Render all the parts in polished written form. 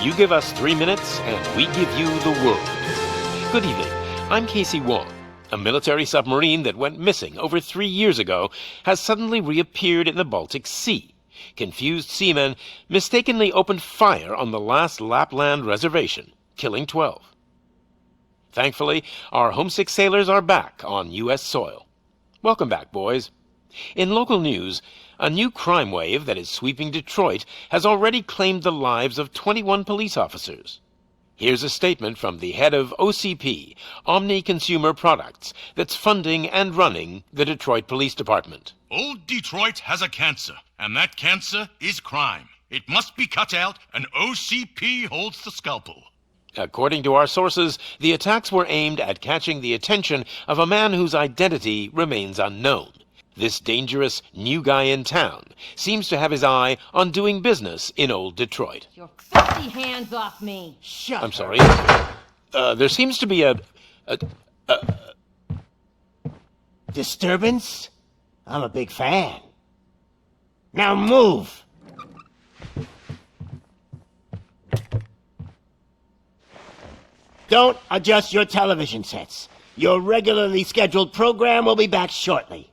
You give us 3 minutes, and we give you the world. Good evening. I'm Casey Wong. A military submarine that went missing over 3 years ago has suddenly reappeared in the Baltic Sea. Confused seamen mistakenly opened fire on the last Lapland reservation, killing 12. Thankfully, our homesick sailors are back on U.S. soil. Welcome back, boys. In local news, a new crime wave that is sweeping Detroit has already claimed the lives of 21 police officers. Here's a statement from the head of OCP, Omni Consumer Products, that's funding and running the Detroit Police Department. Old Detroit has a cancer, and that cancer is crime. It must be cut out, and OCP holds the scalpel. According to our sources, the attacks were aimed at catching the attention of a man whose identity remains unknown. This dangerous new guy in town seems to have his eye on doing business in old Detroit. Your filthy hands off me! Shut I'm up. sorry. There seems to be a Disturbance? I'm a big fan. Now move! Don't adjust your television sets. Your regularly scheduled program will be back shortly.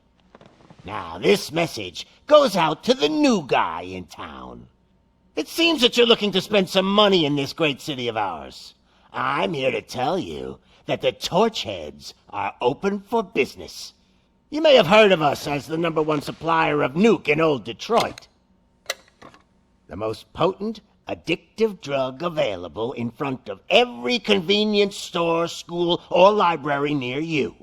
Now, this message goes out to the new guy in town. It seems that you're looking to spend some money in this great city of ours. I'm here to tell you that the Torchheads are open for business. You may have heard of us as the #1 supplier of nuke in old Detroit. The most potent, addictive drug available in front of every convenience store, school, or library near you.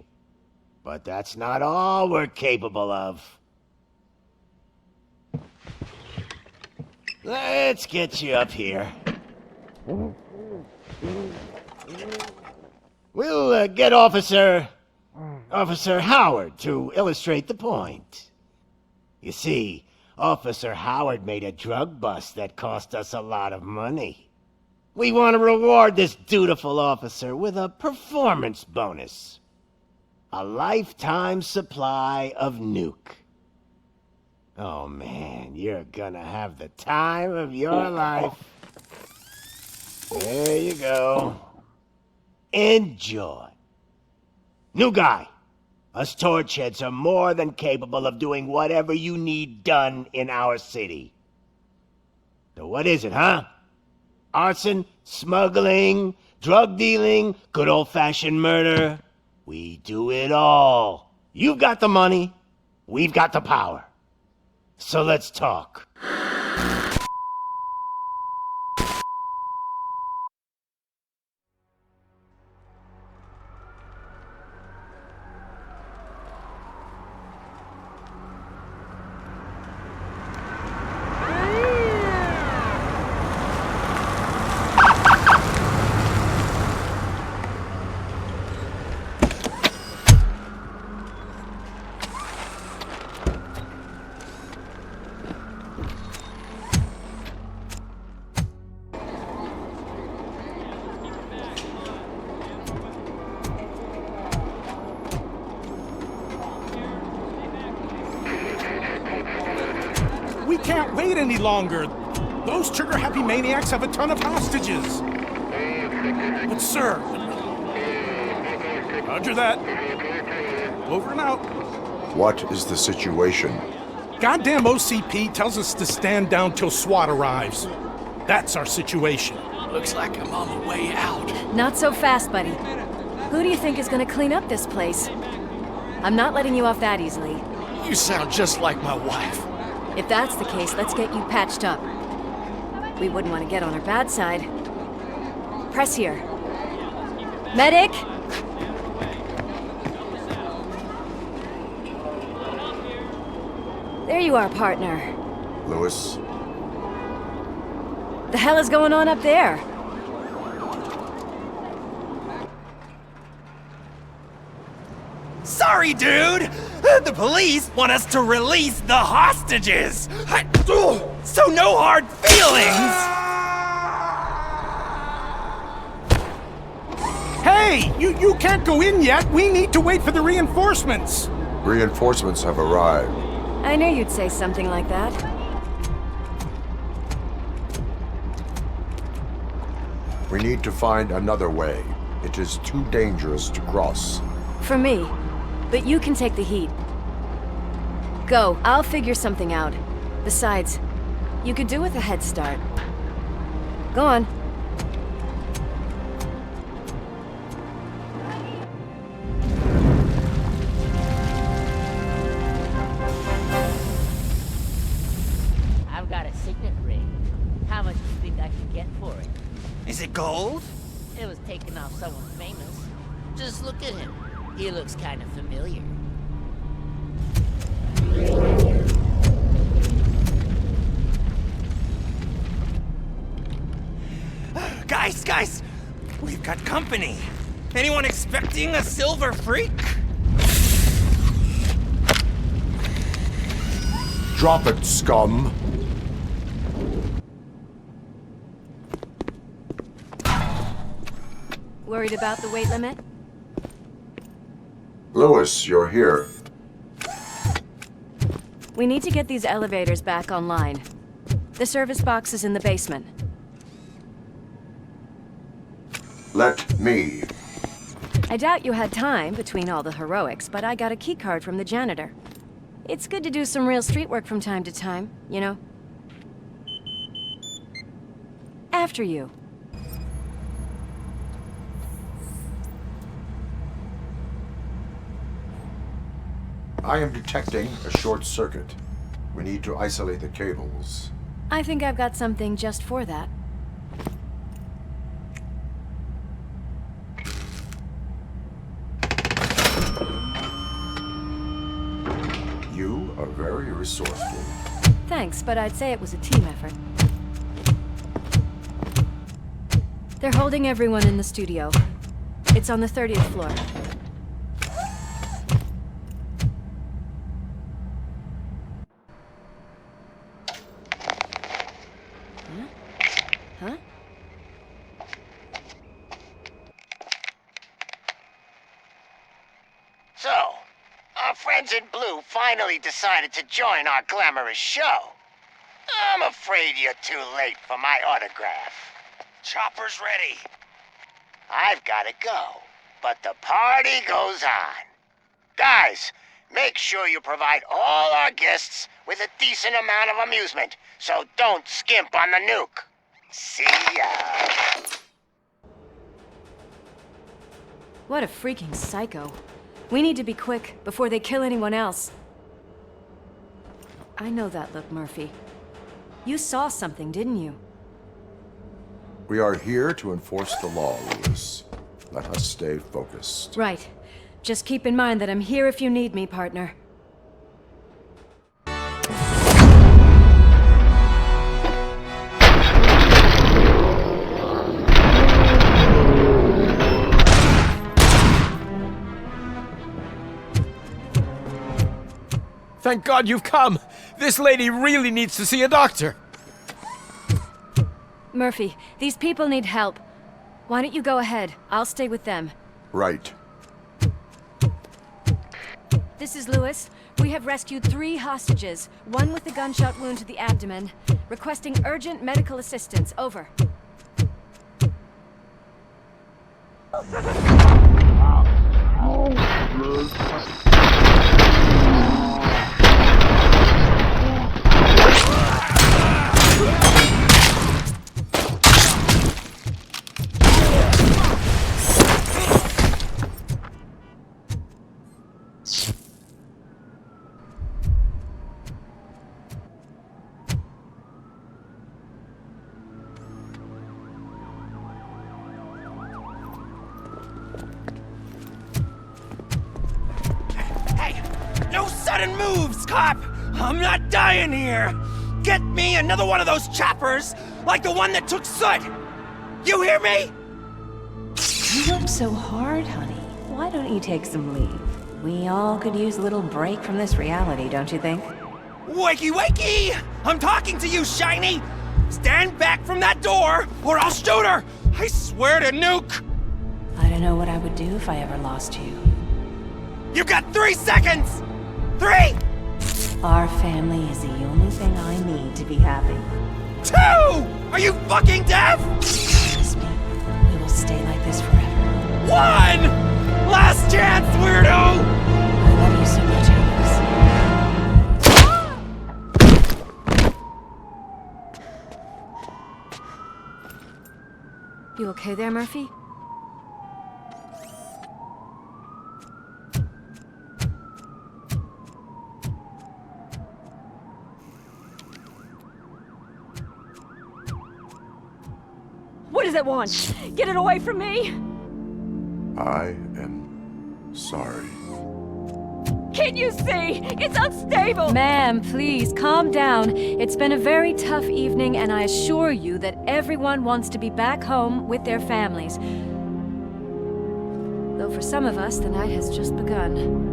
But that's not all we're capable of. Let's get you up here. We'll get Officer Howard to illustrate the point. You see, Officer Howard made a drug bust that cost us a lot of money. We want to reward this dutiful officer with a performance bonus. A lifetime supply of nuke. Oh man, you're gonna have the time of your life. There you go. Enjoy. New guy, us Torchheads are more than capable of doing whatever you need done in our city. So what is it, huh? Arson, smuggling, drug dealing, good old-fashioned murder? We do it all. You've got the money, we've got the power. So let's talk. We can't wait any longer. Those trigger-happy maniacs have a ton of hostages. But sir... Roger that. Over and out. What is the situation? Goddamn OCP tells us to stand down till SWAT arrives. That's our situation. Looks like I'm on the way out. Not so fast, buddy. Who do you think is gonna clean up this place? I'm not letting you off that easily. You sound just like my wife. If that's the case, let's get you patched up. We wouldn't want to get on her bad side. Press here. Medic! There you are, partner. Lewis? The hell is going on up there? Sorry, dude! The police want us to release the hostages! So no hard feelings! Hey! You can't go in yet! We need to wait for the reinforcements! Reinforcements have arrived. I knew you'd say something like that. We need to find another way. It is too dangerous to cross. For me. But you can take the heat. Go, I'll figure something out. Besides, you could do with a head start. Go on. I've got a signet ring. How much do you think I can get for it? Is it gold? It was taken off someone famous. Just look at him. He looks kind of familiar. Guys! We've got company. Anyone expecting a silver freak? Drop it, scum! Worried about the weight limit? Lewis, you're here. We need to get these elevators back online. The service box is in the basement. Let me. I doubt you had time between all the heroics, but I got a keycard from the janitor. It's good to do some real street work from time to time, you know? After you. I am detecting a short circuit. We need to isolate the cables. I think I've got something just for that. You are very resourceful. Thanks, but I'd say it was a team effort. They're holding everyone in the studio. It's on the 30th floor. Huh? So, our friends in blue finally decided to join our glamorous show. I'm afraid you're too late for my autograph. Chopper's ready. I've gotta go, but the party goes on. Guys, make sure you provide all our guests with a decent amount of amusement, so don't skimp on the nuke. See ya. What a freaking psycho. We need to be quick, before they kill anyone else. I know that look, Murphy. You saw something, didn't you? We are here to enforce the law, Lewis. Let us stay focused. Right. Just keep in mind that I'm here if you need me, partner. Thank God you've come! This lady really needs to see a doctor! Murphy, these people need help. Why don't you go ahead? I'll stay with them. Right. This is Lewis. We have rescued 3 hostages, one with a gunshot wound to the abdomen. Requesting urgent medical assistance. Over. No sudden moves, cop! I'm not dying here! Get me another one of those choppers, like the one that took Soot! You hear me? You work so hard, honey. Why don't you take some leave? We all could use a little break from this reality, don't you think? Wakey wakey! I'm talking to you, Shiny! Stand back from that door, or I'll shoot her! I swear to nuke! I don't know what I would do if I ever lost you. You got 3 seconds! 3! Our family is the only thing I need to be happy. 2! Are you fucking deaf? Trust me, like this forever. One! Last chance, weirdo! I love you so much, Alice. You okay there, Murphy? What does it want? Get it away from me! I am sorry. Can't you see? It's unstable! Ma'am, please, calm down. It's been a very tough evening, and I assure you that everyone wants to be back home with their families. Though for some of us, the night has just begun.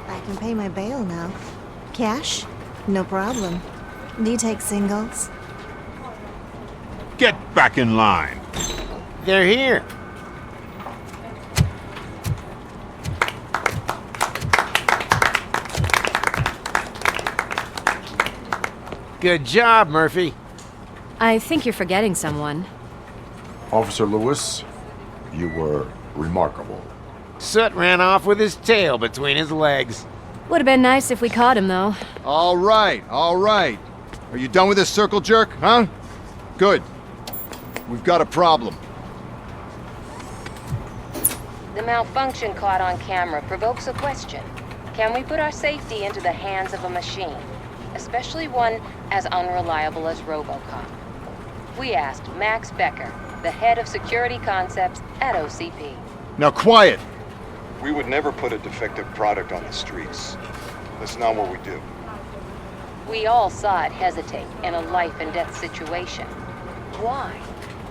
I can pay my bail now. Cash? No problem. Do you take singles? Get back in line. They're here. Good job, Murphy. I think you're forgetting someone. Officer Lewis, you were remarkable. Soot ran off with his tail between his legs. Would have been nice if we caught him, though. All right, all right. Are you done with this circle jerk, huh? Good. We've got a problem. The malfunction caught on camera provokes a question. Can we put our safety into the hands of a machine? Especially one as unreliable as RoboCop. We asked Max Becker, the head of security concepts at OCP. Now quiet! We would never put a defective product on the streets. That's not what we do. We all saw it hesitate in a life and death situation. Why?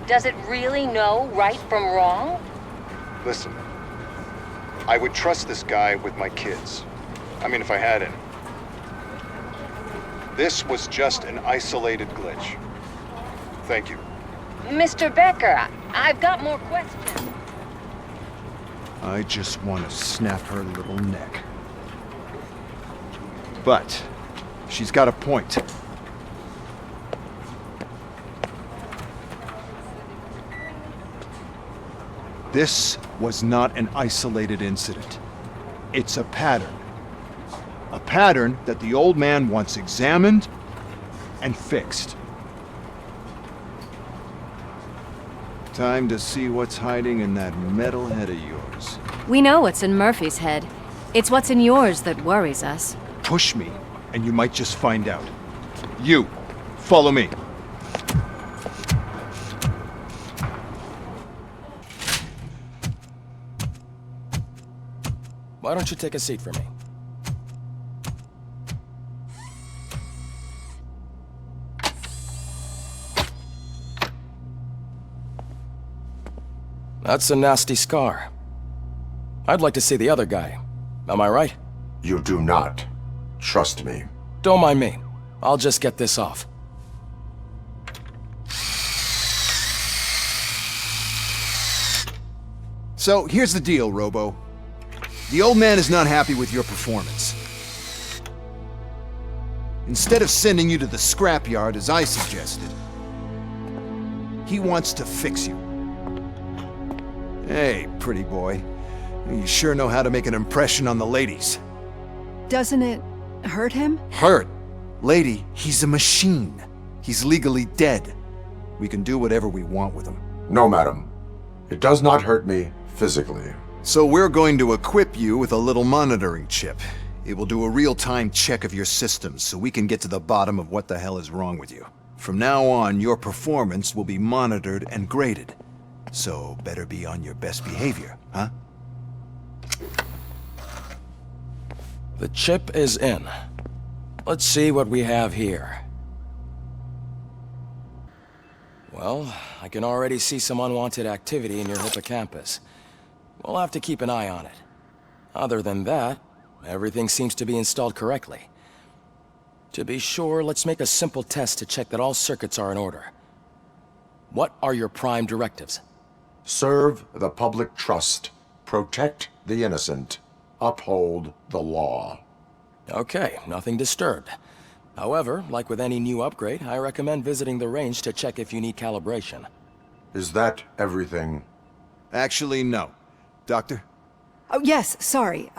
Does it really know right from wrong? Listen, I would trust this guy with my kids. I mean, if I had any. This was just an isolated glitch. Thank you. Mr. Becker, I've got more questions. I just want to snap her little neck. But she's got a point. This was not an isolated incident. It's a pattern. A pattern that the old man wants examined and fixed. Time to see what's hiding in that metal head of yours. We know what's in Murphy's head. It's what's in yours that worries us. Push me, and you might just find out. You, follow me. Why don't you take a seat for me? That's a nasty scar. I'd like to see the other guy. Am I right? You do not. Trust me. Don't mind me. I'll just get this off. So, here's the deal, Robo. The old man is not happy with your performance. Instead of sending you to the scrapyard as I suggested, he wants to fix you. Hey, pretty boy. You sure know how to make an impression on the ladies. Doesn't it hurt him? Hurt? Lady, he's a machine. He's legally dead. We can do whatever we want with him. No, madam. It does not hurt me physically. So we're going to equip you with a little monitoring chip. It will do a real-time check of your systems so we can get to the bottom of what the hell is wrong with you. From now on, your performance will be monitored and graded. So better be on your best behavior, huh? The chip is in. Let's see what we have here. Well, I can already see some unwanted activity in your hippocampus. We'll have to keep an eye on it. Other than that, everything seems to be installed correctly. To be sure, let's make a simple test to check that all circuits are in order. What are your prime directives? Serve the public trust. Protect the innocent. Uphold the law. Okay, nothing disturbed. However, like with any new upgrade, I recommend visiting the range to check if you need calibration. Is that everything? Actually, no. Doctor? Oh, yes, sorry.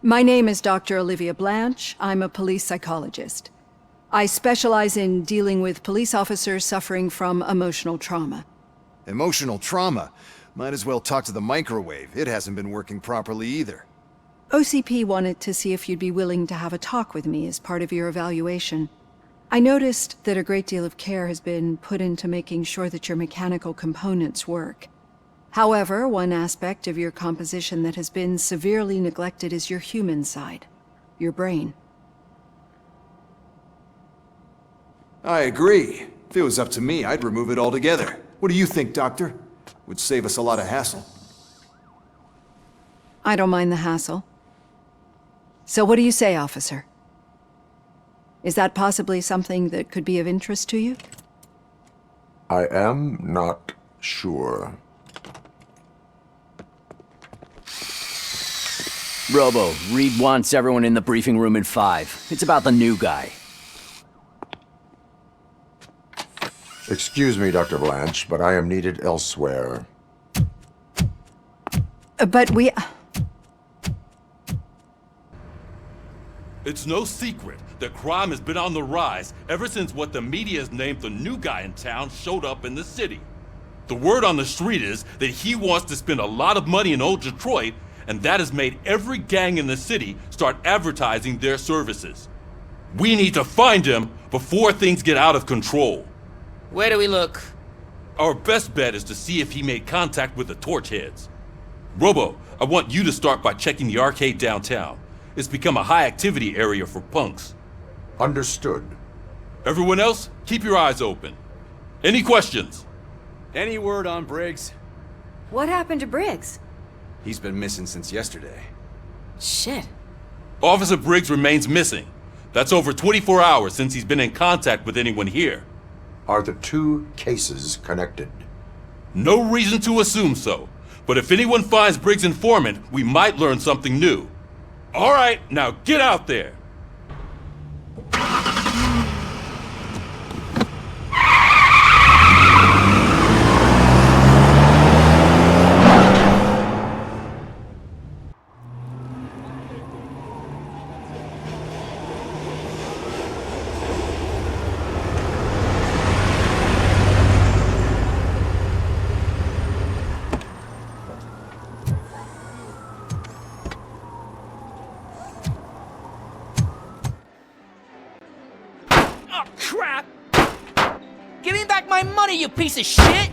My name is Dr. Olivia Blanche. I'm a police psychologist. I specialize in dealing with police officers suffering from emotional trauma. Emotional trauma? Might as well talk to the microwave. It hasn't been working properly either. OCP wanted to see if you'd be willing to have a talk with me as part of your evaluation. I noticed that a great deal of care has been put into making sure that your mechanical components work. However, one aspect of your composition that has been severely neglected is your human side, your brain. I agree. If it was up to me, I'd remove it altogether. What do you think, Doctor? Would save us a lot of hassle. I don't mind the hassle. So what do you say, officer? Is that possibly something that could be of interest to you? I am not sure. Robo, Reed wants everyone in the briefing room at 5. It's about the new guy. Excuse me, Dr. Blanche, but I am needed elsewhere. But we... It's no secret that crime has been on the rise ever since what the media has named the new guy in town showed up in the city. The word on the street is that he wants to spend a lot of money in old Detroit, and that has made every gang in the city start advertising their services. We need to find him before things get out of control. Where do we look? Our best bet is to see if he made contact with the torch heads. Robo, I want you to start by checking the arcade downtown. It's become a high-activity area for punks. Understood. Everyone else, keep your eyes open. Any questions? Any word on Briggs? What happened to Briggs? He's been missing since yesterday. Shit. Officer Briggs remains missing. That's over 24 hours since he's been in contact with anyone here. Are the two cases connected? No reason to assume so. But if anyone finds Briggs' informant, we might learn something new. All right, now get out there! Crap! Give me back my money, you piece of shit!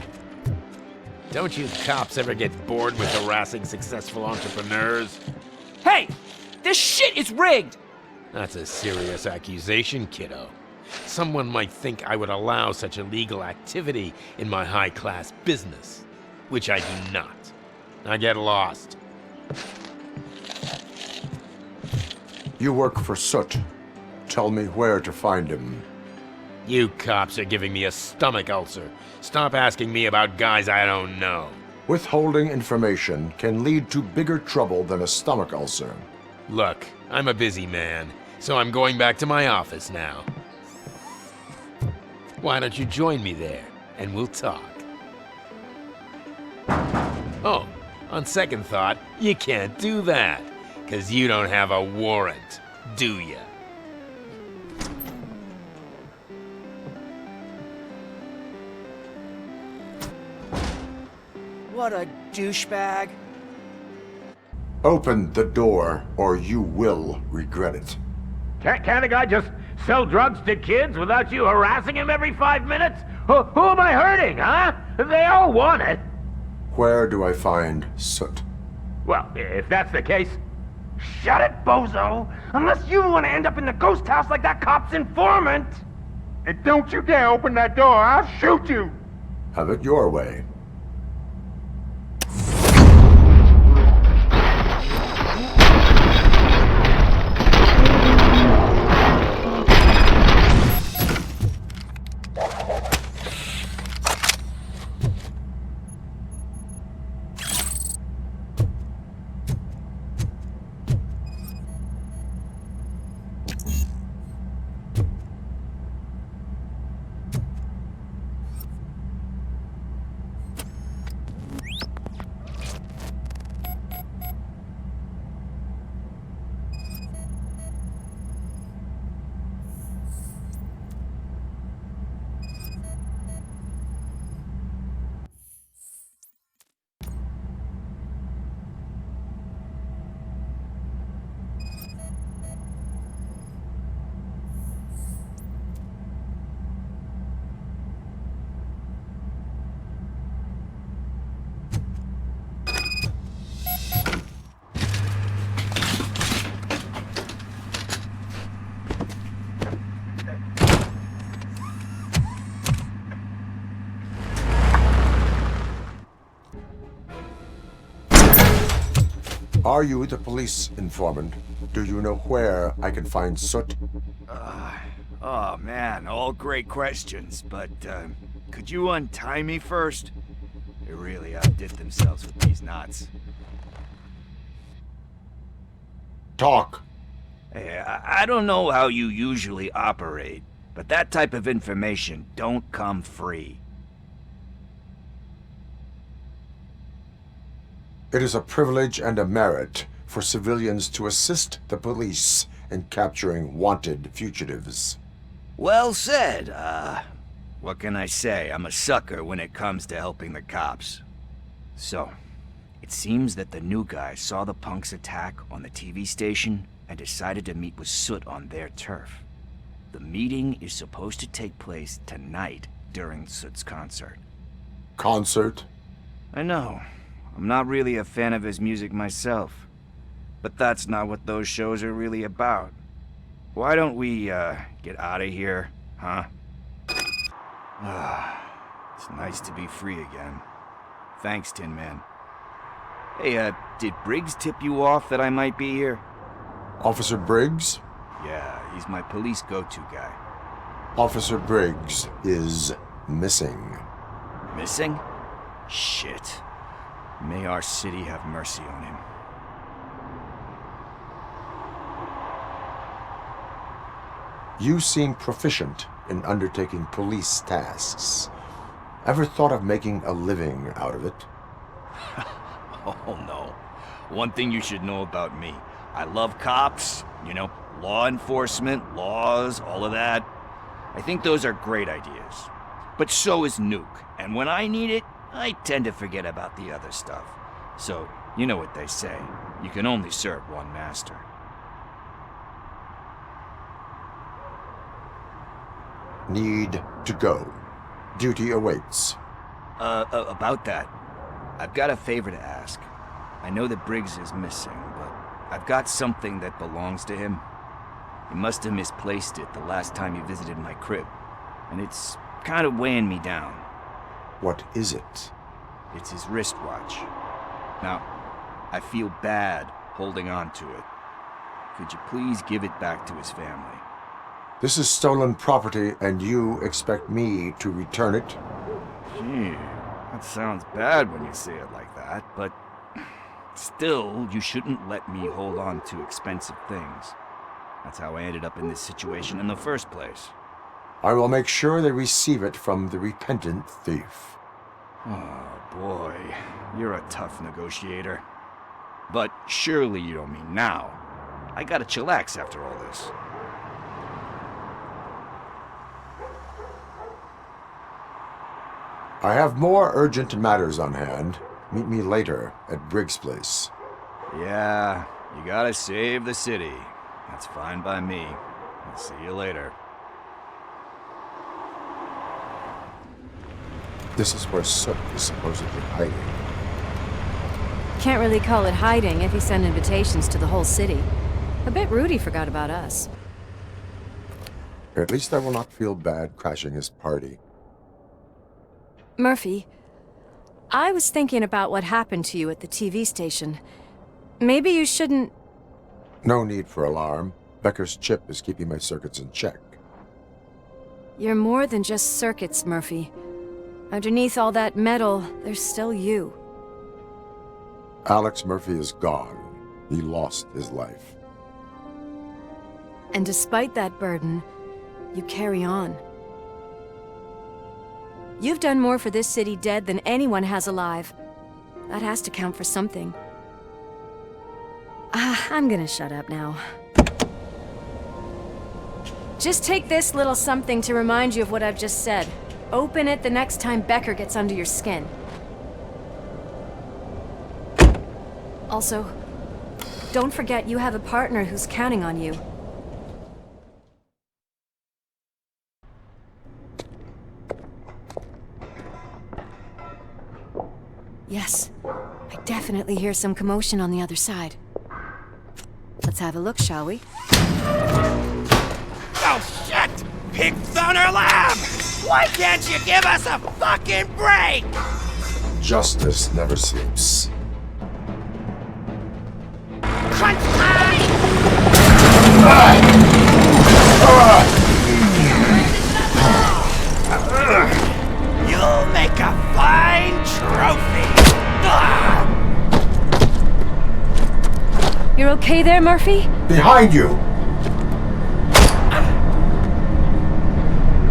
Don't you cops ever get bored with harassing successful entrepreneurs? Hey! This shit is rigged! That's a serious accusation, kiddo. Someone might think I would allow such illegal activity in my high-class business, which I do not. Now get lost. You work for Soot. Tell me where to find him. You cops are giving me a stomach ulcer. Stop asking me about guys I don't know. Withholding information can lead to bigger trouble than a stomach ulcer. Look, I'm a busy man, so I'm going back to my office now. Why don't you join me there, and we'll talk. Oh, on second thought, you can't do that, 'cause you don't have a warrant, do ya? What a douchebag. Open the door, or you will regret it. Can't a guy just sell drugs to kids without you harassing him every 5 minutes? Who am I hurting, huh? They all want it. Where do I find Soot? Well, if that's the case, Shut it, bozo! Unless you want to end up in the ghost house like that cop's informant! And don't you dare open that door, I'll shoot you! Have it your way. Are you the police informant? Do you know where I can find Soot? Oh man, all great questions, but could you untie me first? They really outdid themselves with these knots. Talk. Hey, I don't know how you usually operate, but that type of information don't come free. It is a privilege and a merit for civilians to assist the police in capturing wanted fugitives. Well said. What can I say? I'm a sucker when it comes to helping the cops. So, it seems that the new guy saw the punks' attack on the TV station and decided to meet with Soot on their turf. The meeting is supposed to take place tonight during Soot's concert. Concert? I know. I'm not really a fan of his music myself. But that's not what those shows are really about. Why don't we, get out of here, huh? It's nice to be free again. Thanks, Tin Man. Hey, did Briggs tip you off that I might be here? Officer Briggs? Yeah, he's my police go-to guy. Officer Briggs is missing. Missing? Shit. May our city have mercy on him. You seem proficient in undertaking police tasks. Ever thought of making a living out of it? Oh no. One thing you should know about me. I love cops, you know, law enforcement, laws, all of that. I think those are great ideas. But so is Nuke, and when I need it, I tend to forget about the other stuff. So, you know what they say. You can only serve one master. Need to go. Duty awaits. About that. I've got a favor to ask. I know that Briggs is missing, but I've got something that belongs to him. He must have misplaced it the last time he visited my crib, and it's kind of weighing me down. What is it? It's his wristwatch. Now, I feel bad holding on to it. Could you please give it back to his family? This is stolen property, and you expect me to return it? Gee, that sounds bad when you say it like that, but still, you shouldn't let me hold on to expensive things. That's how I ended up in this situation in the first place. I will make sure they receive it from the repentant thief. Oh boy, you're a tough negotiator. But surely you don't mean now. I gotta chillax after all this. I have more urgent matters on hand. Meet me later at Briggs' place. Yeah, you gotta save the city. That's fine by me. I'll see you later. This is where Soot is supposedly hiding. can't really call it hiding if he sent invitations to the whole city. A bit rude he forgot about us. At least I will not feel bad crashing his party. Murphy, I was thinking about what happened to you at the TV station. Maybe you shouldn't... No need for alarm. Becker's chip is keeping my circuits in check. You're more than just circuits, Murphy. Underneath all that metal, there's still you. Alex Murphy is gone. He lost his life. And despite that burden, you carry on. You've done more for this city dead than anyone has alive. That has to count for something. I'm gonna shut up now. Just take this little something to remind you of what I've just said. Open it the next time Becker gets under your skin. Also, don't forget you have a partner who's counting on you. Yes, I definitely hear some commotion on the other side. Let's have a look, shall we? Oh shit! Pigs on our lab! Why can't you give us a fucking break? Justice never sleeps. Crunch time! You'll make a fine trophy! You're okay there, Murphy? Behind you!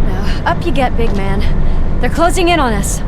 Now, up you get, big man. They're closing in on us.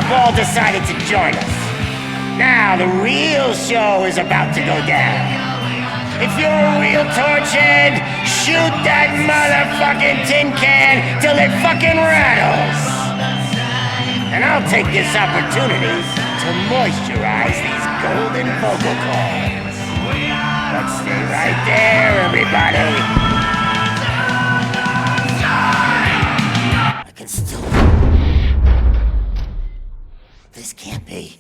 Ball decided to join us. Now the real show is about to go down. If you're a real torchhead, shoot that motherfucking tin can till it fucking rattles. And I'll take this opportunity to moisturize these golden vocal cords. But stay right there, everybody. I can still... This can't be.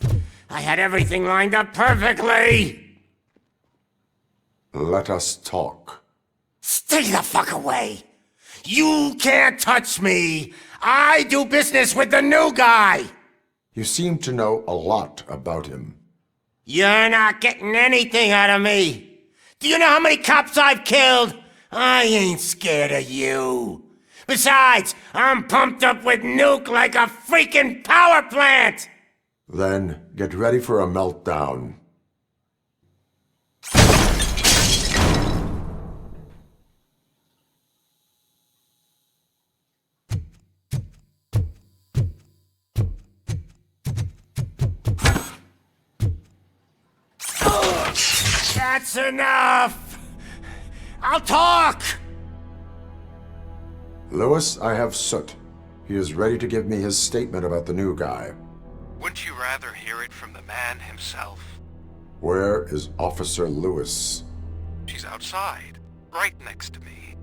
I had everything lined up perfectly! Let us talk. Stay the fuck away! You can't touch me! I do business with the new guy! You seem to know a lot about him. You're not getting anything out of me! Do you know how many cops I've killed? I ain't scared of you. Besides, I'm pumped up with nuke like a freaking power plant! Then get ready for a meltdown. That's enough! I'll talk! Lewis, I have Soot. He is ready to give me his statement about the new guy. Wouldn't you rather hear it from the man himself? Where is Officer Lewis? She's outside, right next to me.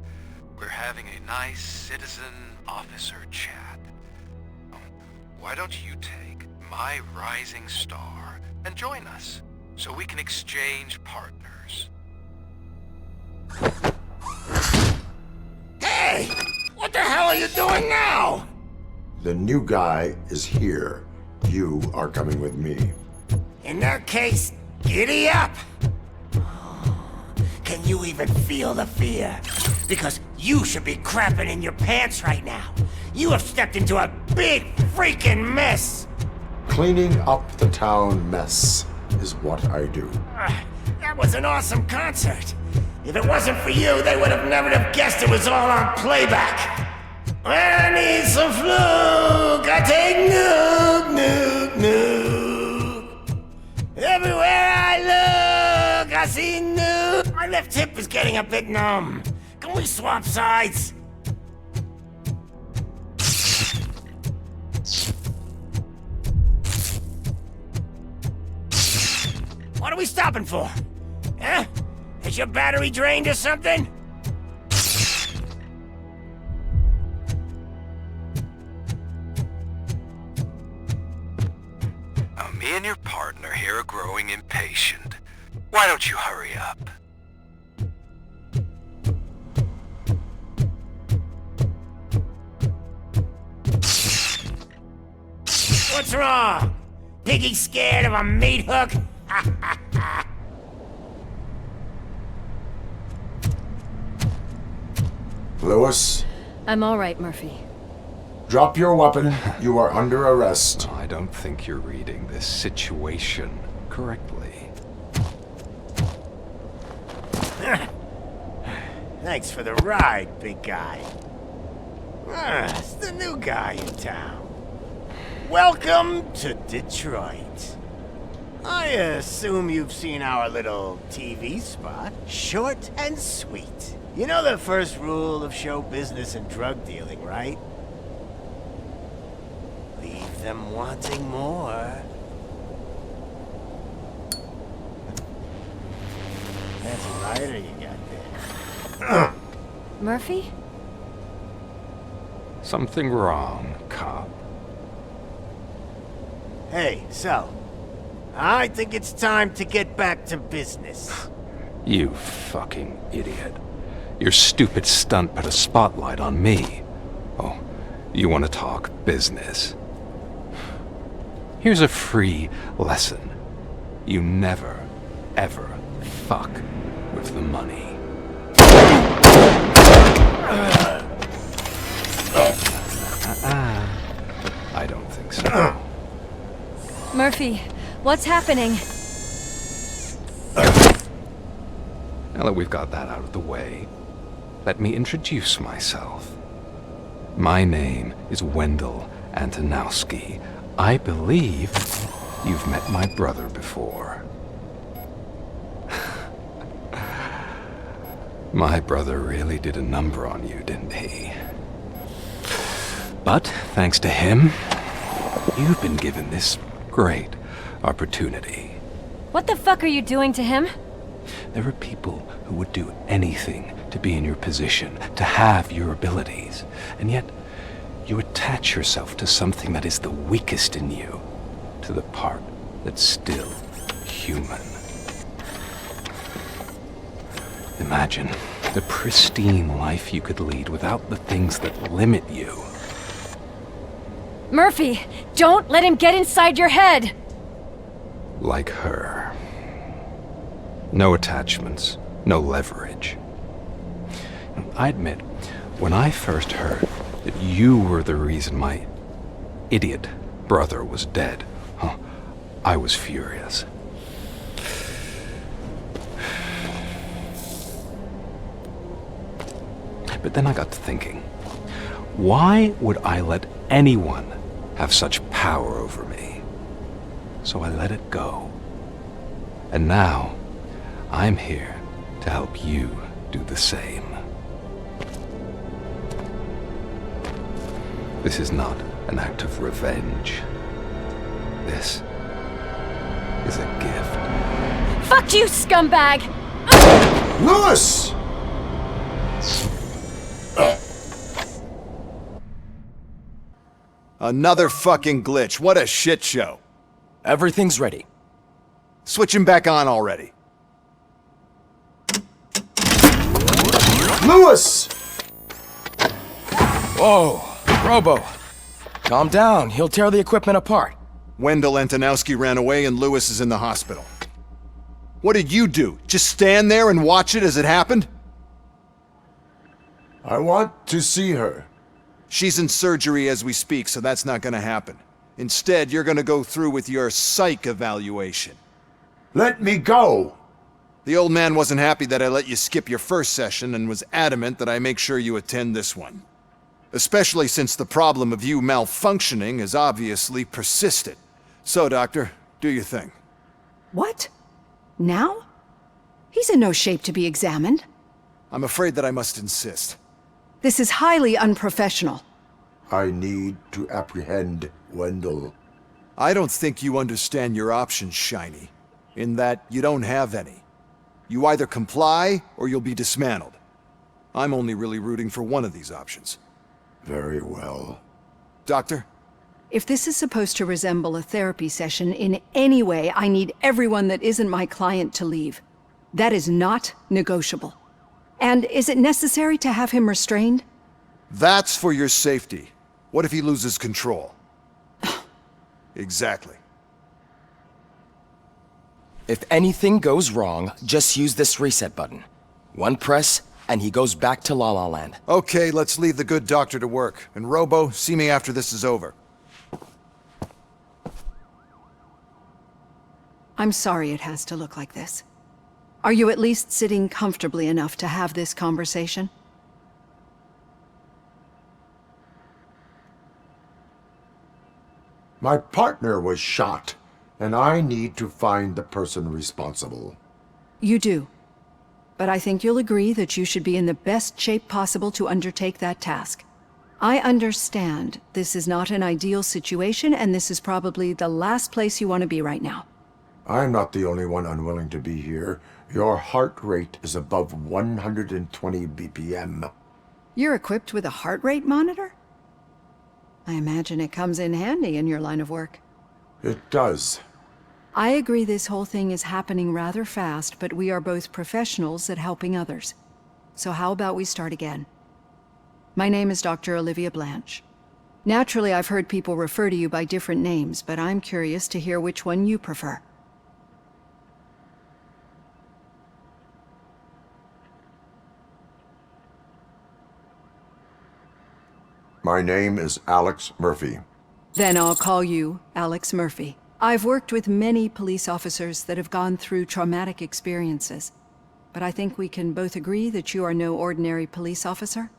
We're having a nice citizen-officer chat. Why don't you take my rising star and join us, so we can exchange partners? Hey! What the hell are you doing now? The new guy is here. You are coming with me. In that case, giddy up! Can you even feel the fear? Because you should be crapping in your pants right now. You have stepped into a big freaking mess. Cleaning up the town mess is what I do. That was an awesome concert. If it wasn't for you, they would have never have guessed it was all on playback. I need some fluke. I take nuke, nuke, nuke. Everywhere I look, I see nuke. My left hip is getting a bit numb. Can we swap sides? What are we stopping for? Huh? Is your battery drained or something? Now, me and your partner here are growing impatient. Why don't you hurry up? What's wrong? Piggy scared of a meat hook? Lewis, I'm all right, Murphy. drop your weapon. You are under arrest. I don't think you're reading this situation correctly. Thanks for the ride, big guy. It's the new guy in town. Welcome to Detroit. I assume you've seen our little TV spot. Short and sweet. You know the first rule of show business and drug dealing, right? Leave them wanting more. That's a lighter you got there. Murphy? Something wrong, cop. Hey, so, I think it's time to get back to business. You fucking idiot. Your stupid stunt put a spotlight on me. Oh, you want to talk business? Here's a free lesson. You never, ever fuck with the money. I don't think so. Murphy, what's happening? Now that we've got that out of the way, let me introduce myself. My name is Wendell Antonowski. I believe you've met my brother before. My brother really did a number on you, didn't he? But thanks to him, you've been given this great opportunity. What the fuck are you doing to him? There are people who would do anything to be in your position, to have your abilities, and yet you attach yourself to something that is the weakest in you, to the part that's still human. Imagine the pristine life you could lead without the things that limit you. Murphy, don't let him get inside your head! Like her. No attachments, no leverage. I admit, when I first heard that you were the reason my idiot brother was dead, I was furious. But then I got to thinking, why would I let anyone have such power over me? So I let it go. And now, I'm here to help you do the same. This is not an act of revenge. This is a gift. Fuck you, scumbag! Lewis! Another fucking glitch. What a shit show. Everything's ready. Switch him back on already. Lewis! Whoa, Robo. Calm down. He'll tear the equipment apart. Wendell Antonowski ran away and Lewis is in the hospital. What did you do? Just stand there and watch it as it happened? I want to see her. She's in surgery as we speak, so that's not gonna happen. Instead, you're gonna go through with your psych evaluation. Let me go! The old man wasn't happy that I let you skip your first session and was adamant that I make sure you attend this one. Especially since the problem of you malfunctioning has obviously persisted. So, Doctor, do your thing. What? Now? He's in no shape to be examined. I'm afraid that I must insist. This is highly unprofessional. I need to apprehend Wendell. I don't think you understand your options, Shiny. In that you don't have any. You either comply, or you'll be dismantled. I'm only really rooting for one of these options. Very well. Doctor? If this is supposed to resemble a therapy session in any way, I need everyone that isn't my client to leave. That is not negotiable. And is it necessary to have him restrained? That's for your safety. What if he loses control? Exactly. If anything goes wrong, just use this reset button. One press, and he goes back to La La Land. Okay, let's leave the good doctor to work. And Robo, see me after this is over. I'm sorry it has to look like this. Are you at least sitting comfortably enough to have this conversation? My partner was shot, and I need to find the person responsible. You do. But I think you'll agree that you should be in the best shape possible to undertake that task. I understand this is not an ideal situation, and this is probably the last place you want to be right now. I'm not the only one unwilling to be here. Your heart rate is above 120 BPM. You're equipped with a heart rate monitor? I imagine it comes in handy in your line of work. It does. I agree this whole thing is happening rather fast, but we are both professionals at helping others. So how about we start again? My name is Dr. Olivia Blanche. Naturally, I've heard people refer to you by different names, but I'm curious to hear which one you prefer. My name is Alex Murphy. Then I'll call you Alex Murphy. I've worked with many police officers that have gone through traumatic experiences, but I think we can both agree that you are no ordinary police officer.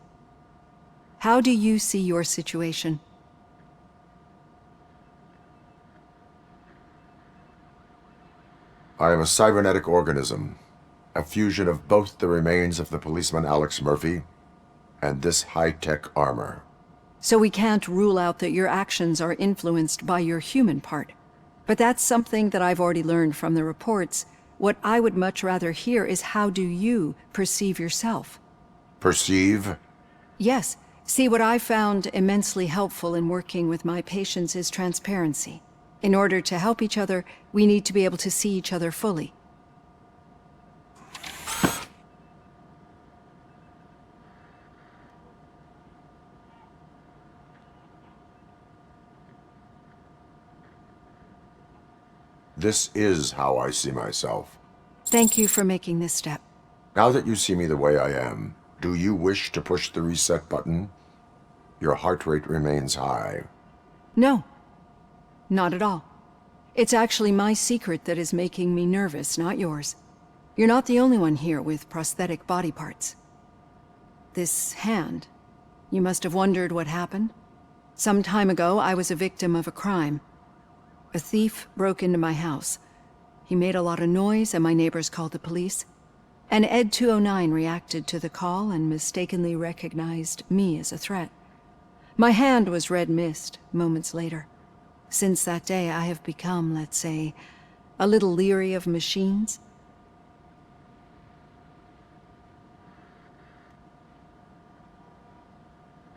How do you see your situation? I am a cybernetic organism, a fusion of both the remains of the policeman Alex Murphy and this high-tech armor. So we can't rule out that your actions are influenced by your human part. But that's something that I've already learned from the reports. What I would much rather hear is how do you perceive yourself? Perceive? Yes. See, what I found immensely helpful in working with my patients is transparency. In order to help each other, we need to be able to see each other fully. This is how I see myself. Thank you for making this step. Now that you see me the way I am, do you wish to push the reset button? Your heart rate remains high. No. Not at all. It's actually my secret that is making me nervous, not yours. You're not the only one here with prosthetic body parts. This hand, you must have wondered what happened. Some time ago, I was a victim of a crime. A thief broke into my house. He made a lot of noise and my neighbors called the police. And Ed 209 reacted to the call and mistakenly recognized me as a threat. My hand was red mist moments later. Since that day, I have become, let's say, a little leery of machines.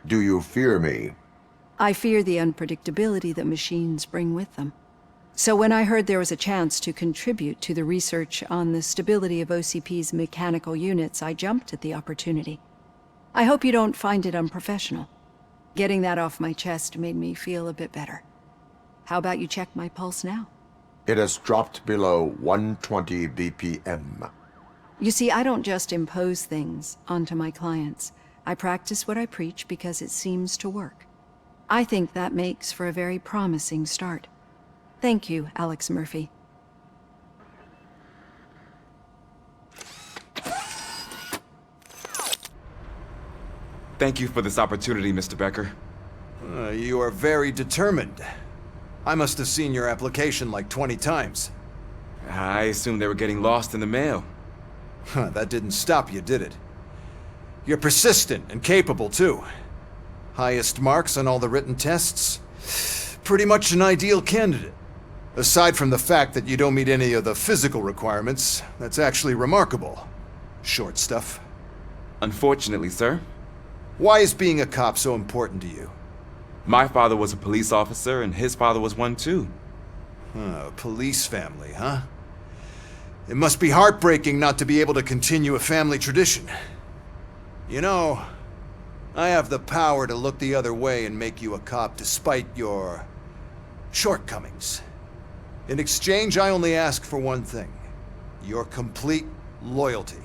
Do you fear me? I fear the unpredictability that machines bring with them. So when I heard there was a chance to contribute to the research on the stability of OCP's mechanical units, I jumped at the opportunity. I hope you don't find it unprofessional. Getting that off my chest made me feel a bit better. How about you check my pulse now? It has dropped below 120 BPM. You see, I don't just impose things onto my clients. I practice what I preach because it seems to work. I think that makes for a very promising start. Thank you, Alex Murphy. Thank you for this opportunity, Mr. Becker. You are very determined. I must have seen your application like 20 times. I assumed they were getting lost in the mail. That didn't stop you, did it? You're persistent and capable, too. Highest marks on all the written tests. Pretty much an ideal candidate. Aside from the fact that you don't meet any of the physical requirements, that's actually remarkable. Short stuff. Unfortunately, sir. Why is being a cop so important to you? My father was a police officer, and his father was one too. A police family, huh? It must be heartbreaking not to be able to continue a family tradition. You know, I have the power to look the other way and make you a cop despite your shortcomings. In exchange, I only ask for one thing. Your complete loyalty.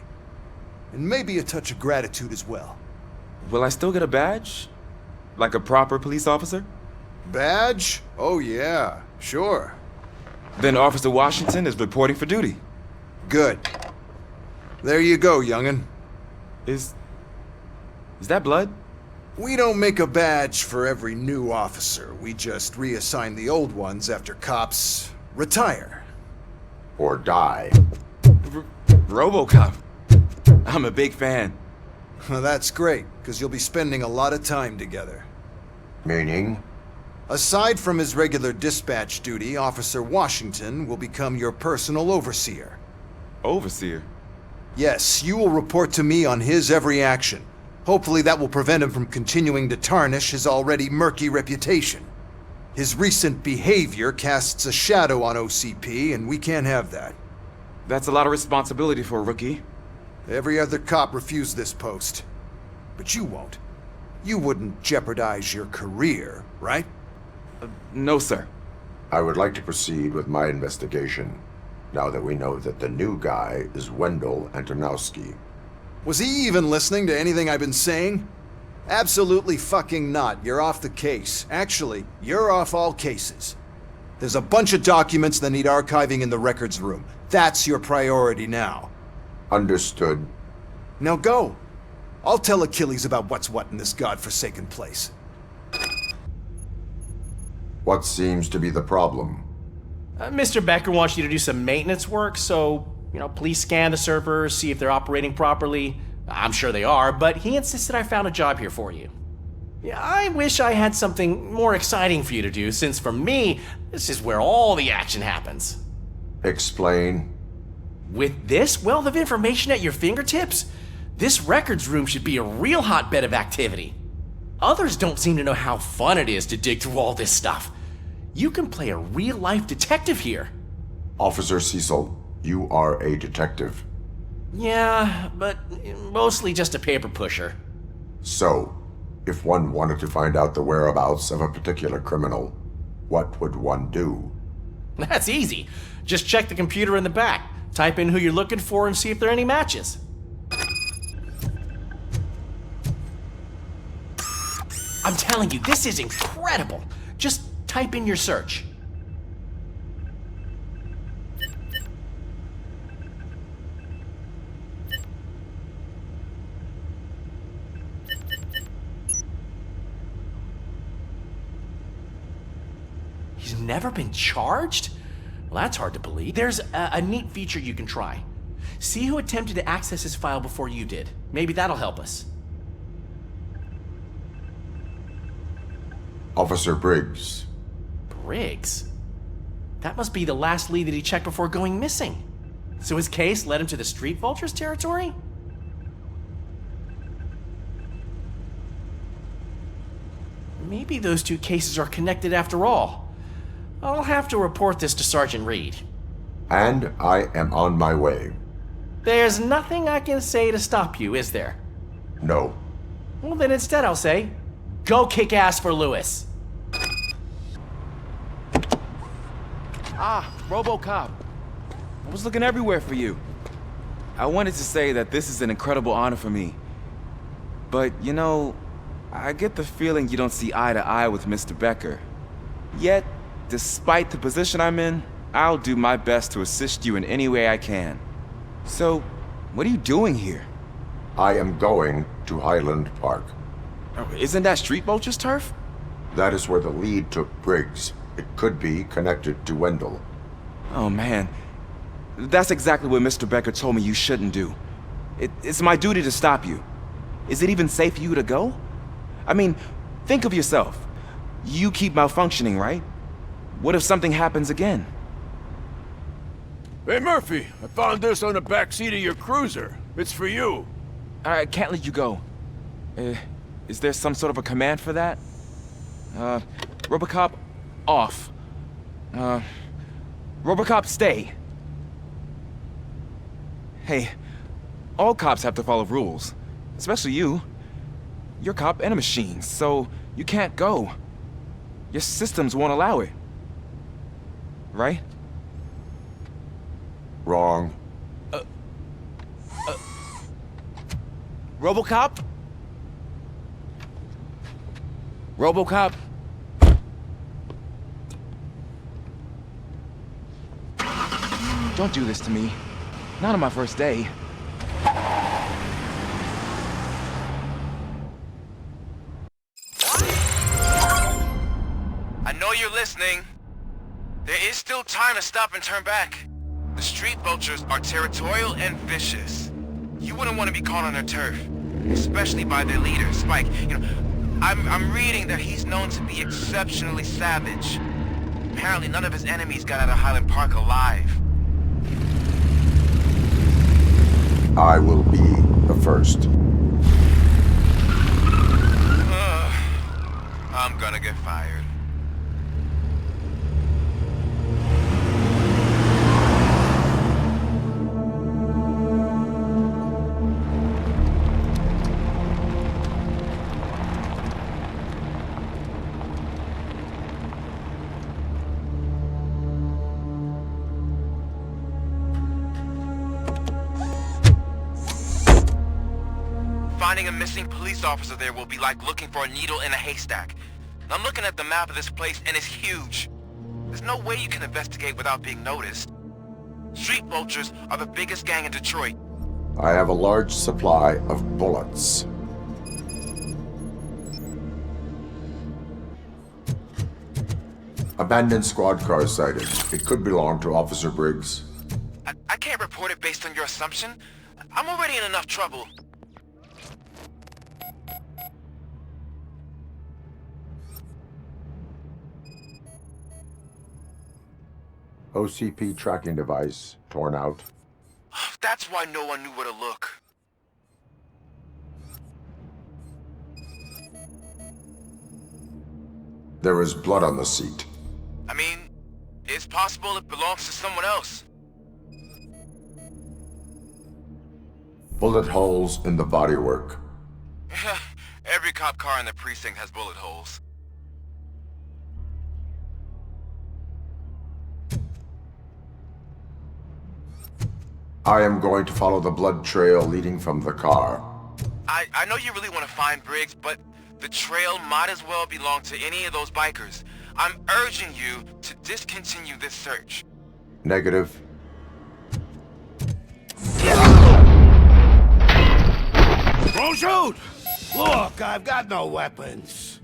And maybe a touch of gratitude as well. Will I still get a badge? Like a proper police officer? Badge? Oh yeah, sure. Then Officer Washington is reporting for duty. Good. There you go, young'un. Is that blood? We don't make a badge for every new officer. We just reassign the old ones after cops retire. Or die. RoboCop. I'm a big fan. That's great, because you'll be spending a lot of time together. Meaning? Aside from his regular dispatch duty, Officer Washington will become your personal overseer. Overseer? Yes, you will report to me on his every action. Hopefully that will prevent him from continuing to tarnish his already murky reputation. His recent behavior casts a shadow on OCP, and we can't have that. That's a lot of responsibility for a rookie. Every other cop refused this post. But you won't. You wouldn't jeopardize your career, right? No, sir. I would like to proceed with my investigation, now that we know that the new guy is Wendell Antonowski. Was he even listening to anything I've been saying? Absolutely fucking not. You're off the case. Actually, you're off all cases. There's a bunch of documents that need archiving in the records room. That's your priority now. Understood. Now go. I'll tell Achilles about what's what in this godforsaken place. What seems to be the problem? Mr. Becker wants you to do some maintenance work, so, please scan the servers, see if they're operating properly. I'm sure they are, but he insisted I found a job here for you. Yeah, I wish I had something more exciting for you to do, since for me, this is where all the action happens. Explain. With this wealth of information at your fingertips, this records room should be a real hotbed of activity. Others don't seem to know how fun it is to dig through all this stuff. You can play a real-life detective here. Officer Cecil, you are a detective. Yeah, but mostly just a paper pusher. So, if one wanted to find out the whereabouts of a particular criminal, what would one do? That's easy. Just check the computer in the back. Type in who you're looking for and see if there are any matches. I'm telling you, this is incredible. Just type in your search. He's never been charged? Well, that's hard to believe. There's a neat feature you can try. See who attempted to access his file before you did. Maybe that'll help us. Officer Briggs. Briggs? That must be the last lead that he checked before going missing. So his case led him to the Street Vultures territory? Maybe those two cases are connected after all. I'll have to report this to Sergeant Reed. And I am on my way. There's nothing I can say to stop you, is there? No. Well, then instead I'll say, go kick ass for Lewis. Ah, RoboCop. I was looking everywhere for you. I wanted to say that this is an incredible honor for me. But, you know, I get the feeling you don't see eye to eye with Mr. Becker. Yet, despite the position I'm in, I'll do my best to assist you in any way I can. So, what are you doing here? I am going to Highland Park. Oh, isn't that Street Vulture's turf? That is where the lead took Briggs. It could be connected to Wendell. Oh, man. That's exactly what Mr. Becker told me you shouldn't do. It's my duty to stop you. Is it even safe for you to go? I mean, think of yourself. You keep malfunctioning, right? What if something happens again? Hey, Murphy, I found this on the back seat of your cruiser. It's for you. I can't let you go. Is there some sort of a command for that? RoboCop, off. RoboCop, stay. Hey, all cops have to follow rules. Especially you. You're a cop and a machine, so you can't go. Your systems won't allow it. Right? Wrong. RoboCop? RoboCop? Don't do this to me. Not on my first day. I know you're listening. There is still time to stop and turn back. The street vultures are territorial and vicious. You wouldn't want to be caught on their turf, especially by their leader, Spike. You know, I'm reading that he's known to be exceptionally savage. Apparently none of his enemies got out of Highland Park alive. I will be the first. I'm gonna get fired. Finding a missing police officer there will be like looking for a needle in a haystack. I'm looking at the map of this place and it's huge. There's no way you can investigate without being noticed. Street vultures are the biggest gang in Detroit. I have a large supply of bullets. Abandoned squad car sighted. It could belong to Officer Briggs. I can't report it based on your assumption. I'm already in enough trouble. OCP tracking device torn out. That's why no one knew where to look. There is blood on the seat. I mean, it's possible it belongs to someone else. Bullet holes in the bodywork. Every cop car in the precinct has bullet holes. I am going to follow the blood trail leading from the car. I know you really want to find Briggs, but the trail might as well belong to any of those bikers. I'm urging you to discontinue this search. Negative. Don't shoot! Look, I've got no weapons.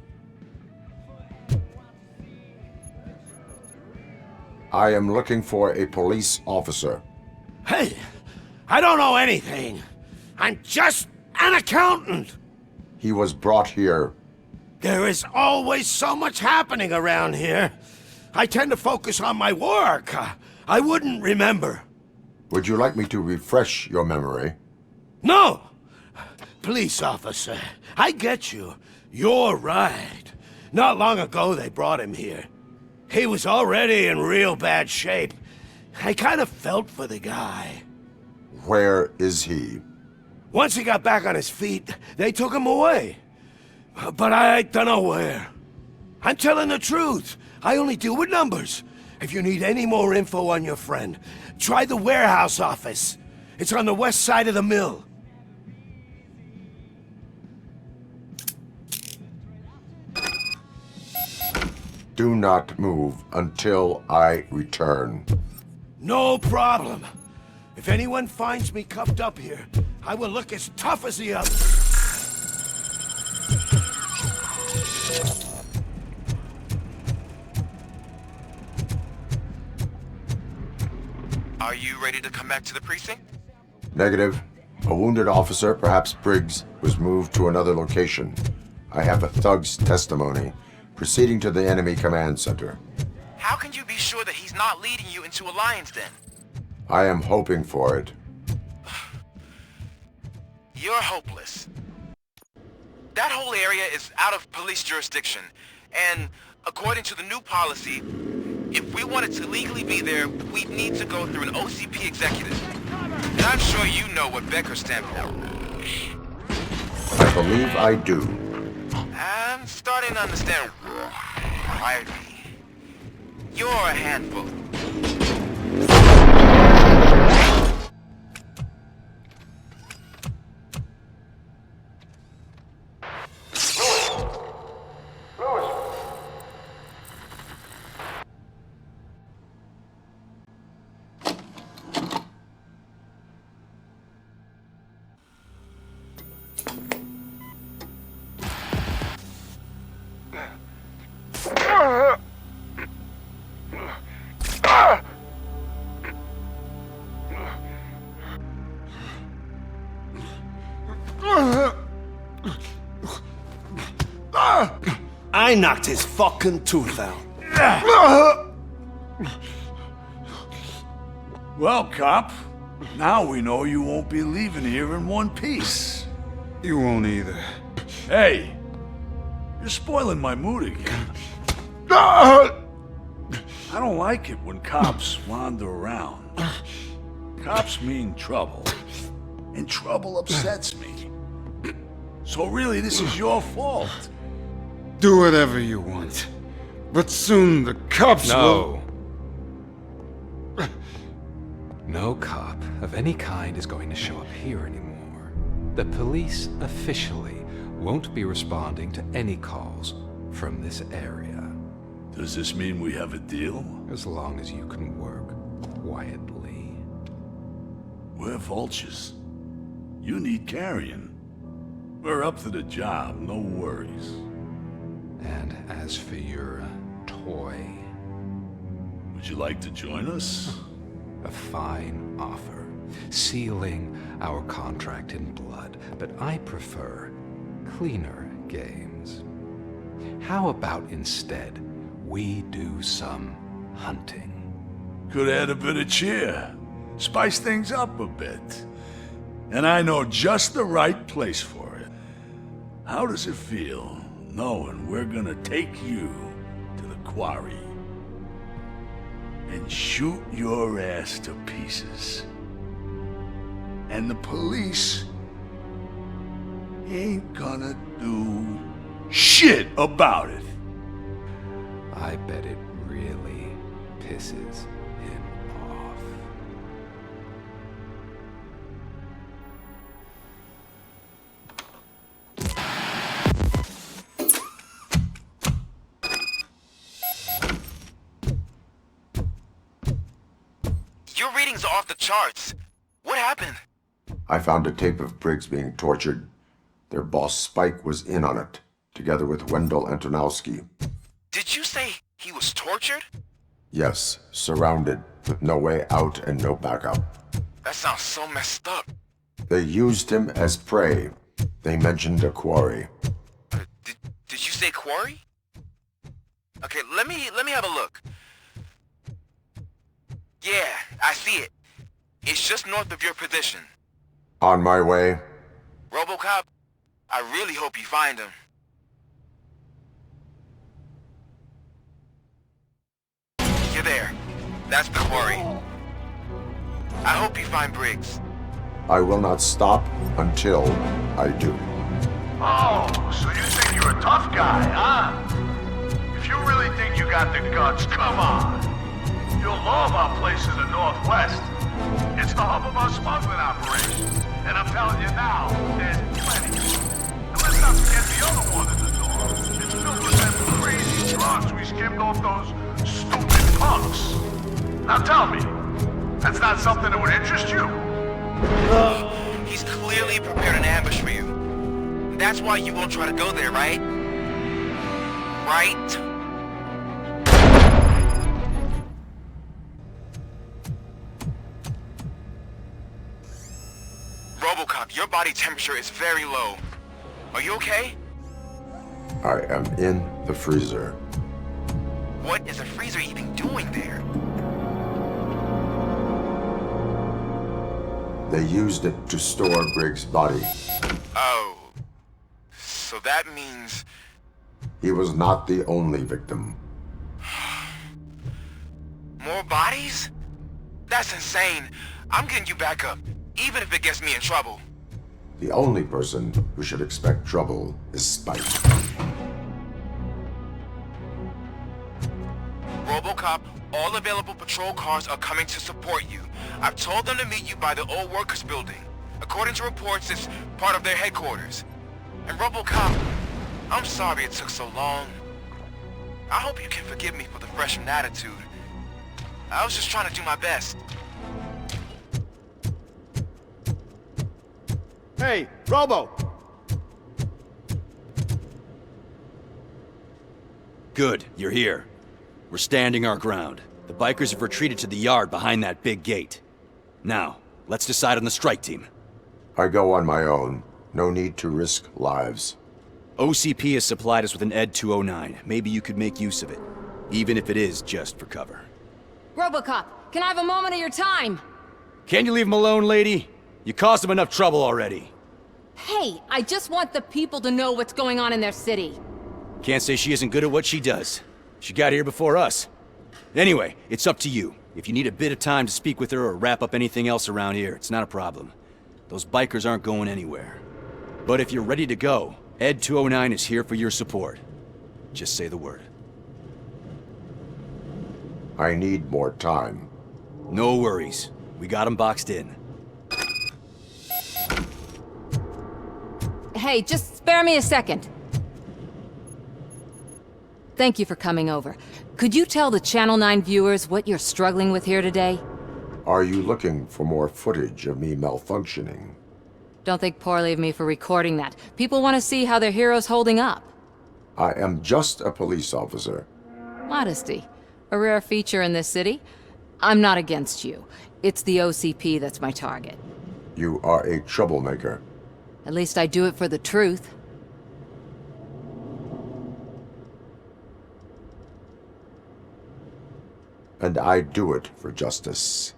I am looking for a police officer. Hey, I don't know anything. I'm just an accountant. He was brought here. There is always so much happening around here. I tend to focus on my work. I wouldn't remember. Would you like me to refresh your memory? No! Police officer, I get you. You're right. Not long ago they brought him here. He was already in real bad shape. I kind of felt for the guy. Where is he? Once he got back on his feet, they took him away. But I don't know where. I'm telling the truth. I only deal with numbers. If you need any more info on your friend, try the warehouse office. It's on the west side of the mill. Do not move until I return. No problem. If anyone finds me cuffed up here, I will look as tough as the others. Are you ready to come back to the precinct? Negative. A wounded officer, perhaps Briggs, was moved to another location. I have a thug's testimony, proceeding to the enemy command center. How can you be sure that he's not leading you into alliance then? I am hoping for it. You're hopeless. That whole area is out of police jurisdiction, and according to the new policy, if we wanted to legally be there, we'd need to go through an OCP executive. And I'm sure you know what Becker stands for. I believe I do. I'm starting to understand why you're a handful. I knocked his fucking tooth out. Well, cop, now we know you won't be leaving here in one piece. You won't either. Hey, you're spoiling my mood again. I don't like it when cops wander around. Cops mean trouble, and trouble upsets me. So really, this is your fault. Do whatever you want, but soon the cops will... No cop of any kind is going to show up here anymore. The police officially won't be responding to any calls from this area. Does this mean we have a deal? As long as you can work quietly. We're vultures. You need carrying. We're up to the job, no worries. And as for your toy... Would you like to join us? A fine offer, sealing our contract in blood, but I prefer cleaner games. How about instead we do some hunting? Could add a bit of cheer, spice things up a bit. And I know just the right place for it. How does it feel knowing we're gonna take you to the quarry and shoot your ass to pieces? And the police ain't gonna do shit about it. I bet it really pisses him off. Your readings are off the charts. What happened? I found a tape of Briggs being tortured. Their boss Spike was in on it, together with Wendell Antonowski. Did you say he was tortured? Yes, surrounded, with no way out and no backup. That sounds so messed up. They used him as prey. They mentioned a quarry. Did you say quarry? Okay, let me have a look. Yeah, I see it. It's just north of your position. On my way. RoboCop, I really hope you find him. You're there. That's the quarry. I hope you find Briggs. I will not stop until I do. Oh, so you think you're a tough guy, huh? If you really think you got the guts, come on. You'll love our place in the Northwest. It's the hub of our smuggling operations. And I'm telling you now, there's plenty. And let's not forget the other one in the north. It's filled with them crazy drugs we skimmed off those stupid punks. Now tell me, that's not something that would interest you? He's clearly prepared an ambush for you. That's why you won't try to go there, right? Right? RoboCop, your body temperature is very low. Are you okay? I am in the freezer. What is a freezer even doing there? They used it to store Briggs' body. Oh. So that means... He was not the only victim. More bodies? That's insane. I'm getting you back up, even if it gets me in trouble. The only person who should expect trouble is Spike. RoboCop, all available patrol cars are coming to support you. I've told them to meet you by the old workers building. According to reports, it's part of their headquarters. And RoboCop, I'm sorry it took so long. I hope you can forgive me for the freshman attitude. I was just trying to do my best. Hey, Robo! Good, you're here. We're standing our ground. The bikers have retreated to the yard behind that big gate. Now, let's decide on the strike team. I go on my own. No need to risk lives. OCP has supplied us with an ED 209. Maybe you could make use of it, even if it is just for cover. RoboCop, can I have a moment of your time? Can you leave him alone, lady? You caused him enough trouble already. Hey, I just want the people to know what's going on in their city. Can't say she isn't good at what she does. She got here before us. Anyway, it's up to you. If you need a bit of time to speak with her or wrap up anything else around here, it's not a problem. Those bikers aren't going anywhere. But if you're ready to go, ED 209 is here for your support. Just say the word. I need more time. No worries. We got him boxed in. Hey, just spare me a second. Thank you for coming over. Could you tell the Channel 9 viewers what you're struggling with here today? Are you looking for more footage of me malfunctioning? Don't think poorly of me for recording that. People want to see how their hero's holding up. I am just a police officer. Modesty. A rare feature in this city. I'm not against you. It's the OCP that's my target. You are a troublemaker. At least I do it for the truth. And I do it for justice.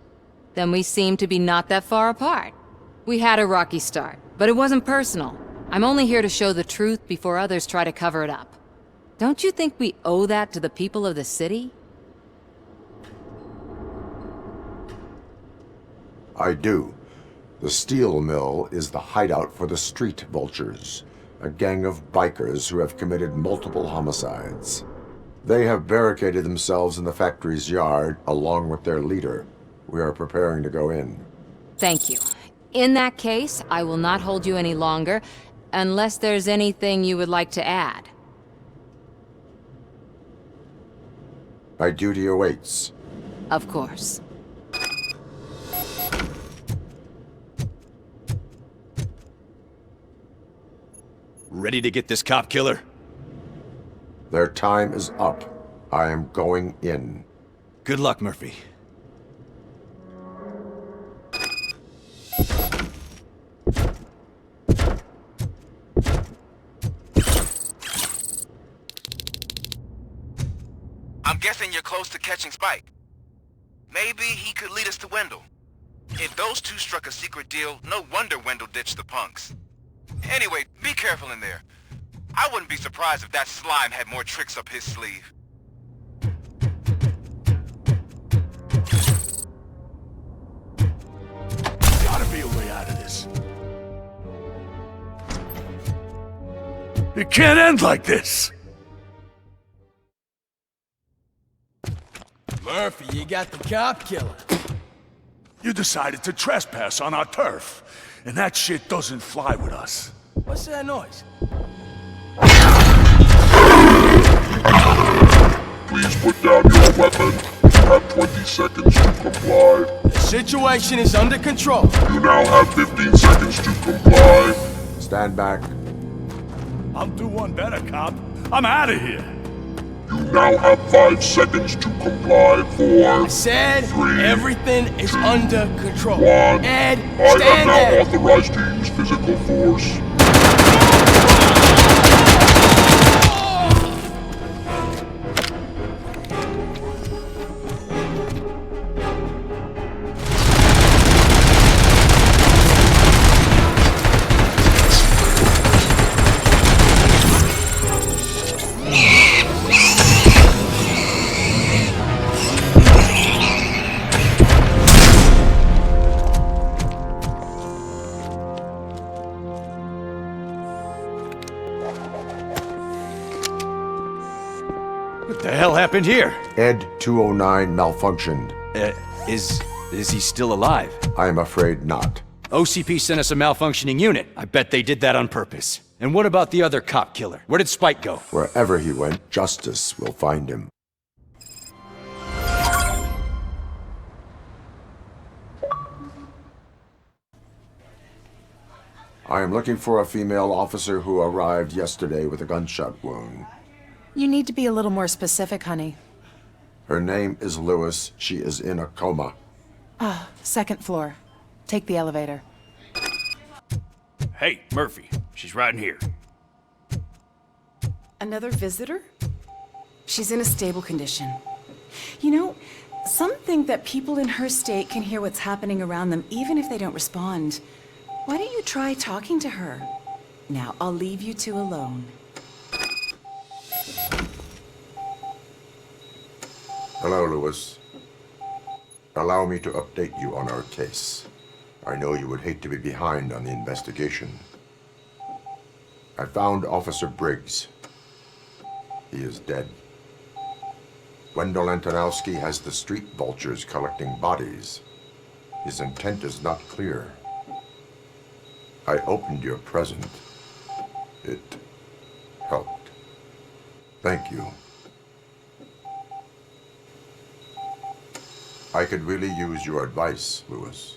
Then we seem to be not that far apart. We had a rocky start, but it wasn't personal. I'm only here to show the truth before others try to cover it up. Don't you think we owe that to the people of the city? I do. The steel mill is the hideout for the street vultures, a gang of bikers who have committed multiple homicides. They have barricaded themselves in the factory's yard along with their leader. We are preparing to go in. Thank you. In that case, I will not hold you any longer, unless there's anything you would like to add. My duty awaits. Of course. Ready to get this cop killer? Their time is up. I am going in. Good luck, Murphy. I'm guessing you're close to catching Spike. Maybe he could lead us to Wendell. If those two struck a secret deal, no wonder Wendell ditched the punks. Anyway, be careful in there. I wouldn't be surprised if that slime had more tricks up his sleeve. Gotta be a way out of this. It can't end like this! Murphy, you got the cop killer. You decided to trespass on our turf, and that shit doesn't fly with us. What's that noise? Please put down your weapon. You have 20 seconds to comply. The situation is under control. You now have 15 seconds to comply. Stand back. I'll do one better, cop. I'm out of here. You now have 5 seconds to comply. 4, I said 3, everything is under control. 1. Ed, I stand am now there. authorized to use physical force. What the hell happened here? Ed 209 malfunctioned. Is he still alive? I am afraid not. OCP sent us a malfunctioning unit. I bet they did that on purpose. And what about the other cop killer? Where did Spike go? Wherever he went, justice will find him. I am looking for a female officer who arrived yesterday with a gunshot wound. You need to be a little more specific, honey. Her name is Lewis. She is in a coma. Ah, second floor. Take the elevator. Hey, Murphy. She's right in here. Another visitor? She's in a stable condition. You know, some think that people in her state can hear what's happening around them even if they don't respond. Why don't you try talking to her? Now, I'll leave you two alone. Hello, Lewis. Allow me to update you on our case. I know you would hate to be behind on the investigation. I found Officer Briggs. He is dead. Wendell Antonowski has the street vultures collecting bodies. His intent is not clear. I opened your present. It helped. Thank you. I could really use your advice, Lewis.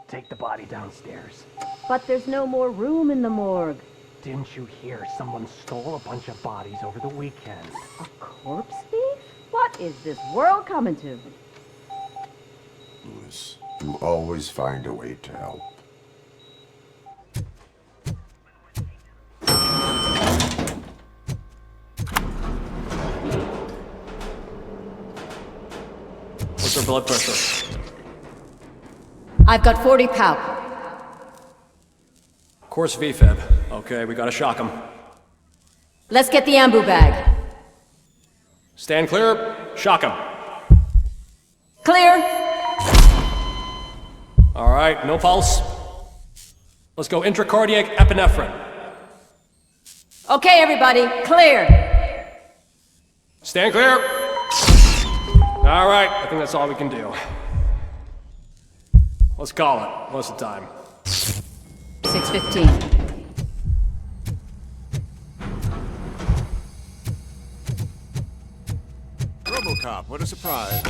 Take the body downstairs. But there's no more room in the morgue. Didn't you hear someone stole a bunch of bodies over the weekend? A corpse thief? What is this world coming to? Lewis, you always find a way to help. What's her blood pressure? I've got 40 pow. Course VFib. Okay, we gotta shock him. Let's get the ambu bag. Stand clear. Shock him. Clear. All right, no pulse. Let's go intracardiac epinephrine. Okay, everybody, clear. Stand clear. All right, I think that's all we can do. Let's call it. What's the time? 6:15. RoboCop, what a surprise.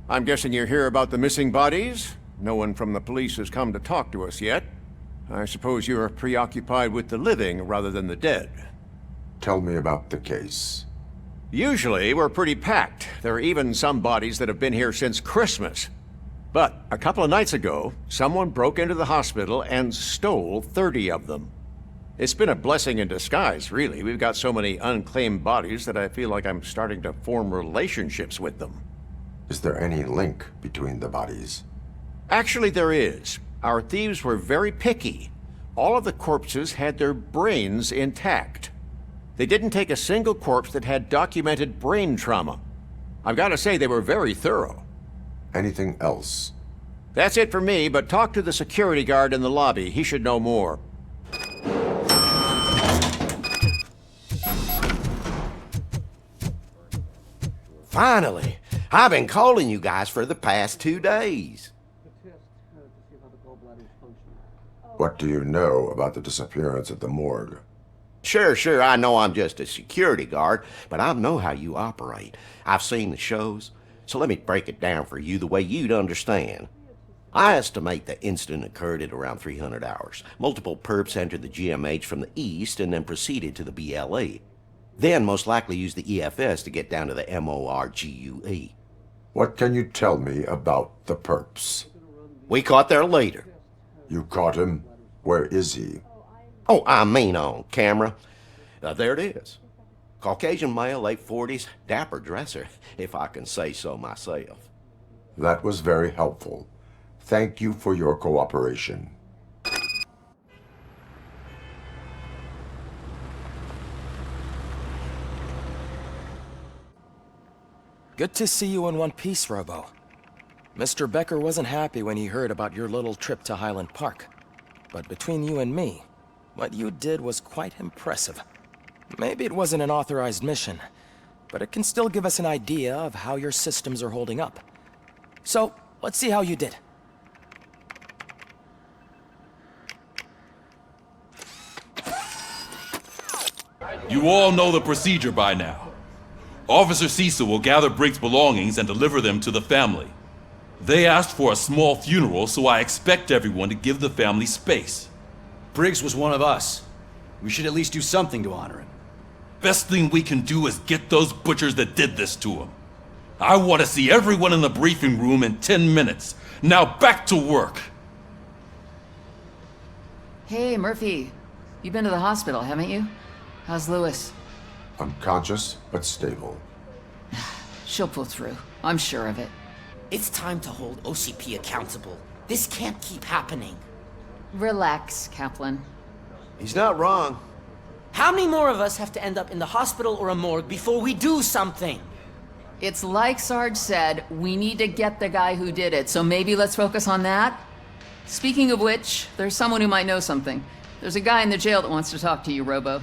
I'm guessing you're here about the missing bodies? No one from the police has come to talk to us yet. I suppose you're preoccupied with the living rather than the dead. Tell me about the case. Usually, we're pretty packed. There are even some bodies that have been here since Christmas. But a couple of nights ago, someone broke into the hospital and stole 30 of them. It's been a blessing in disguise, really. We've got so many unclaimed bodies that I feel like I'm starting to form relationships with them. Is there any link between the bodies? Actually, there is. Our thieves were very picky. All of the corpses had their brains intact. They didn't take a single corpse that had documented brain trauma. I've got to say, they were very thorough. Anything else? That's it for me, but talk to the security guard in the lobby. He should know more. Finally! I've been calling you guys for the past 2 days. What do you know about the disappearance at the morgue? Sure, I know I'm just a security guard, but I know how you operate. I've seen the shows, so let me break it down for you the way you'd understand. I estimate the incident occurred at around 300 hours. Multiple perps entered the GMH from the east and then proceeded to the BLE. Then most likely used the EFS to get down to the MORGUE. What can you tell me about the perps? We caught their leader. You caught him? Where is he? Oh, I mean on camera. There it is. Caucasian male, late 40s, dapper dresser, if I can say so myself. That was very helpful. Thank you for your cooperation. Good to see you in one piece, Robo. Mr. Becker wasn't happy when he heard about your little trip to Highland Park. But between you and me, what you did was quite impressive. Maybe it wasn't an authorized mission, but it can still give us an idea of how your systems are holding up. So, let's see how you did. You all know the procedure by now. Officer Cecil will gather Briggs' belongings and deliver them to the family. They asked for a small funeral, so I expect everyone to give the family space. Briggs was one of us. We should at least do something to honor him. Best thing we can do is get those butchers that did this to him. I want to see everyone in the briefing room in 10 minutes. Now back to work. Hey, Murphy. You've been to the hospital, haven't you? How's Lewis? Unconscious, but stable. She'll pull through. I'm sure of it. It's time to hold OCP accountable. This can't keep happening. Relax, Kaplan. He's not wrong. How many more of us have to end up in the hospital or a morgue before we do something? It's like Sarge said, we need to get the guy who did it, so maybe let's focus on that? Speaking of which, there's someone who might know something. There's a guy in the jail that wants to talk to you, Robo.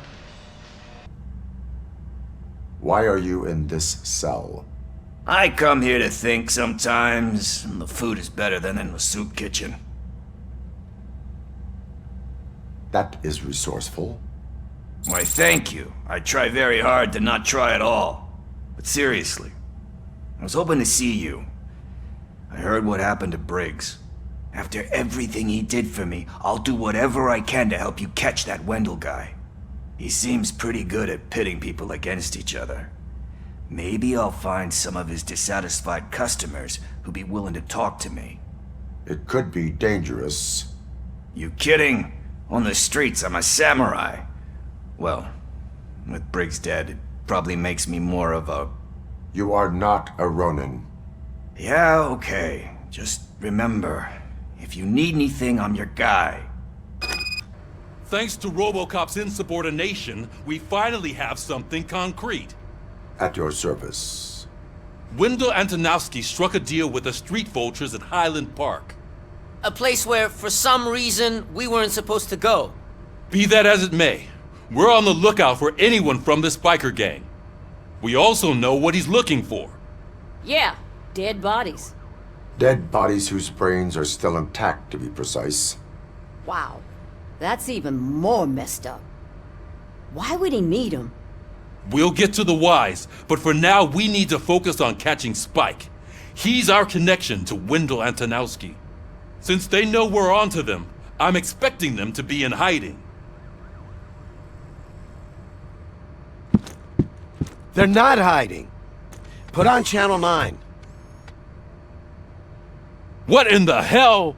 Why are you in this cell? I come here to think sometimes, and the food is better than in the soup kitchen. That is resourceful. Why, thank you. I try very hard to not try at all. But seriously, I was hoping to see you. I heard what happened to Briggs. After everything he did for me, I'll do whatever I can to help you catch that Wendell guy. He seems pretty good at pitting people against each other. Maybe I'll find some of his dissatisfied customers who'd be willing to talk to me. It could be dangerous. You kidding? On the streets, I'm a samurai. Well, with Briggs dead, it probably makes me more of a... You are not a Ronin. Yeah, okay. Just remember, if you need anything, I'm your guy. Thanks to RoboCop's insubordination, we finally have something concrete. At your service. Wendell Antonowski struck a deal with the street vultures at Highland Park. A place where, for some reason, we weren't supposed to go. Be that as it may, we're on the lookout for anyone from this biker gang. We also know what he's looking for. Yeah, dead bodies. Dead bodies whose brains are still intact, to be precise. Wow, that's even more messed up. Why would he need them? We'll get to the whys, but for now we need to focus on catching Spike. He's our connection to Wendell Antonowski. Since they know we're onto them, I'm expecting them to be in hiding. They're not hiding. Put on Channel 9. What in the hell?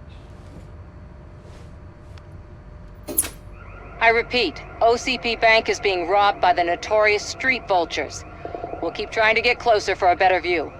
I repeat, OCP Bank is being robbed by the notorious street vultures. We'll keep trying to get closer for a better view.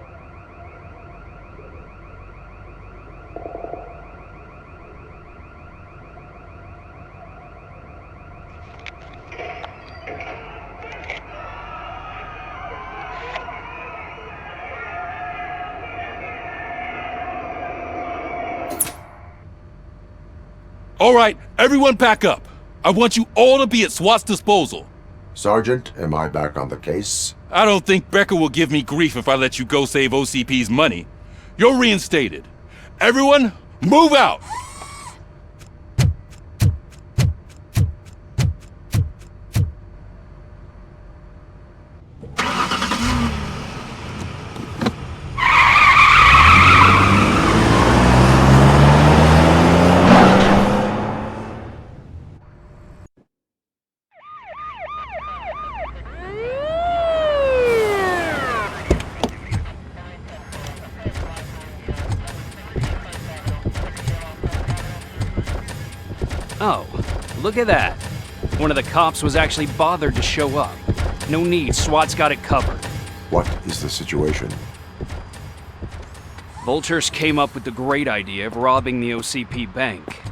All right, everyone pack up. I want you all to be at SWAT's disposal. Sergeant, am I back on the case? I don't think Becker will give me grief if I let you go save OCP's money. You're reinstated. Everyone, move out! Oh, look at that. One of the cops was actually bothered to show up. No need, SWAT's got it covered. What is the situation? Vultures came up with the great idea of robbing the OCP bank.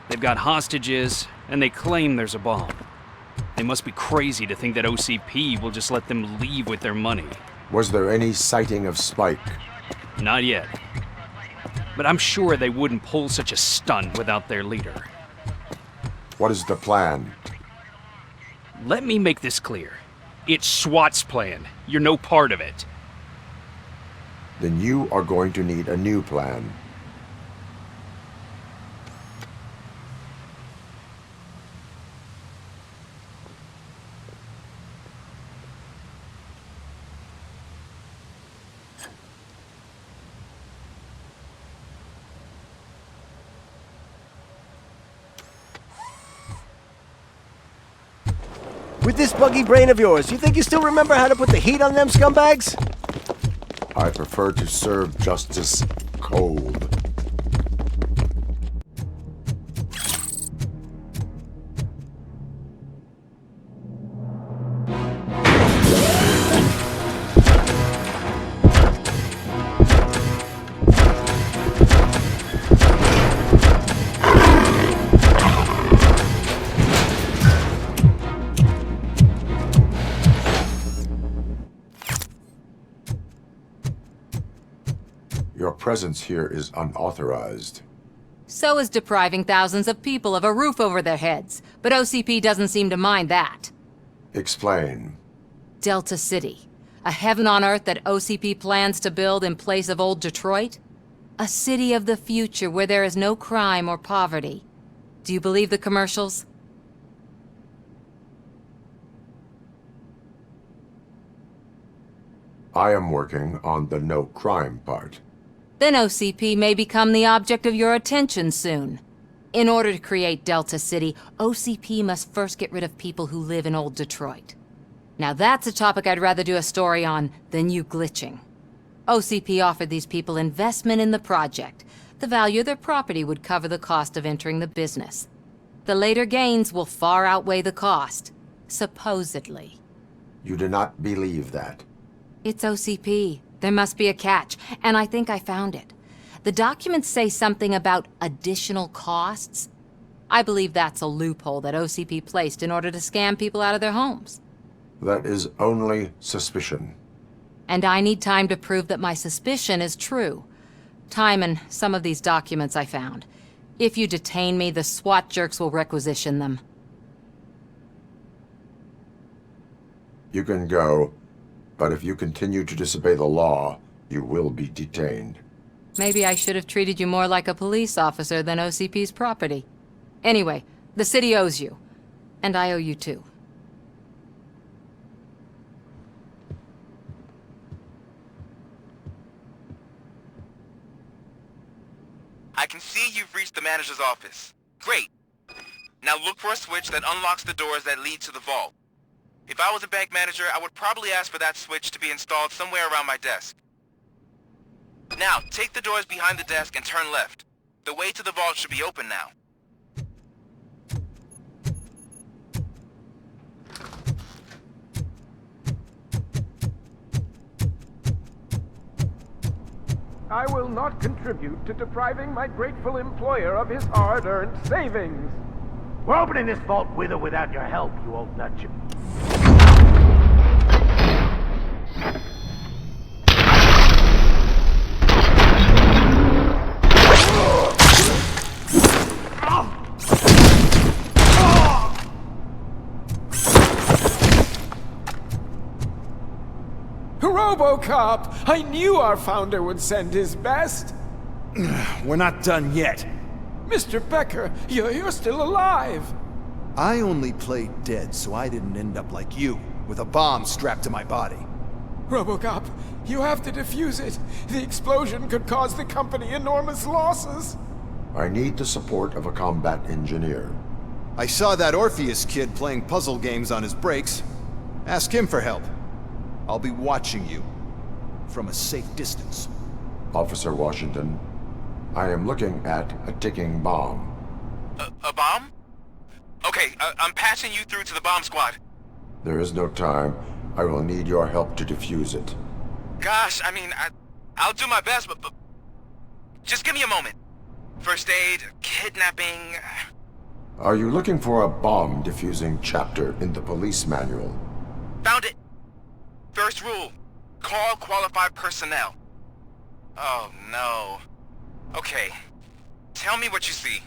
They've got hostages, and they claim there's a bomb. They must be crazy to think that OCP will just let them leave with their money. Was there any sighting of Spike? Not yet. But I'm sure they wouldn't pull such a stunt without their leader. What is the plan? Let me make this clear. It's SWAT's plan. You're no part of it. Then you are going to need a new plan. With this buggy brain of yours, you think you still remember how to put the heat on them scumbags? I prefer to serve justice cold. Your presence here is unauthorized. So is depriving thousands of people of a roof over their heads. But OCP doesn't seem to mind that. Explain. Delta City. A heaven on earth that OCP plans to build in place of old Detroit? A city of the future where there is no crime or poverty. Do you believe the commercials? I am working on the no crime part. Then OCP may become the object of your attention soon. In order to create Delta City, OCP must first get rid of people who live in old Detroit. Now that's a topic I'd rather do a story on than you glitching. OCP offered these people investment in the project. The value of their property would cover the cost of entering the business. The later gains will far outweigh the cost, supposedly. You do not believe that? It's OCP. There must be a catch, and I think I found it. The documents say something about additional costs. I believe that's a loophole that OCP placed in order to scam people out of their homes. That is only suspicion. And I need time to prove that my suspicion is true. Time and some of these documents I found. If you detain me, the SWAT jerks will requisition them. You can go. But if you continue to disobey the law, you will be detained. Maybe I should have treated you more like a police officer than OCP's property. Anyway, the city owes you. And I owe you too. I can see you've reached the manager's office. Great. Now look for a switch that unlocks the doors that lead to the vault. If I was a bank manager, I would probably ask for that switch to be installed somewhere around my desk. Now, take the doors behind the desk and turn left. The way to the vault should be open now. I will not contribute to depriving my grateful employer of his hard-earned savings. We're opening this vault with or without your help, you old nutchip. RoboCop! I knew our founder would send his best! We're not done yet. Mr. Becker, you're still alive! I only played dead so I didn't end up like you, with a bomb strapped to my body. RoboCop, you have to defuse it. The explosion could cause the company enormous losses. I need the support of a combat engineer. I saw that Orpheus kid playing puzzle games on his breaks. Ask him for help. I'll be watching you. From a safe distance. Officer Washington, I am looking at a ticking bomb. A bomb? Okay, I'm passing you through to the bomb squad. There is no time. I will need your help to defuse it. Gosh, I mean, I'll do my best, but just give me a moment. First aid, kidnapping... Are you looking for a bomb defusing chapter in the police manual? Found it! First rule, call qualified personnel. Oh, no. Okay, tell me what you see.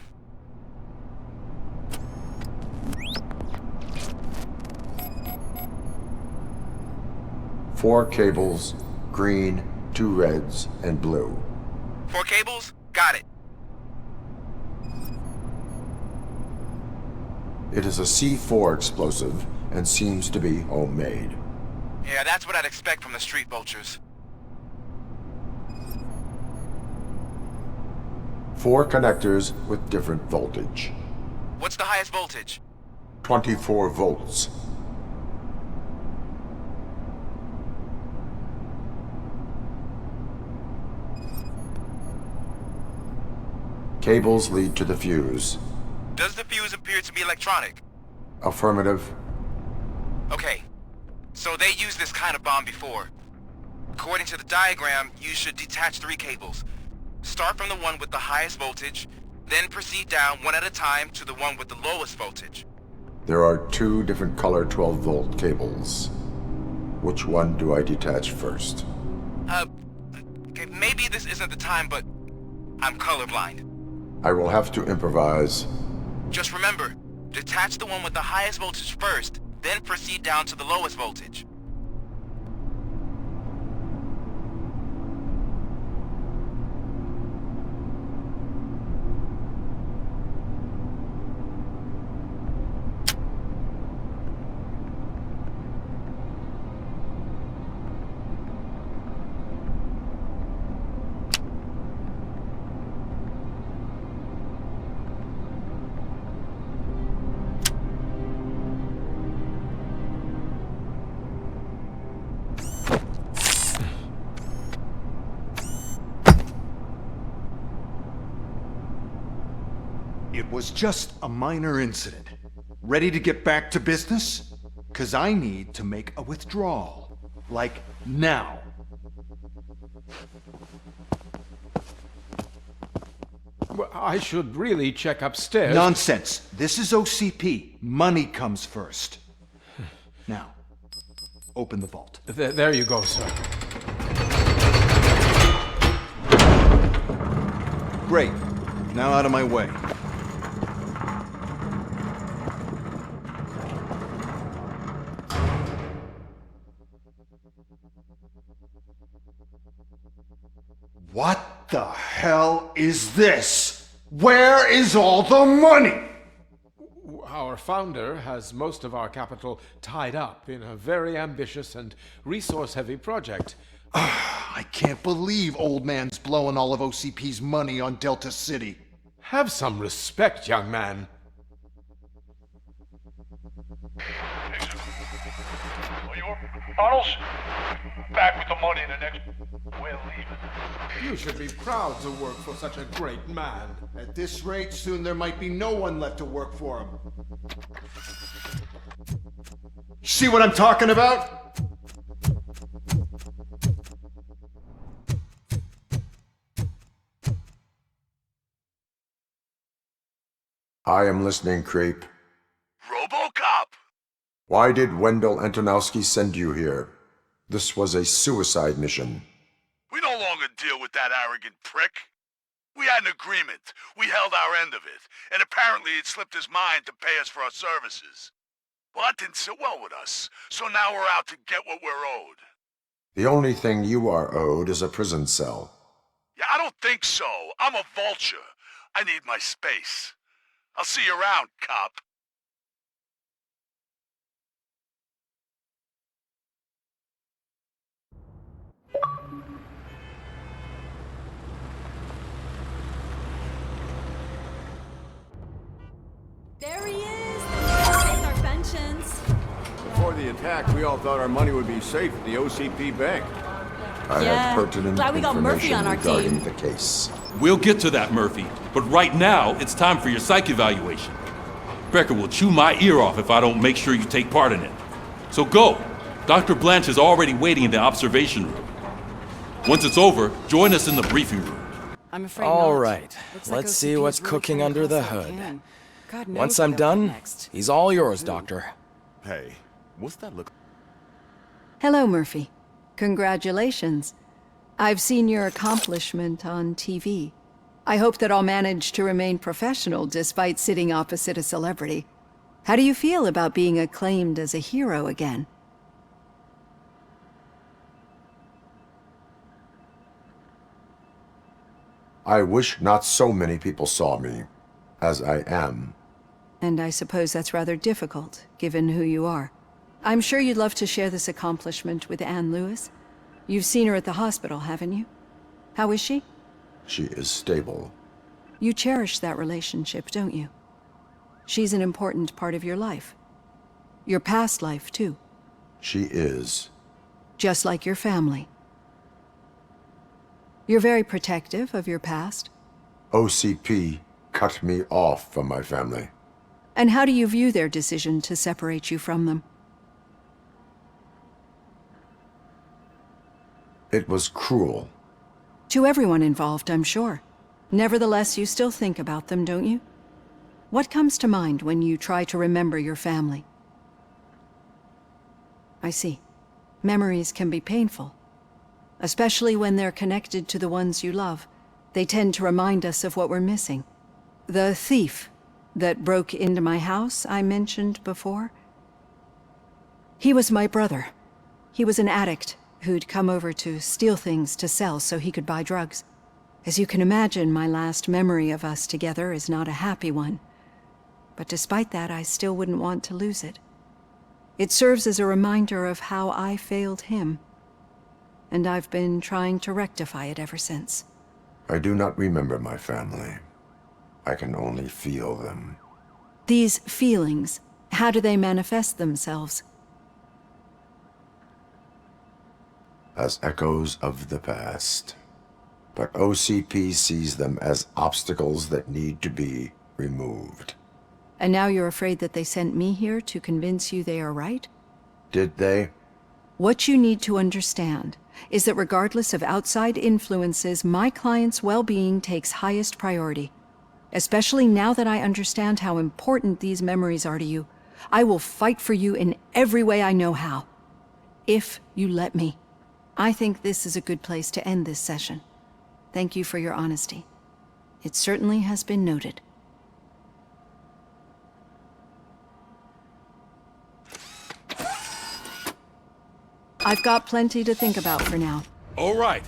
Four cables, green, 2 reds, and blue. 4 cables? Got it. It is a C4 explosive and seems to be homemade. Yeah, that's what I'd expect from the street vultures. 4 connectors with different voltage. What's the highest voltage? 24 volts. Cables lead to the fuse. Does the fuse appear to be electronic? Affirmative. Okay, so they used this kind of bomb before. According to the diagram, you should detach 3 cables. Start from the one with the highest voltage, then proceed down one at a time to the one with the lowest voltage. There are 2 different color 12-volt cables. Which one do I detach first? Okay, maybe this isn't the time, but I'm colorblind. I will have to improvise. Just remember, detach the one with the highest voltage first, then proceed down to the lowest voltage. It was just a minor incident. Ready to get back to business? 'Cause I need to make a withdrawal. Like, now. Well, I should really check upstairs. Nonsense. This is OCP. Money comes first. Now, open the vault. There you go, sir. Great. Now out of my way. What the hell is this? Where is all the money? Our founder has most of our capital tied up in a very ambitious and resource-heavy project. I can't believe old man's blowing all of OCP's money on Delta City. Have some respect, young man. Arnold's back with the money in the next... We're leaving. You should be proud to work for such a great man. At this rate, soon there might be no one left to work for him. See what I'm talking about? I am listening, creep. RoboCop! Why did Wendell Antonowski send you here? This was a suicide mission. We no longer deal with that arrogant prick. We had an agreement. We held our end of it. And apparently it slipped his mind to pay us for our services. Well, that didn't sit well with us. So now we're out to get what we're owed. The only thing you are owed is a prison cell. Yeah, I don't think so. I'm a vulture. I need my space. I'll see you around, cop. There he is! Take our pensions. Before the attack, we all thought our money would be safe at the OCP bank. I Yeah, have pertinent glad we got Murphy information on our regarding team. the case. We'll get to that, Murphy. But right now, it's time for your psych evaluation. Becker will chew my ear off if I don't make sure you take part in it. So go. Dr. Blanche is already waiting in the observation room. Once it's over, join us in the briefing room. I'm afraid All not. right, Looks like let's see OCP what's is really cooking trying to under the close that hood. can. God knows Once what I'm they'll do done, next. he's all yours, Doctor. Hey, what's that look? Hello, Murphy. Congratulations. I've seen your accomplishment on TV. I hope that I'll manage to remain professional despite sitting opposite a celebrity. How do you feel about being acclaimed as a hero again? I wish not so many people saw me, as I am. And I suppose that's rather difficult, given who you are. I'm sure you'd love to share this accomplishment with Anne Lewis. You've seen her at the hospital, haven't you? How is she? She is stable. You cherish that relationship, don't you? She's an important part of your life. Your past life, too. She is. Just like your family. You're very protective of your past. OCP cut me off from my family. And how do you view their decision to separate you from them? It was cruel. To everyone involved, I'm sure. Nevertheless, you still think about them, don't you? What comes to mind when you try to remember your family? I see. Memories can be painful. Especially when they're connected to the ones you love. They tend to remind us of what we're missing. The thief that broke into my house I mentioned before? He was my brother. He was an addict who'd come over to steal things to sell so he could buy drugs. As you can imagine, my last memory of us together is not a happy one. But despite that, I still wouldn't want to lose it. It serves as a reminder of how I failed him. And I've been trying to rectify it ever since. I do not remember my family. I can only feel them. These feelings, how do they manifest themselves? As echoes of the past. But OCP sees them as obstacles that need to be removed. And now you're afraid that they sent me here to convince you they are right? Did they? What you need to understand is that regardless of outside influences, my client's well-being takes highest priority. Especially now that I understand how important these memories are to you. I will fight for you in every way I know how. If you let me. I think this is a good place to end this session. Thank you for your honesty. It certainly has been noted. I've got plenty to think about for now. All right.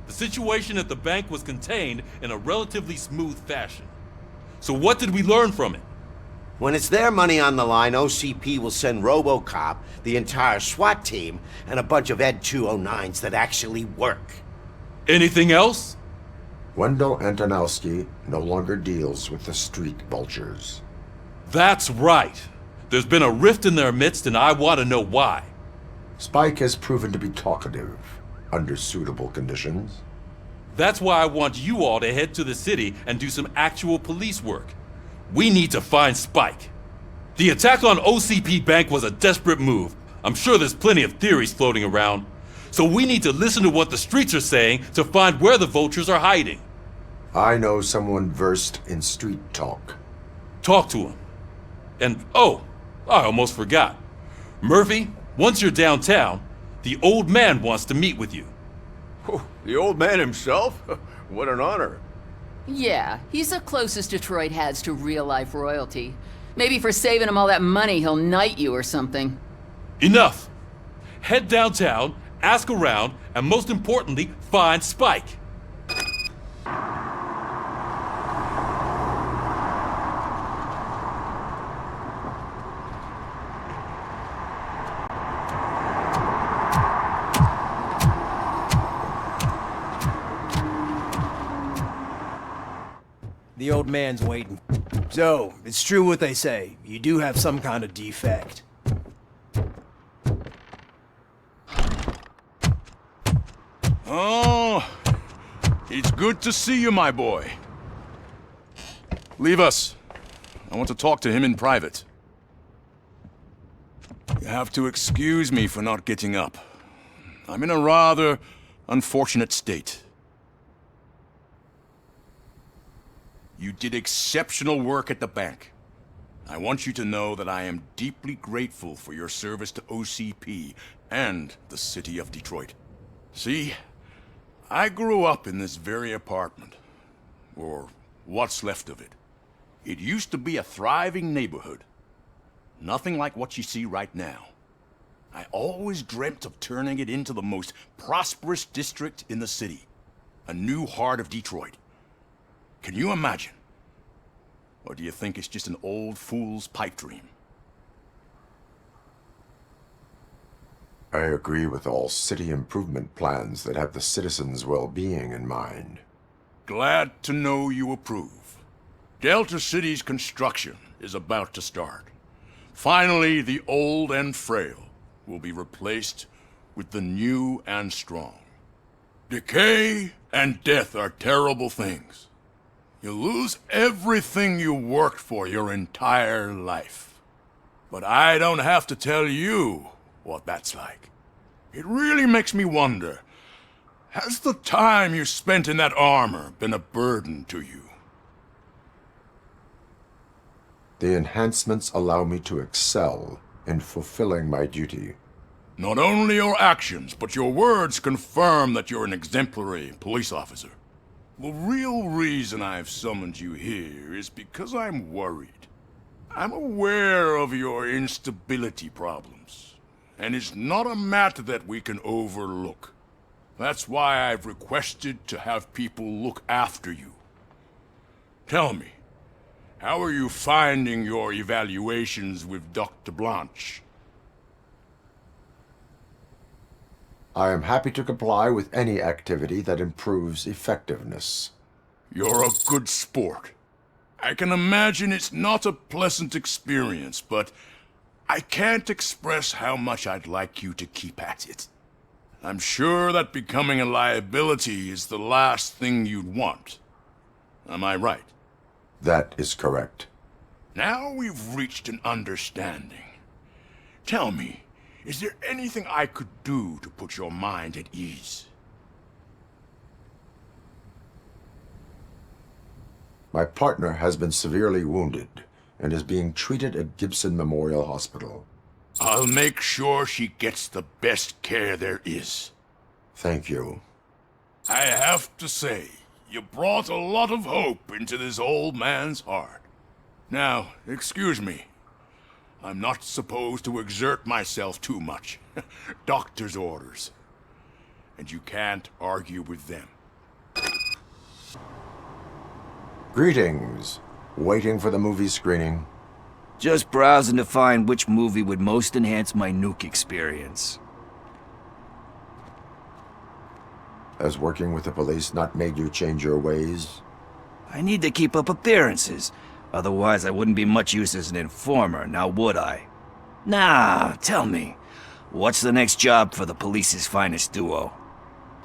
The situation at the bank was contained in a relatively smooth fashion. So what did we learn from it? When it's their money on the line, OCP will send RoboCop, the entire SWAT team, and a bunch of Ed 209s that actually work. Anything else? Wendell Antonowski no longer deals with the street vultures. That's right. There's been a rift in their midst, and I want to know why. Spike has proven to be talkative, under suitable conditions. That's why I want you all to head to the city and do some actual police work. We need to find Spike. The attack on OCP Bank was a desperate move. I'm sure there's plenty of theories floating around. So we need to listen to what the streets are saying to find where the vultures are hiding. I know someone versed in street talk. Talk to him. And, oh, I almost forgot. Murphy, once you're downtown, the old man wants to meet with you. Oh, the old man himself? What an honor. Yeah, he's the closest Detroit has to real-life royalty. Maybe for saving him all that money, he'll knight you or something. Enough. Head downtown, ask around, and most importantly, find Spike. The old man's waiting. So, it's true what they say. You do have some kind of defect. Oh, it's good to see you, my boy. Leave us. I want to talk to him in private. You have to excuse me for not getting up. I'm in a rather unfortunate state. You did exceptional work at the bank. I want you to know that I am deeply grateful for your service to OCP and the city of Detroit. See, I grew up in this very apartment, or what's left of it. It used to be a thriving neighborhood. Nothing like what you see right now. I always dreamt of turning it into the most prosperous district in the city. A new heart of Detroit. Can you imagine? Or do you think it's just an old fool's pipe dream? I agree with all city improvement plans that have the citizens' well-being in mind. Glad to know you approve. Delta City's construction is about to start. Finally, the old and frail will be replaced with the new and strong. Decay and death are terrible things. You lose everything you worked for your entire life. But I don't have to tell you what that's like. It really makes me wonder, has the time you spent in that armor been a burden to you? The enhancements allow me to excel in fulfilling my duty. Not only your actions, but your words confirm that you're an exemplary police officer. The real reason I've summoned you here is because I'm worried. I'm aware of your instability problems, and it's not a matter that we can overlook. That's why I've requested to have people look after you. Tell me, how are you finding your evaluations with Dr. Blanche? I am happy to comply with any activity that improves effectiveness. You're a good sport. I can imagine it's not a pleasant experience, but I can't express how much I'd like you to keep at it. I'm sure that becoming a liability is the last thing you'd want. Am I right? That is correct. Now we've reached an understanding. Tell me, is there anything I could do to put your mind at ease? My partner has been severely wounded and is being treated at Gibson Memorial Hospital. I'll make sure she gets the best care there is. Thank you. I have to say, you brought a lot of hope into this old man's heart. Now, excuse me. I'm not supposed to exert myself too much. Doctor's orders. And you can't argue with them. Greetings. Waiting for the movie screening. Just browsing to find which movie would most enhance my nuke experience. Has working with the police not made you change your ways? I need to keep up appearances. Otherwise, I wouldn't be much use as an informer, now would I? Nah, tell me. What's the next job for the police's finest duo?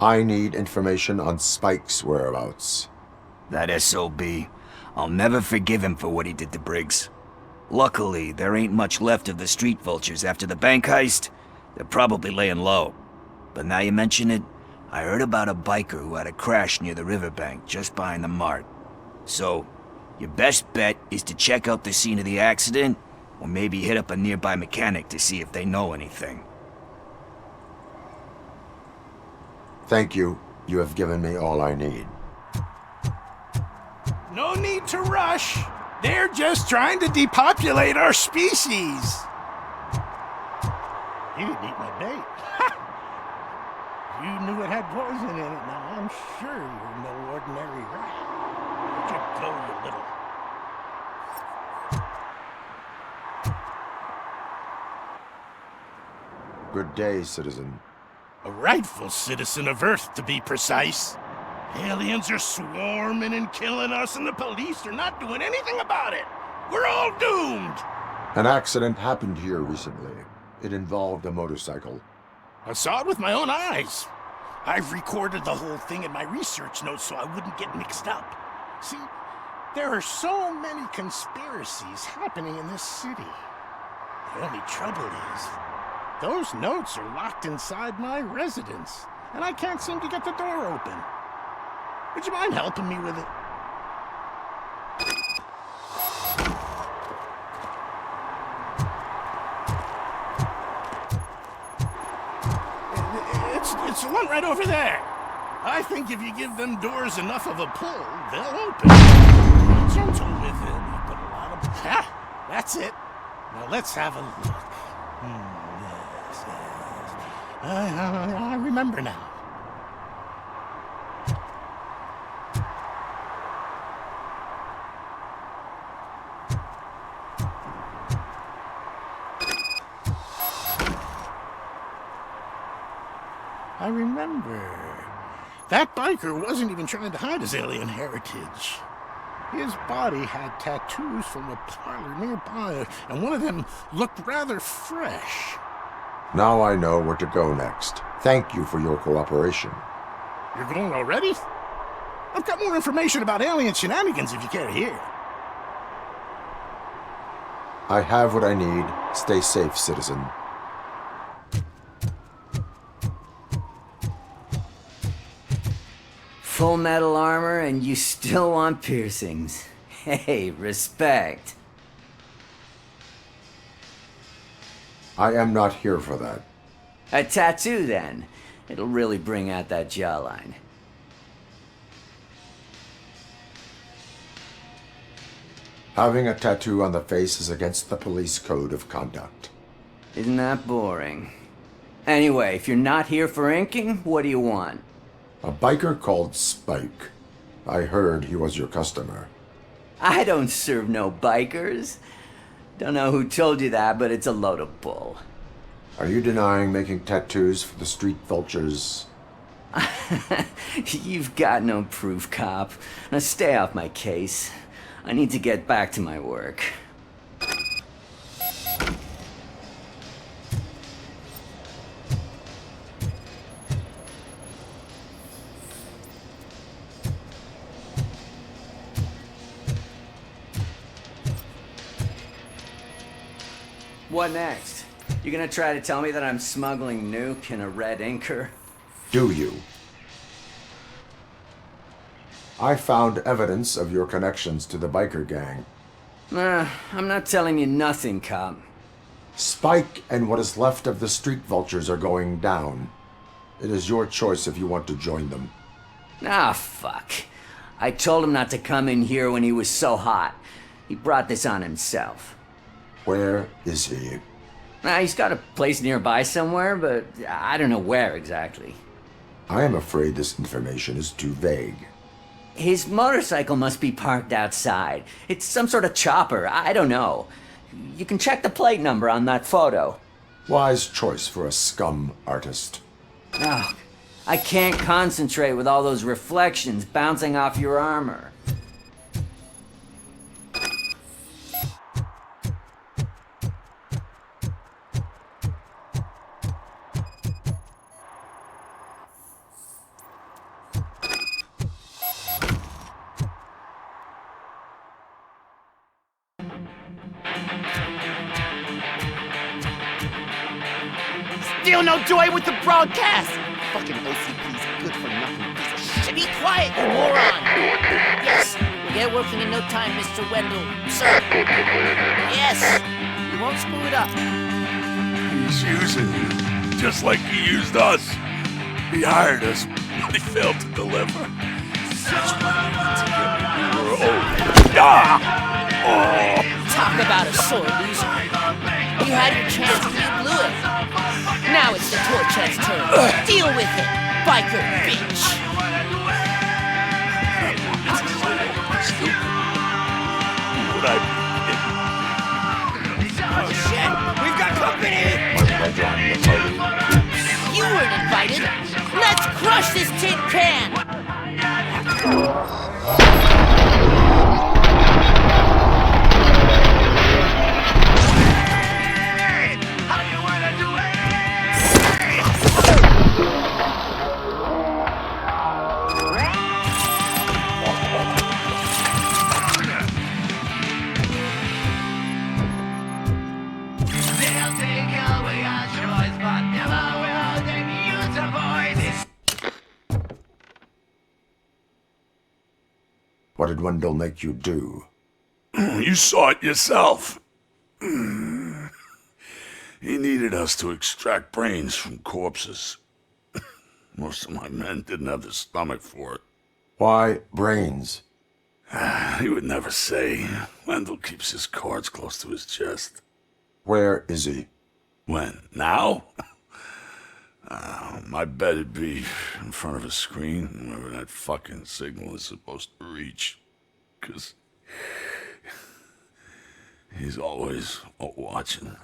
I need information on Spike's whereabouts. That SOB. I'll never forgive him for what he did to Briggs. Luckily, there ain't much left of the street vultures after the bank heist. They're probably laying low. But now you mention it, I heard about a biker who had a crash near the riverbank just behind the mart. So, your best bet is to check out the scene of the accident, or maybe hit up a nearby mechanic to see if they know anything. Thank you. You have given me all I need. No need to rush. They're just trying to depopulate our species. You didn't eat my bait. You knew it had poison in it. Now, I'm sure you're no ordinary rat. Let you go, you little... Good day, citizen. A rightful citizen of Earth, to be precise. Aliens are swarming and killing us, and the police are not doing anything about it. We're all doomed. An accident happened here recently. It involved a motorcycle. I saw it with my own eyes. I've recorded the whole thing in my research notes so I wouldn't get mixed up. See, there are so many conspiracies happening in this city. The only trouble is, those notes are locked inside my residence, and I can't seem to get the door open. Would you mind helping me with it? It's the one right over there. I think if you give them doors enough of a pull, they'll open. Be gentle with it, but a lot of... Ah, that's it. Now let's have a look. Yes. I remember now. I remember. That biker wasn't even trying to hide his alien heritage. His body had tattoos from a parlor nearby, and one of them looked rather fresh. Now I know where to go next. Thank you for your cooperation. You're going already? I've got more information about alien shenanigans if you care to hear. I have what I need. Stay safe, citizen. Full metal armor and you still want piercings. Hey, respect. I am not here for that. A tattoo, then. It'll really bring out that jawline. Having a tattoo on the face is against the police code of conduct. Isn't that boring? Anyway, if you're not here for inking, what do you want? A biker called Spike. I heard he was your customer. I don't serve no bikers. Don't know who told you that, but it's a load of bull. Are you denying making tattoos for the street vultures? You've got no proof, cop. Now stay off my case. I need to get back to my work. What next? You gonna try to tell me that I'm smuggling nuke in a red inker? Do you? I found evidence of your connections to the biker gang. I'm not telling you nothing, cop. Spike and what is left of the street vultures are going down. It is your choice if you want to join them. Ah, fuck. I told him not to come in here when he was so hot. He brought this on himself. Where is he? He's got a place nearby somewhere, but I don't know where exactly. I am afraid this information is too vague. His motorcycle must be parked outside. It's some sort of chopper. I don't know. You can check the plate number on that photo. Wise choice for a scum artist. Oh, I can't concentrate with all those reflections bouncing off your armor. Still no joy with the broadcast! Fucking OCP's good for nothing piece of shit. Be quiet, you moron! Yes, we'll get working in no time, Mr. Wendell. Sir! Yes! You won't screw it up. He's using you, just like he used us. He hired us, but he failed to deliver. That's why we need to get we were old. Talk about a sore loser. You had your chance and you blew it. Now it's the Torchhead's turn. Deal with it. biker bitch! Oh shit! We've got company! You weren't invited! Let's crush this tin can! What did Wendell make you do? You saw it yourself. He needed us to extract brains from corpses. Most of my men didn't have the stomach for it. Why brains? He would never say. Wendell keeps his cards close to his chest. Where is he? When? Now? My bet it'd be in front of a screen, wherever that fucking signal is supposed to reach. 'Cause he's always watching.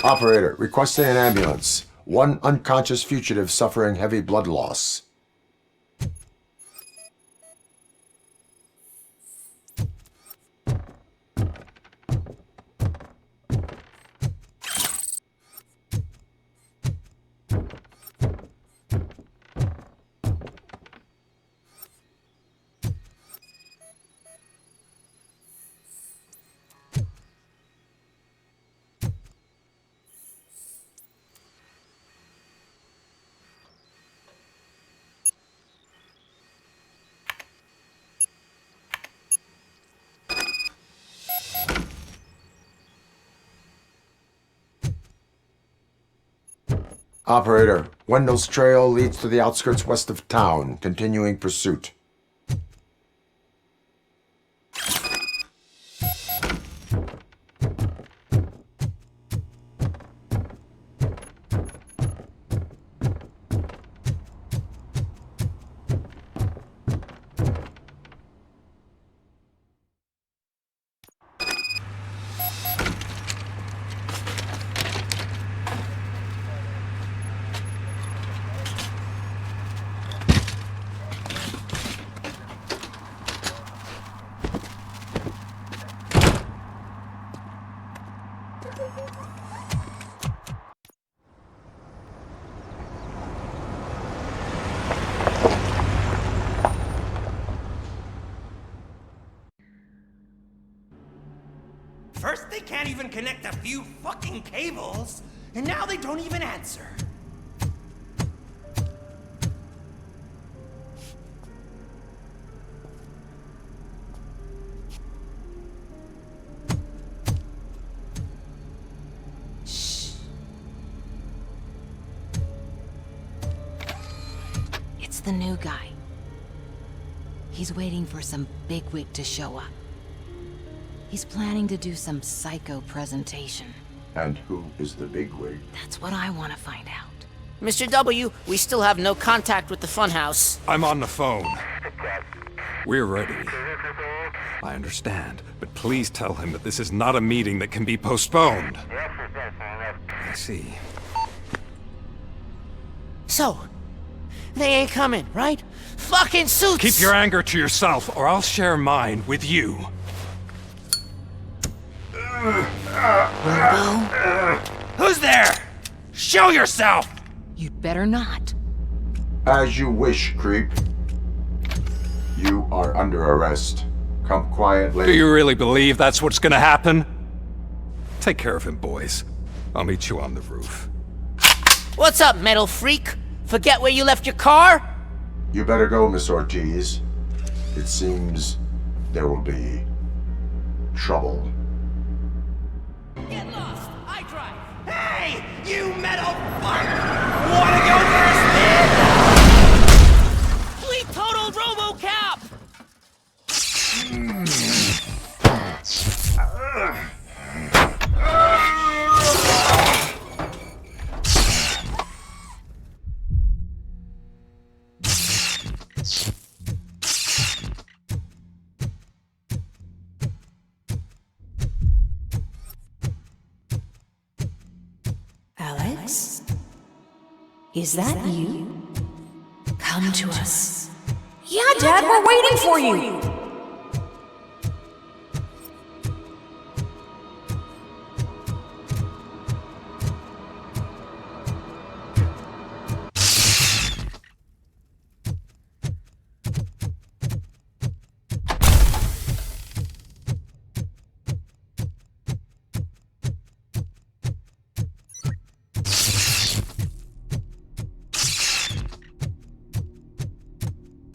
Operator, requesting an ambulance. One unconscious fugitive suffering heavy blood loss. Operator, Wendell's trail leads to the outskirts west of town, continuing pursuit. First they can't even connect a few fucking cables, and now they don't even answer. It's the new guy. He's waiting for some bigwig to show up. He's planning to do some psycho presentation. And who is the bigwig? That's what I want to find out. Mr. W, we still have no contact with the funhouse. I'm on the phone. We're ready. I understand, but please tell him that this is not a meeting that can be postponed. I see. So, they ain't coming, right? Fucking suits! Keep your anger to yourself, or I'll share mine with you. Who's there? Show yourself! You'd better not. As you wish, creep. You are under arrest. Come quietly. Do you really believe that's what's gonna happen? Take care of him, boys. I'll meet you on the roof. What's up, metal freak? Forget where you left your car? You better go, Miss Ortiz. It seems there will be trouble. Get lost! I drive! Hey! You metal fuck! Wanna go first, man? We totaled RoboCop! Alex? Is that you? Come to us. Yeah, Dad, we're waiting for you!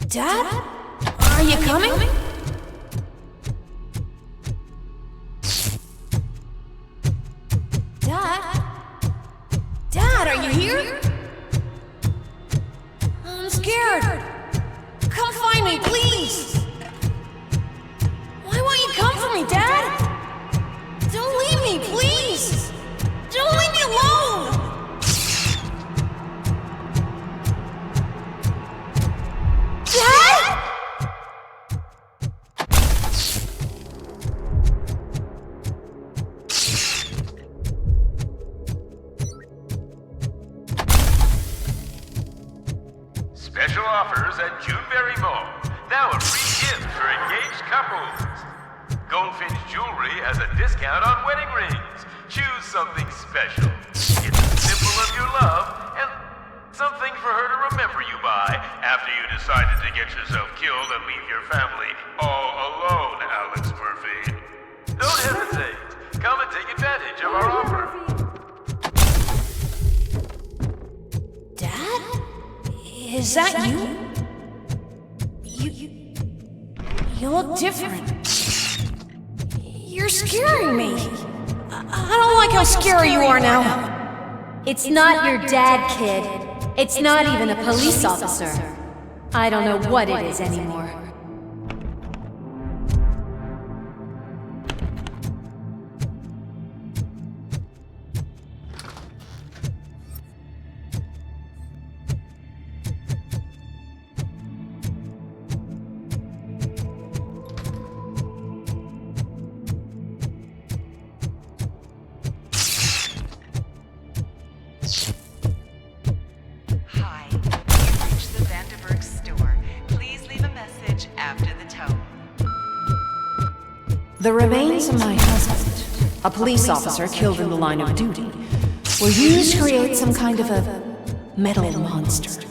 Dad? Are you coming? Dad? Dad, are you here? I'm scared. Come find me, please. Why won't you come for me, Dad? Don't leave me, please. Don't leave me alone. Dad? Special offers at Juneberry Mall. Now a free gift for engaged couples. Goldfinch Jewelry has a discount on wedding rings. Choose something special. It's a symbol of your love and something for her to remember you by after you decided to get yourself killed and leave your family all alone, Alex Murphy. Don't hesitate. Come and take advantage of our offer. Dad? Is that you? You look different. You're scaring me. I don't like how scary you are now. It's not your dad, kid. It's not even a police officer. I don't know what it is anymore. The remains of my husband, a police officer killed in the line of duty, were used to create some kind of a metal monster.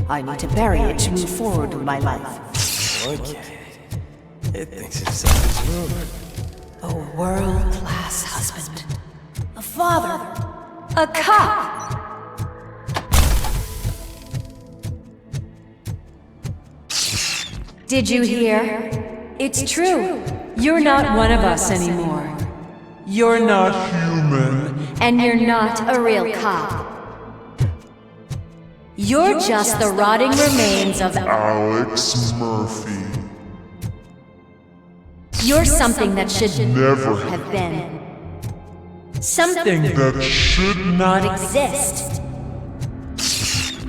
I need to bury it to move forward with my life. Okay. It thinks it's something's wrong. A world-class husband. A father. A cop. Did you hear? It's true. You're not one of us anymore. You're not human. And you're not a real cop. You're just the rotting remains of Alex Murphy. You're something that should Never have been. Something that should not exist.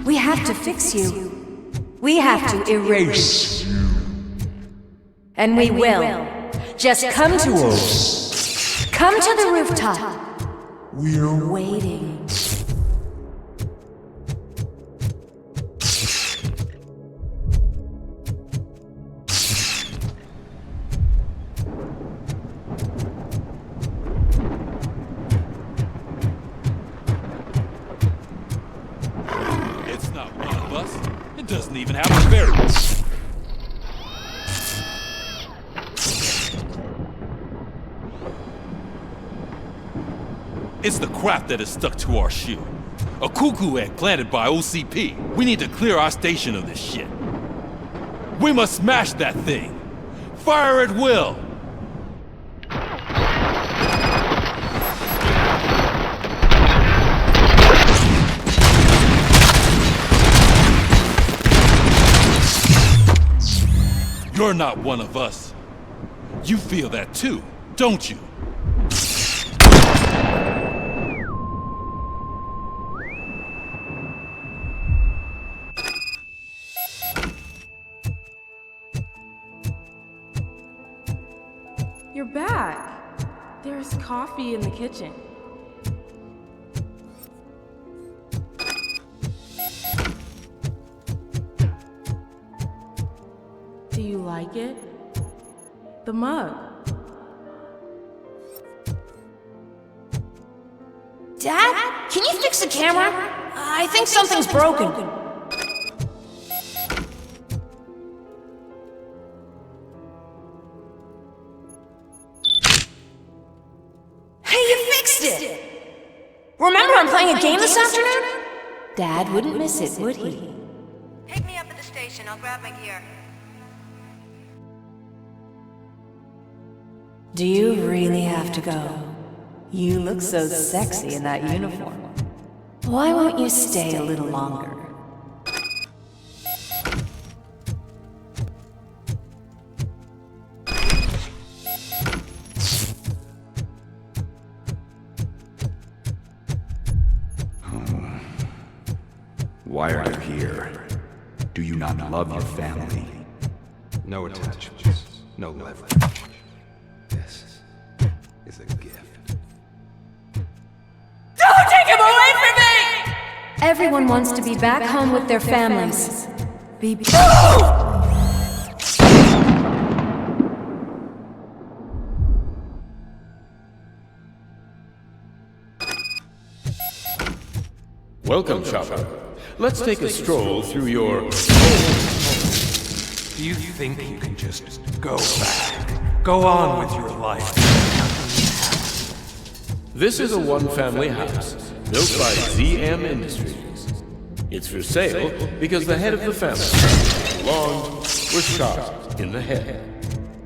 We have to fix you. We have to erase you. And we will. Just come to us. Come to the rooftop. We're waiting. It's not one of us. It doesn't even have a bearing. It's the crap that is stuck to our shoe. A cuckoo egg planted by OCP. We need to clear our station of this shit. We must smash that thing. Fire at will. You're not one of us. You feel that too, don't you? You're back. There's coffee in the kitchen. Do you like it? The mug. Dad, can you fix the camera? I think something's broken. Hey, you fixed it! Remember I'm playing a game this afternoon? Dad wouldn't miss it, would he? Pick me up at the station. I'll grab my gear. Do you really have to go? You look so sexy in that uniform. Why won't you stay a little longer? Why are you here? Do you not love your family? No attachments, no leverage. This is a gift. Don't take him away from me! Everyone wants to be back home with their families. Be Welcome, Chopper. Let's take a stroll through your... Do you think you can just go back? Go on with your life? This is a one-family house, built by ZM Industries. It's for sale because the head of the family, Long, was shot in the head.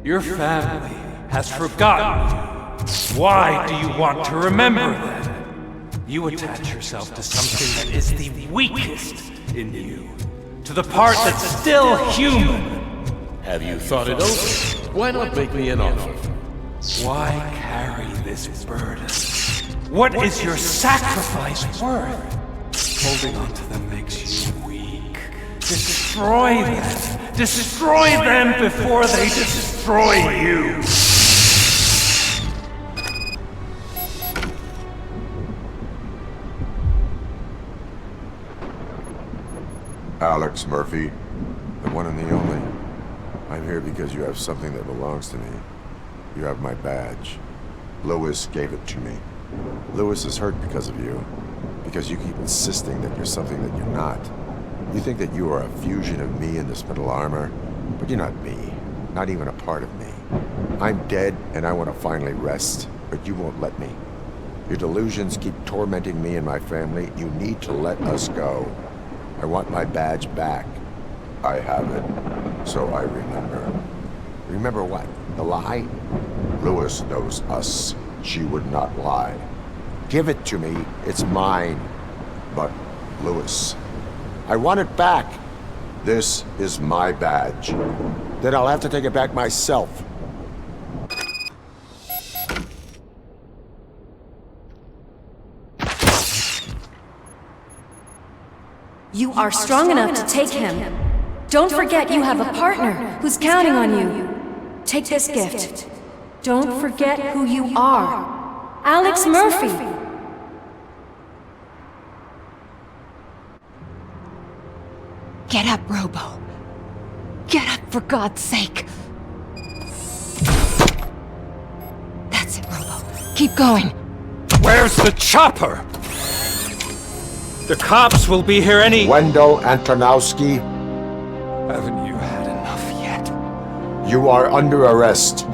Your family has forgotten you. Why do you want to remember them? You attach yourself to something that is the weakest in you, to the part that's still human. Have you thought it over? Why not make me an offer? Why carry this burden? What is your sacrifice worth? Holding on to them makes you weak. Destroy them! Destroy them before they destroy you! Alex Murphy, the one and the only. I'm here because you have something that belongs to me. You have my badge. Lewis gave it to me. Lewis is hurt because of you. Because you keep insisting that you're something that you're not. You think that you are a fusion of me in this metal armor, but you're not me. Not even a part of me. I'm dead and I want to finally rest, but you won't let me. Your delusions keep tormenting me and my family. You need to let us go. I want my badge back. I have it, so I remember. Remember what? The lie? Lewis knows us. She would not lie. Give it to me. It's mine. But, Lewis, I want it back. This is my badge. Then I'll have to take it back myself. You are strong enough to take him. Don't forget you have a partner who's counting on you. Take this gift. Don't forget who you are. Alex Murphy. Get up, Robo. Get up, for God's sake. That's it, Robo. Keep going. Where's the chopper? The cops will be here any... Wendell Antonowski. Haven't you had enough yet? You are under arrest.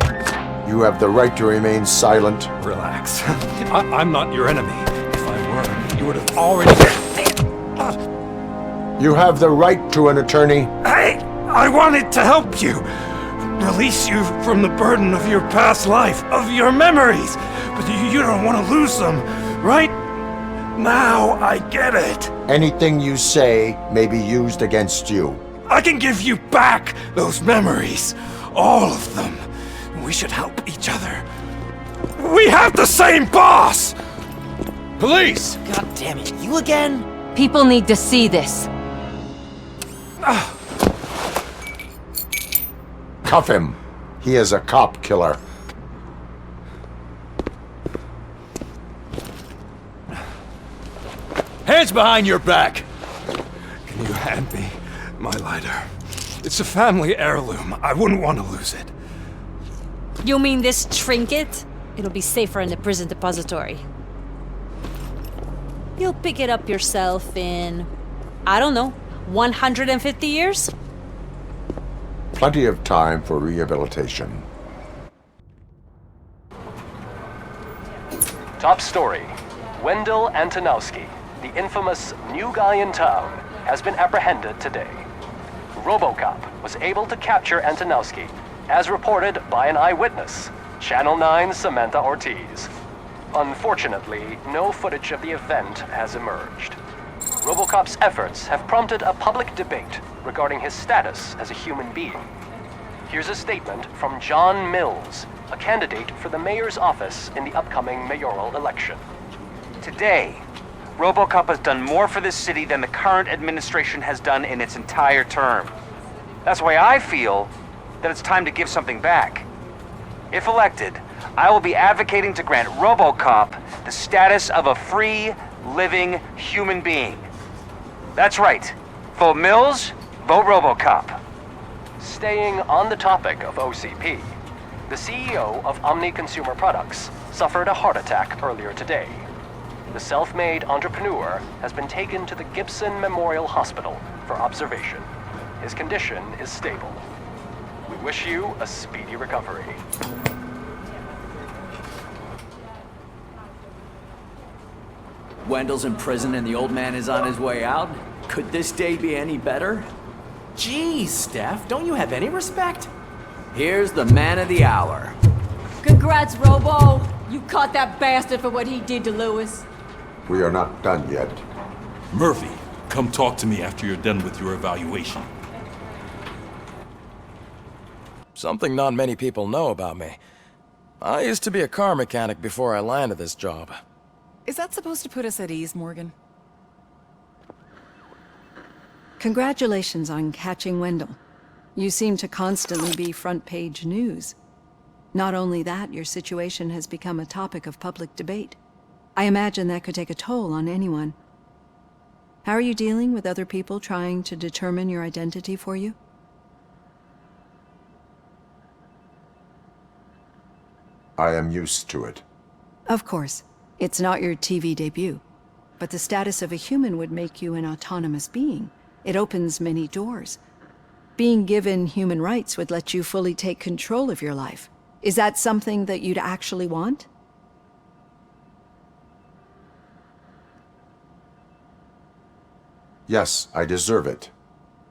You have the right to remain silent. Relax. I'm not your enemy. If I were, you would have already... You have the right to an attorney. Hey! I wanted to help you! Release you from the burden of your past life, of your memories! But you don't want to lose them, right? Now I get it. Anything you say may be used against you. I can give you back those memories. All of them. We should help each other. We have the same boss! Police! God damn it, you again? People need to see this. Cuff him. He is a cop killer. hands behind your back! Can you hand me my lighter? It's a family heirloom. I wouldn't want to lose it. You mean this trinket? It'll be safer in the prison depository. You'll pick it up yourself in, I don't know, 150 years? Plenty of time for rehabilitation. Top story. Wendell Antonowski, the infamous new guy in town, has been apprehended today. RoboCop was able to capture Antonowski, as reported by an eyewitness, Channel 9's Samantha Ortiz. Unfortunately, no footage of the event has emerged. RoboCop's efforts have prompted a public debate regarding his status as a human being. Here's a statement from John Mills, a candidate for the mayor's office in the upcoming mayoral election. Today, RoboCop has done more for this city than the current administration has done in its entire term. That's why I feel that it's time to give something back. If elected, I will be advocating to grant RoboCop the status of a free, living human being. That's right. Vote Mills, vote RoboCop. Staying on the topic of OCP, the CEO of Omni Consumer Products suffered a heart attack earlier today. The self-made entrepreneur has been taken to the Gibson Memorial Hospital for observation. His condition is stable. We wish you a speedy recovery. Wendell's in prison and the old man is on his way out? Could this day be any better? Geez, Steph, don't you have any respect? Here's the man of the hour. Congrats, Robo! You caught that bastard for what he did to Lewis. We are not done yet. Murphy, come talk to me after you're done with your evaluation. Something not many people know about me. I used to be a car mechanic before I landed this job. Is that supposed to put us at ease, Morgan? Congratulations on catching Wendell. You seem to constantly be front-page news. Not only that, your situation has become a topic of public debate. I imagine that could take a toll on anyone. How are you dealing with other people trying to determine your identity for you? I am used to it. Of course. It's not your TV debut. But the status of a human would make you an autonomous being. It opens many doors. Being given human rights would let you fully take control of your life. Is that something that you'd actually want? Yes, I deserve it.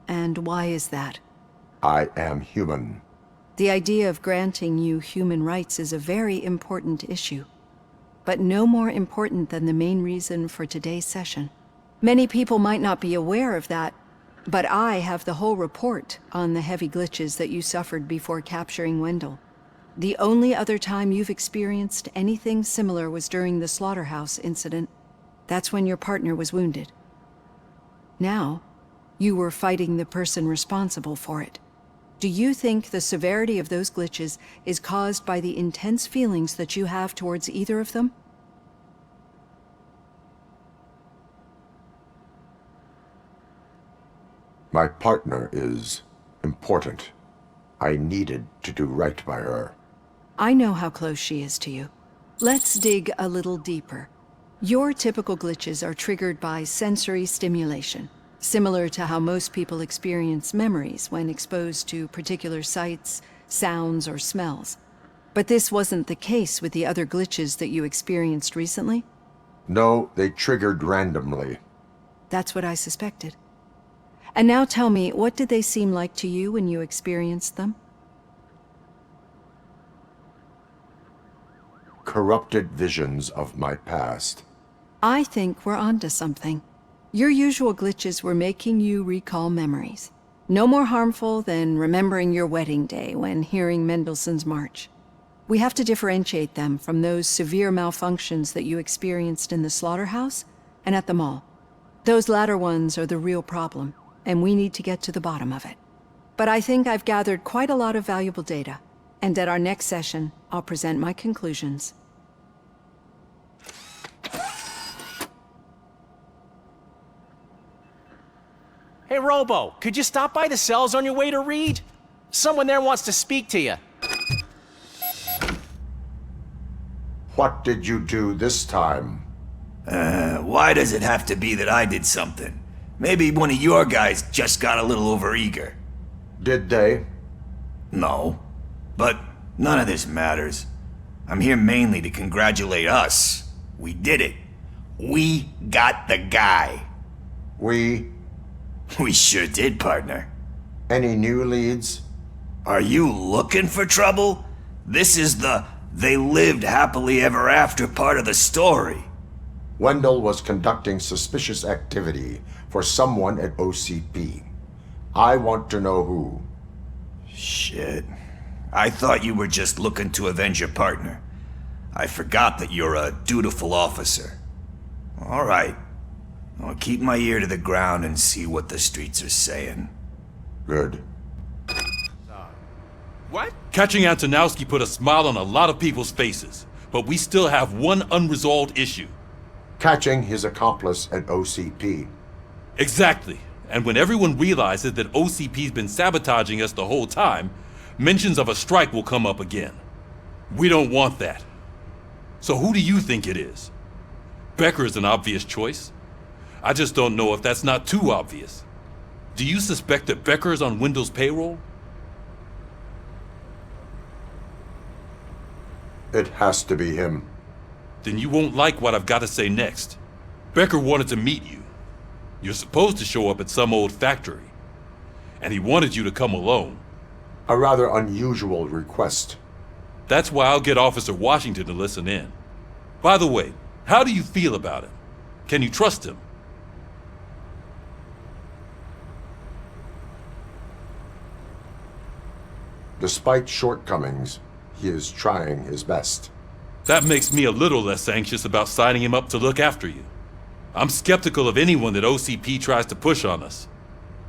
And why is that? I am human. The idea of granting you human rights is a very important issue. But no more important than the main reason for today's session. Many people might not be aware of that, but I have the whole report on the heavy glitches that you suffered before capturing Wendell. The only other time you've experienced anything similar was during the slaughterhouse incident. That's when your partner was wounded. Now, you were fighting the person responsible for it. Do you think the severity of those glitches is caused by the intense feelings that you have towards either of them? My partner is important. I needed to do right by her. I know how close she is to you. Let's dig a little deeper. Your typical glitches are triggered by sensory stimulation, similar to how most people experience memories when exposed to particular sights, sounds, or smells. But this wasn't the case with the other glitches that you experienced recently? No, they triggered randomly. That's what I suspected. And now tell me, what did they seem like to you when you experienced them? Corrupted visions of my past. I think we're onto something. Your usual glitches were making you recall memories. No more harmful than remembering your wedding day when hearing Mendelssohn's March. We have to differentiate them from those severe malfunctions that you experienced in the slaughterhouse and at the mall. Those latter ones are the real problem, and we need to get to the bottom of it. But I think I've gathered quite a lot of valuable data, and at our next session, I'll present my conclusions. Hey, Robo, could you stop by the cells on your way to read? Someone there wants to speak to you. What did you do this time? Why does it have to be that I did something? Maybe one of your guys just got a little overeager. Did they? No. But none of this matters. I'm here mainly to congratulate us. We did it. We got the guy. We sure did, partner. Any new leads? Are you looking for trouble? This is the they lived happily ever after part of the story. Wendell was conducting suspicious activity for someone at OCP. I want to know who. Shit. I thought you were just looking to avenge your partner. I forgot that you're a dutiful officer. All right. I'll keep my ear to the ground and see what the streets are saying. Good. What? Catching Antonowski put a smile on a lot of people's faces, but we still have one unresolved issue. Catching his accomplice at OCP. Exactly. And when everyone realizes that OCP's been sabotaging us the whole time, mentions of a strike will come up again. We don't want that. So who do you think it is? Becker is an obvious choice. I just don't know if that's not too obvious. Do you suspect that Becker is on Wendell's payroll? It has to be him. Then you won't like what I've got to say next. Becker wanted to meet you. You're supposed to show up at some old factory. And he wanted you to come alone. A rather unusual request. That's why I'll get Officer Washington to listen in. By the way, how do you feel about him? Can you trust him? Despite shortcomings, he is trying his best. That makes me a little less anxious about signing him up to look after you. I'm skeptical of anyone that OCP tries to push on us.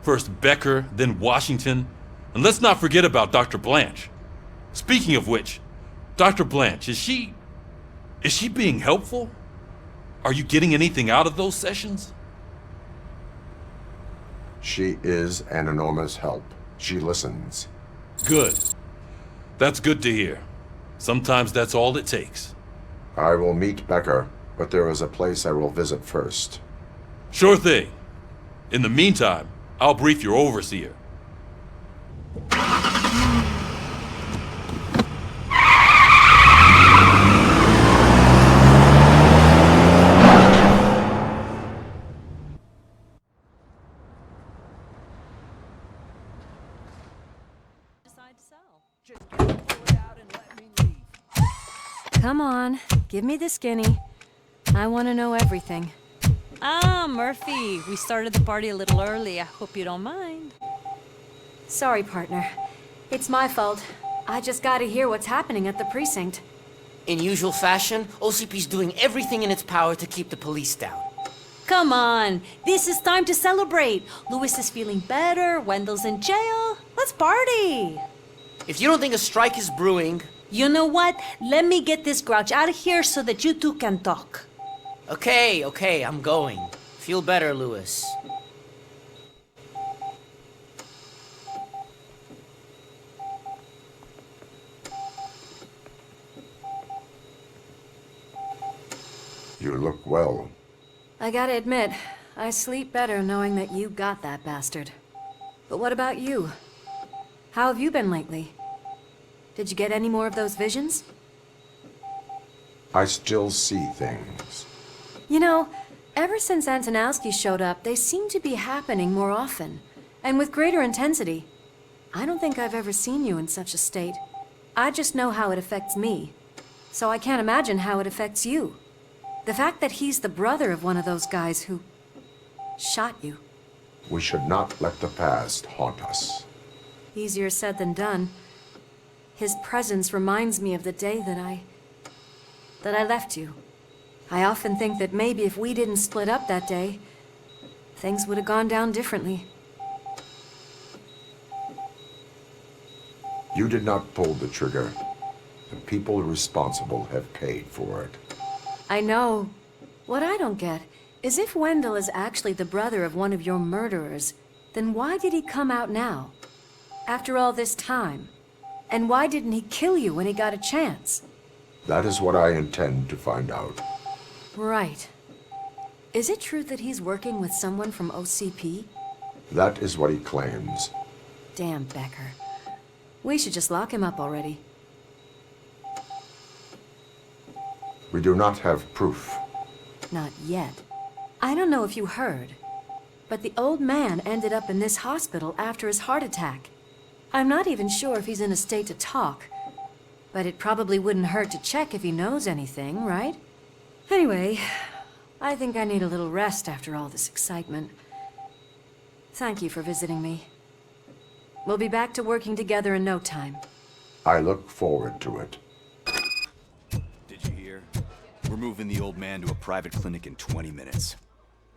First Becker, then Washington, and let's not forget about Dr. Blanche. Speaking of which, Dr. Blanche, is she being helpful? Are you getting anything out of those sessions? She is an enormous help. She listens. Good. That's good to hear. Sometimes that's all it takes. I will meet Becker, but there is a place I will visit first. Sure thing. In the meantime, I'll brief your overseer. Come on, give me the skinny. I want to know everything. Ah, Murphy, we started the party a little early. I hope you don't mind. Sorry, partner. It's my fault. I just gotta hear what's happening at the precinct. In usual fashion, OCP's doing everything in its power to keep the police down. Come on, this is time to celebrate. Louis is feeling better, Wendell's in jail. Let's party. If you don't think a strike is brewing... You know what? Let me get this grouch out of here so that you two can talk. Okay, I'm going. Feel better, Louis. You look well. I gotta admit, I sleep better knowing that you got that bastard. But what about you? How have you been lately? Did you get any more of those visions? I still see things. You know, ever since Antonowski showed up, they seem to be happening more often, and with greater intensity. I don't think I've ever seen you in such a state. I just know how it affects me, so I can't imagine how it affects you. The fact that he's the brother of one of those guys who shot you. We should not let the past haunt us. Easier said than done. His presence reminds me of the day that I left you. I often think that maybe if we didn't split up that day, things would have gone down differently. You did not pull the trigger. The people responsible have paid for it. I know. What I don't get is if Wendell is actually the brother of one of your murderers, Then why did he come out now? After all this time? And why didn't he kill you when he got a chance? That is what I intend to find out. Right. Is it true that he's working with someone from OCP? That is what he claims. Damn Becker. We should just lock him up already. We do not have proof. Not yet. I don't know if you heard, but the old man ended up in this hospital after his heart attack. I'm not even sure if he's in a state to talk, but it probably wouldn't hurt to check if he knows anything, right? Anyway, I think I need a little rest after all this excitement. Thank you for visiting me. We'll be back to working together in no time. I look forward to it. Did you hear? We're moving the old man to a private clinic in 20 minutes.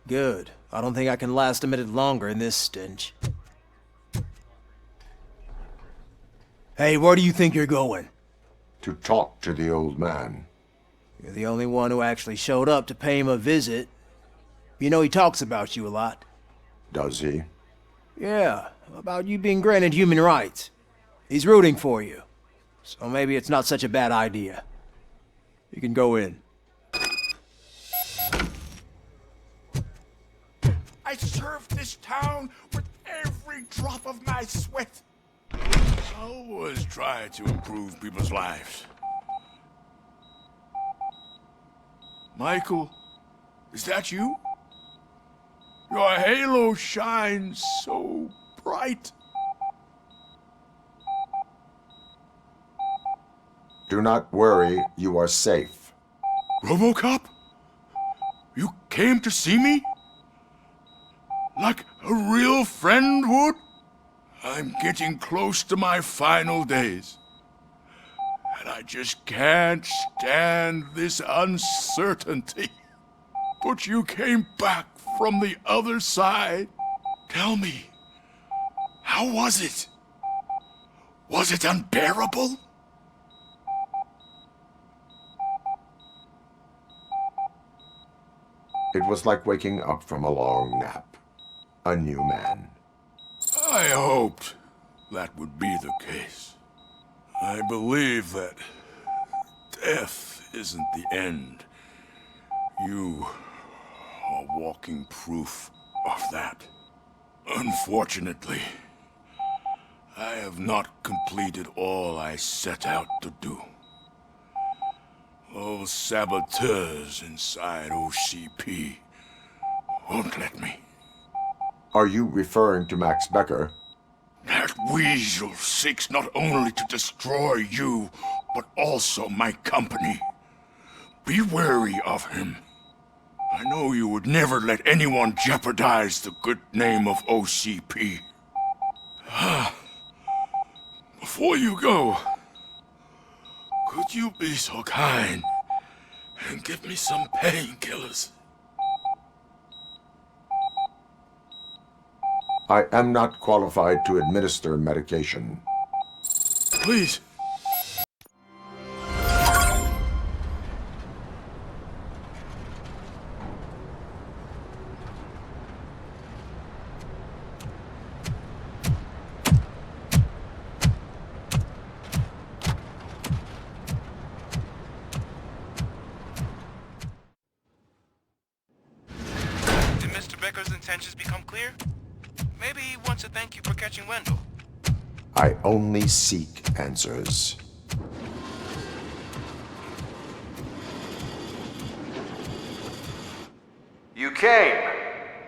Good. I don't think I can last a minute longer in this stench. Hey, where do you think you're going? To talk to the old man. You're the only one who actually showed up to pay him a visit. You know he talks about you a lot. Does he? Yeah, about you being granted human rights. He's rooting for you. So maybe it's not such a bad idea. You can go in. I served this town with every drop of my sweat. I always try to improve people's lives. Michael, is that you? Your halo shines so bright. Do not worry, you are safe. RoboCop? You came to see me? Like a real friend would? I'm getting close to my final days. And I just can't stand this uncertainty. But you came back from the other side. Tell me, how was it? Was it unbearable? It was like waking up from a long nap. A new man. I hoped that would be the case. I believe that death isn't the end. You are walking proof of that. Unfortunately, I have not completed all I set out to do. Those saboteurs inside OCP won't let me. Are you referring to Max Becker? That weasel seeks not only to destroy you, but also my company. Be wary of him. I know you would never let anyone jeopardize the good name of OCP. Before you go, could you be so kind and give me some painkillers? I am not qualified to administer medication. Please. Did Mr. Becker's intentions become clear? Maybe he wants to thank you for catching Wendell. I only seek answers. You came,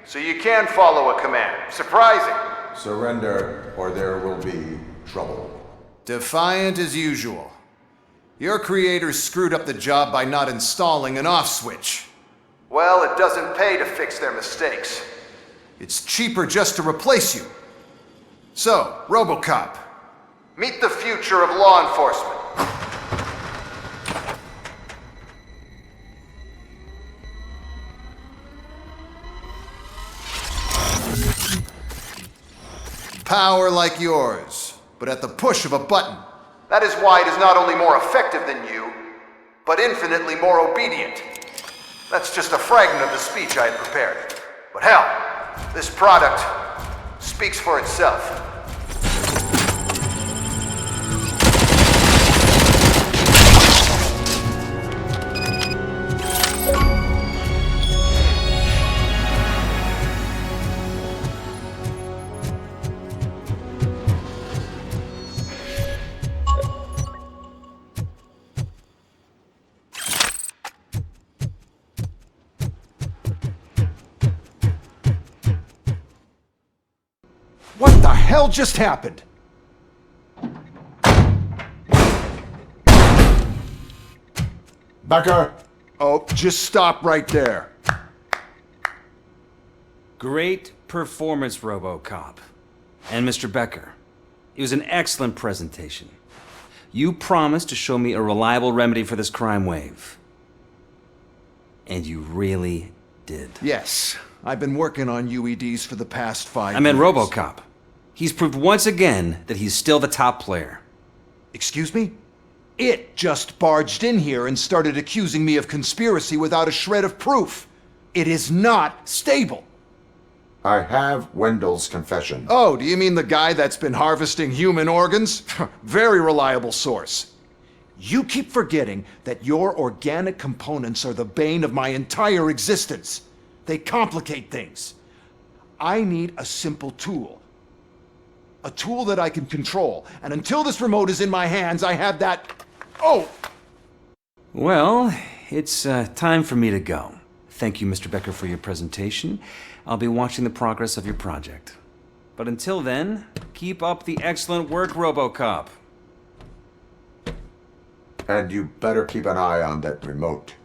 so you can follow a command. Surprising. Surrender, or there will be trouble. Defiant as usual. Your creators screwed up the job by not installing an off switch. Well, it doesn't pay to fix their mistakes. It's cheaper just to replace you. So, RoboCop, meet the future of law enforcement. Power like yours, but at the push of a button. That is why it is not only more effective than you, but infinitely more obedient. That's just a fragment of the speech I had prepared. But hell, this product speaks for itself. What the hell just happened? Becker! Oh, just stop right there. Great performance, RoboCop. And Mr. Becker, it was an excellent presentation. You promised to show me a reliable remedy for this crime wave. And you really did. Yes, I've been working on UEDs for the past 5 years. I meant RoboCop. He's proved once again that he's still the top player. Excuse me? It just barged in here and started accusing me of conspiracy without a shred of proof. It is not stable. I have Wendell's confession. Oh, do you mean the guy that's been harvesting human organs? Very reliable source. You keep forgetting that your organic components are the bane of my entire existence. They complicate things. I need a simple tool. A tool that I can control. And until this remote is in my hands, I have that... Oh! Well, it's time for me to go. Thank you, Mr. Becker, for your presentation. I'll be watching the progress of your project. But until then, keep up the excellent work, RoboCop. And you better keep an eye on that remote.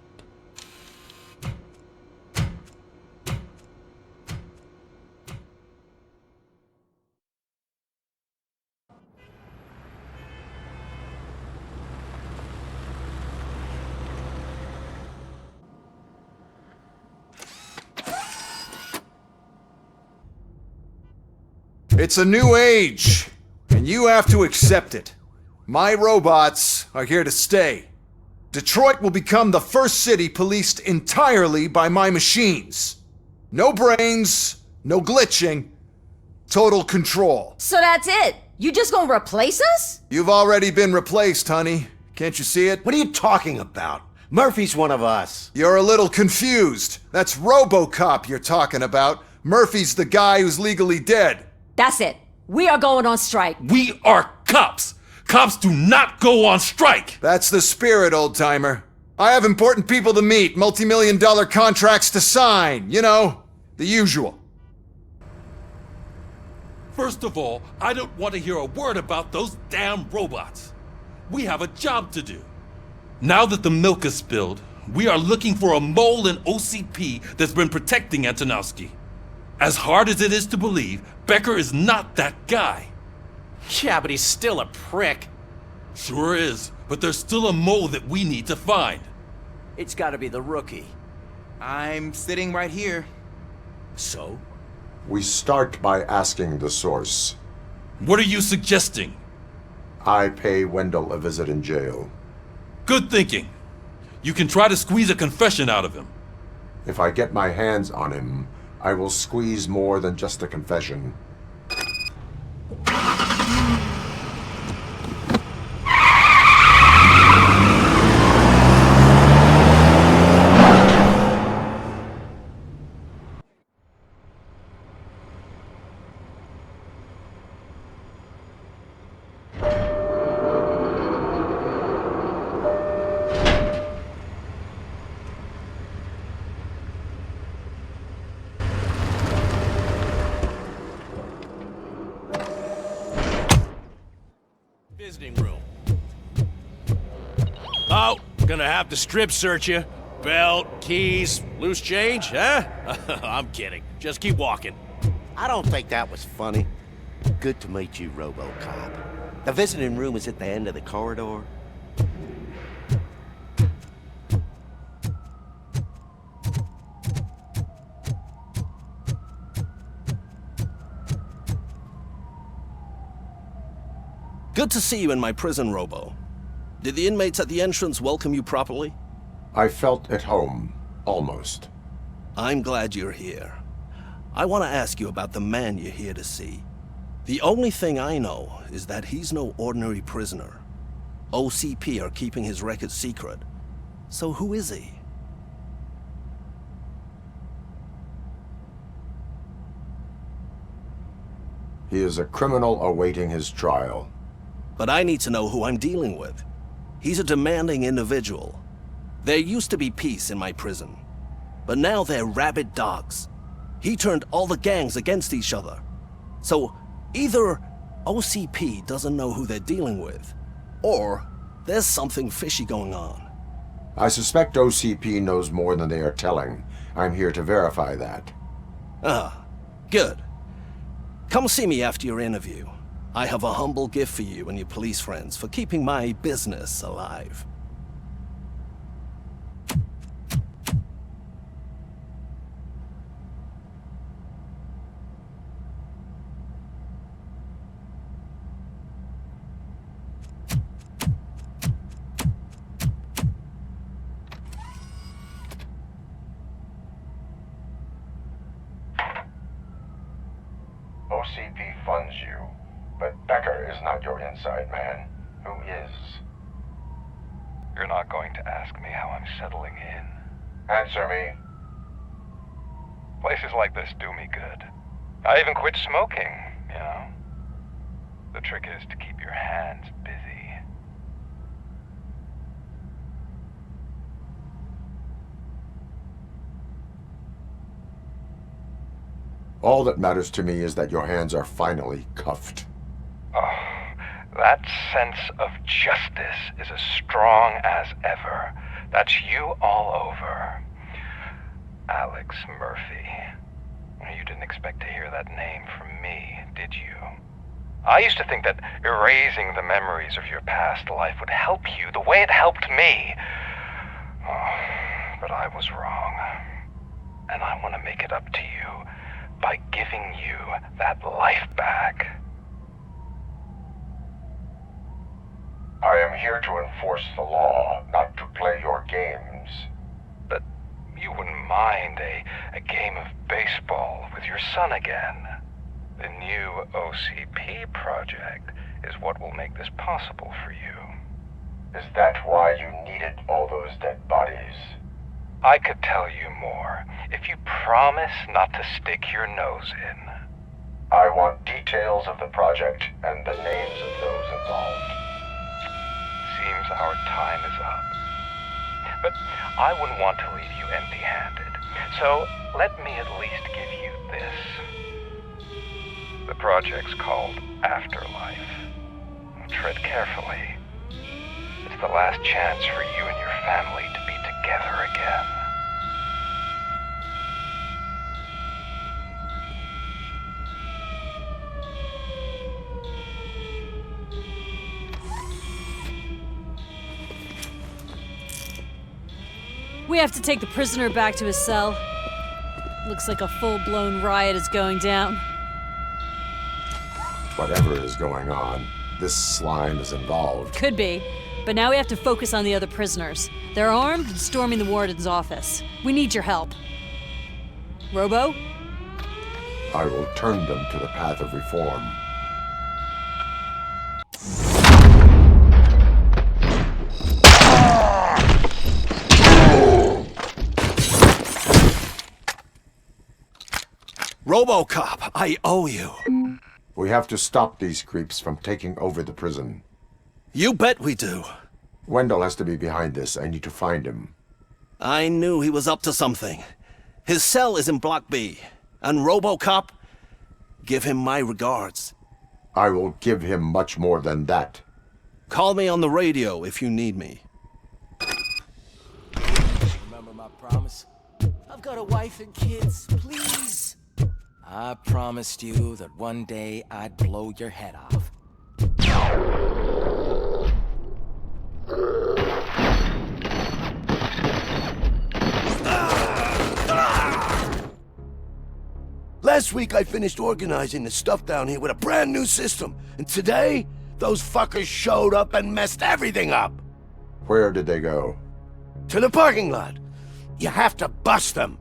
It's a new age, and you have to accept it. My robots are here to stay. Detroit will become the first city policed entirely by my machines. No brains, no glitching, total control. So that's it? You just gonna replace us? You've already been replaced, honey. Can't you see it? What are you talking about? Murphy's one of us. You're a little confused. That's RoboCop you're talking about. Murphy's the guy who's legally dead. That's it. We are going on strike. We are cops. Cops do not go on strike. That's the spirit, old-timer. I have important people to meet, multi-million-dollar contracts to sign. You know, the usual. First of all, I don't want to hear a word about those damn robots. We have a job to do. Now that the milk is spilled, we are looking for a mole in OCP that's been protecting Antonowski. As hard as it is to believe, Becker is not that guy. Yeah, but he's still a prick. Sure is, but there's still a mole that we need to find. It's gotta be the rookie. I'm sitting right here. So? We start by asking the source. What are you suggesting? I pay Wendell a visit in jail. Good thinking. You can try to squeeze a confession out of him. If I get my hands on him, I will squeeze more than just a confession. Visiting room. Oh, gonna have to strip search you. Belt, keys, loose change, huh? I'm kidding. Just keep walking. I don't think that was funny. Good to meet you, RoboCop. The visiting room is at the end of the corridor. Good to see you in my prison, Robo. Did the inmates at the entrance welcome you properly? I felt at home, almost. I'm glad you're here. I want to ask you about the man you're here to see. The only thing I know is that he's no ordinary prisoner. OCP are keeping his record secret. So who is he? He is a criminal awaiting his trial. But I need to know who I'm dealing with. He's a demanding individual. There used to be peace in my prison, but now they're rabid dogs. He turned all the gangs against each other. So either OCP doesn't know who they're dealing with, or there's something fishy going on. I suspect OCP knows more than they are telling. I'm here to verify that. Ah, good. Come see me after your interview. I have a humble gift for you and your police friends for keeping my business alive. OCP funds you, but Becker is not your inside man. Who is? You're not going to ask me how I'm settling in. Answer me. Places like this do me good. I even quit smoking, you know. The trick is to keep your hands busy. All that matters to me is that your hands are finally cuffed. Oh, that sense of justice is as strong as ever. That's you all over. Alex Murphy. You didn't expect to hear that name from me, did you? I used to think that erasing the memories of your past life would help you the way it helped me. Oh, but I was wrong. And I want to make it up to you by giving you that life back. I am here to enforce the law, not to play your games. But you wouldn't mind a game of baseball with your son again. The new OCP project is what will make this possible for you. Is that why you needed all those dead bodies? I could tell you more if you promise not to stick your nose in. I want details of the project and the names of those involved. Seems our time is up. But I wouldn't want to leave you empty-handed, so let me at least give you this. The project's called Afterlife. Tread carefully. It's the last chance for you and your family to be together again. We have to take the prisoner back to his cell. Looks like a full-blown riot is going down. Whatever is going on, this slime is involved. Could be, but now we have to focus on the other prisoners. They're armed and storming the warden's office. We need your help. Robo? I will turn them to the path of reform. RoboCop, I owe you. We have to stop these creeps from taking over the prison. You bet we do. Wendell has to be behind this. I need to find him. I knew he was up to something. His cell is in Block B. And RoboCop, give him my regards. I will give him much more than that. Call me on the radio if you need me. Remember my promise? I've got a wife and kids, please. I promised you that one day I'd blow your head off. Last week I finished organizing the stuff down here with a brand new system, and today, those fuckers showed up and messed everything up. Where did they go? To the parking lot. You have to bust them.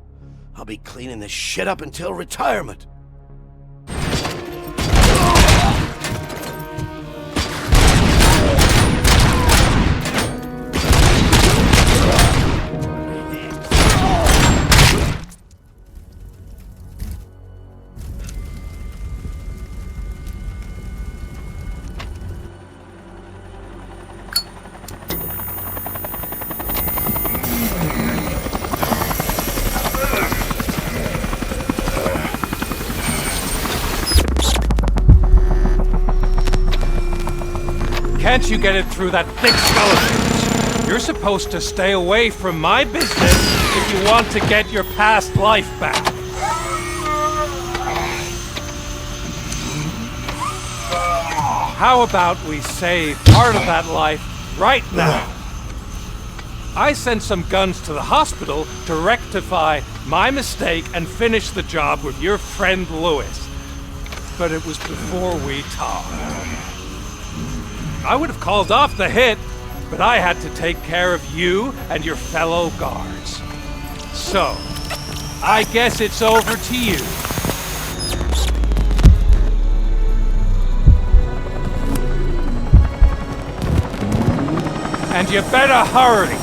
I'll be cleaning this shit up until retirement. Can't you get it through that thick skeleton? You're supposed to stay away from my business if you want to get your past life back. How about we save part of that life right now? I sent some guns to the hospital to rectify my mistake and finish the job with your friend Lewis. But it was before we talked. I would have called off the hit, but I had to take care of you and your fellow guards. So, I guess it's over to you. And you better hurry.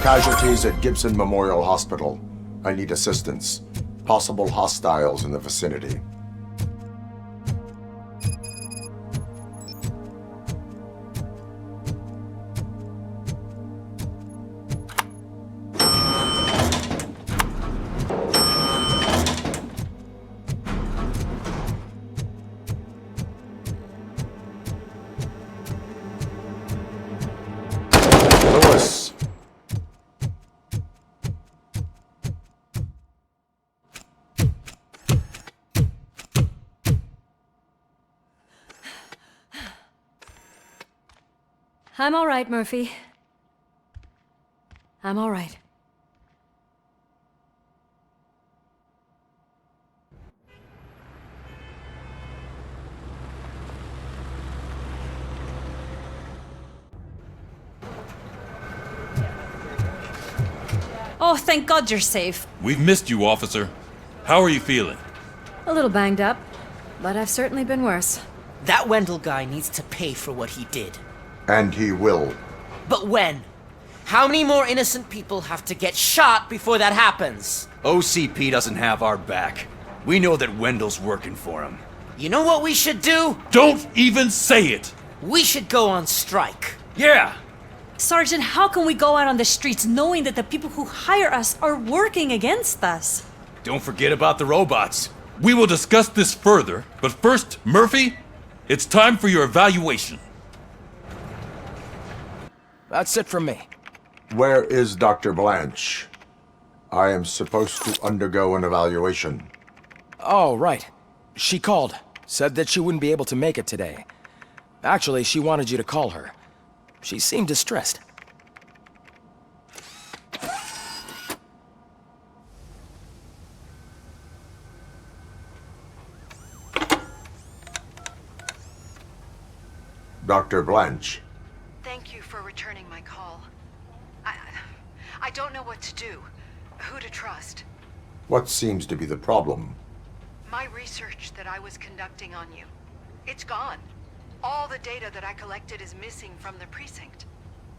Casualties at Gibson Memorial Hospital. I need assistance. Possible hostiles in the vicinity. Lewis. I'm all right, Murphy. I'm all right. Oh, thank God you're safe. We've missed you, officer. How are you feeling? A little banged up, but I've certainly been worse. That Wendell guy needs to pay for what he did. And he will. But when? How many more innocent people have to get shot before that happens? OCP doesn't have our back. We know that Wendell's working for him. You know what we should do? Don't even say it! We should go on strike. Yeah! Sergeant, how can we go out on the streets knowing that the people who hire us are working against us? Don't forget about the robots. We will discuss this further, but first, Murphy, it's time for your evaluation. That's it from me. Where is Dr. Blanche? I am supposed to undergo an evaluation. Oh, right. She called. Said that she wouldn't be able to make it today. Actually, she wanted you to call her. She seemed distressed. Dr. Blanche. Thank you for returning my call. I don't know what to do. Who to trust. What seems to be the problem? My research that I was conducting on you. It's gone. All the data that I collected is missing from the precinct.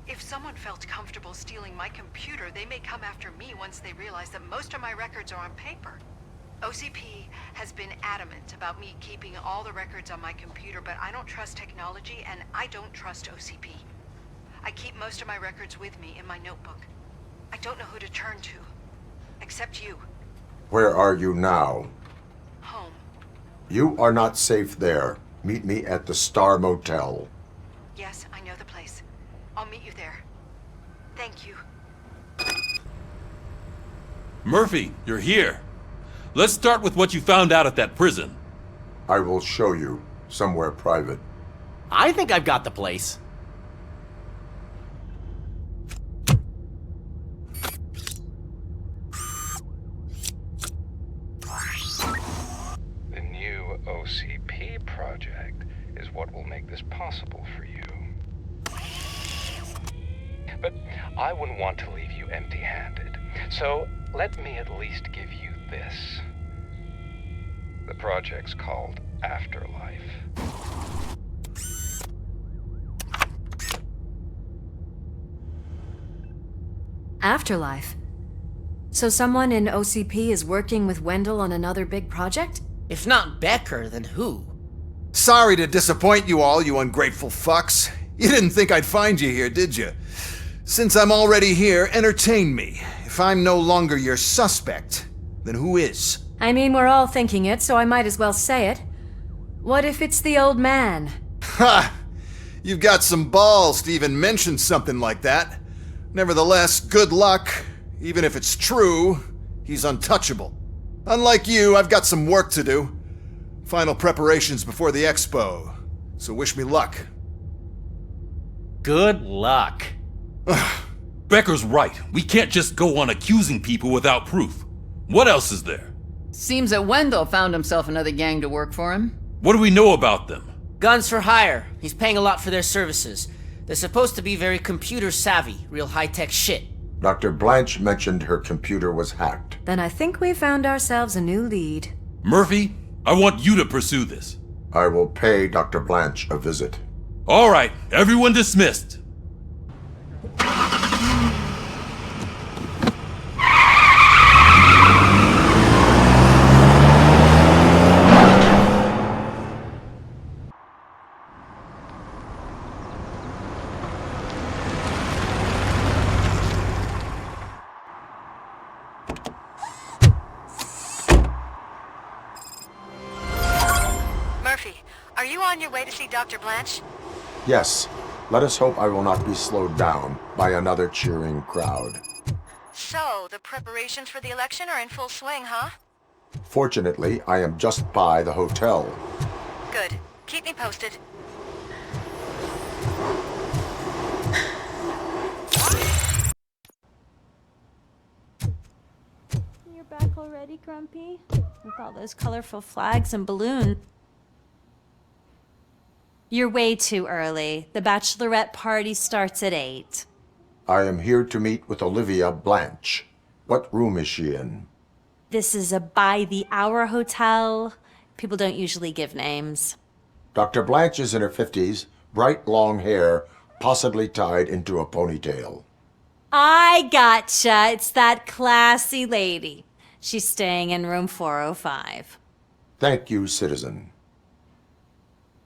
If someone felt comfortable stealing my computer, they may come after me once they realize that most of my records are on paper. OCP has been adamant about me keeping all the records on my computer, but I don't trust technology and I don't trust OCP. I keep most of my records with me in my notebook. I don't know who to turn to, except you. Where are you now? Home. You are not safe there. Meet me at the Star Motel. Yes, I know the place. I'll meet you there. Thank you. Murphy, you're here. Let's start with what you found out at that prison. I will show you, somewhere private. I think I've got the place. The new OCP project is what will make this possible for you. But I wouldn't want to leave you empty-handed, so let me at least give you this. The project's called Afterlife. Afterlife? So someone in OCP is working with Wendell on another big project? If not Becker, then who? Sorry to disappoint you all, you ungrateful fucks. You didn't think I'd find you here, did you? Since I'm already here, entertain me. If I'm no longer your suspect, then who is? I mean, we're all thinking it, so I might as well say it. What if it's the old man? Ha! You've got some balls to even mention something like that. Nevertheless, good luck. Even if it's true, he's untouchable. Unlike you, I've got some work to do. Final preparations before the expo. So wish me luck. Good luck. Becker's right. We can't just go on accusing people without proof. What else is there? Seems that Wendell found himself another gang to work for him. What do we know about them? Guns for hire. He's paying a lot for their services. They're supposed to be very computer savvy, real high-tech shit. Dr. Blanche mentioned her computer was hacked. Then I think we found ourselves a new lead. Murphy, I want you to pursue this. I will pay Dr. Blanche a visit. All right, everyone dismissed. Are you on your way to see Dr. Blanche? Yes. Let us hope I will not be slowed down by another cheering crowd. So, the preparations for the election are in full swing, huh? Fortunately, I am just by the hotel. Good. Keep me posted. You're back already, Grumpy? With all those colorful flags and balloons. You're way too early. The bachelorette party starts at 8. I am here to meet with Olivia Blanche. What room is she in? This is a by-the-hour hotel. People don't usually give names. Dr. Blanche is in her 50s, bright long hair, possibly tied into a ponytail. I gotcha. It's that classy lady. She's staying in room 405. Thank you, citizen.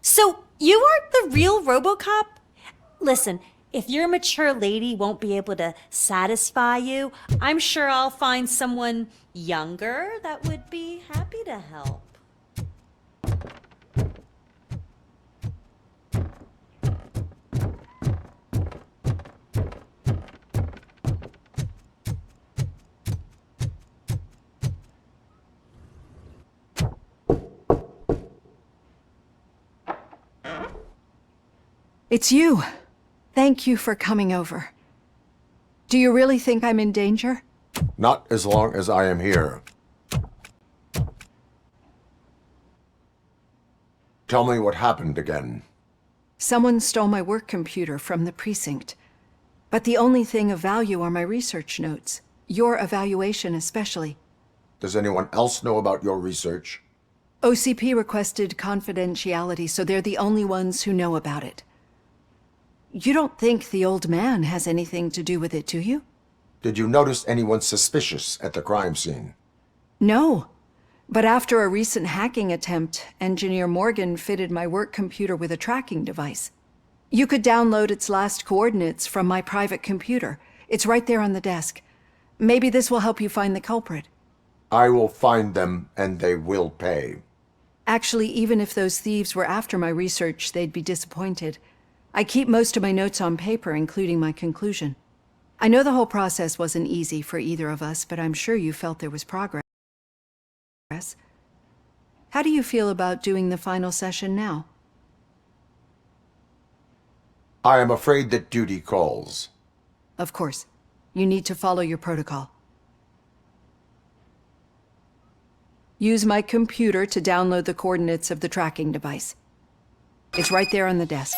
So, you aren't the real RoboCop? Listen, if your mature lady won't be able to satisfy you, I'm sure I'll find someone younger that would be happy to help. It's you. Thank you for coming over. Do you really think I'm in danger? Not as long as I am here. Tell me what happened again. Someone stole my work computer from the precinct. But the only thing of value are my research notes. Your evaluation especially. Does anyone else know about your research? OCP requested confidentiality, so they're the only ones who know about it. You don't think the old man has anything to do with it, do you? Did you notice anyone suspicious at the crime scene? No. But after a recent hacking attempt, Engineer Morgan fitted my work computer with a tracking device. You could download its last coordinates from my private computer. It's right there on the desk. Maybe this will help you find the culprit. I will find them, and they will pay. Actually, even if those thieves were after my research, they'd be disappointed. I keep most of my notes on paper, including my conclusion. I know the whole process wasn't easy for either of us, but I'm sure you felt there was progress. How do you feel about doing the final session now? I am afraid that duty calls. Of course. You need to follow your protocol. Use my computer to download the coordinates of the tracking device. It's right there on the desk.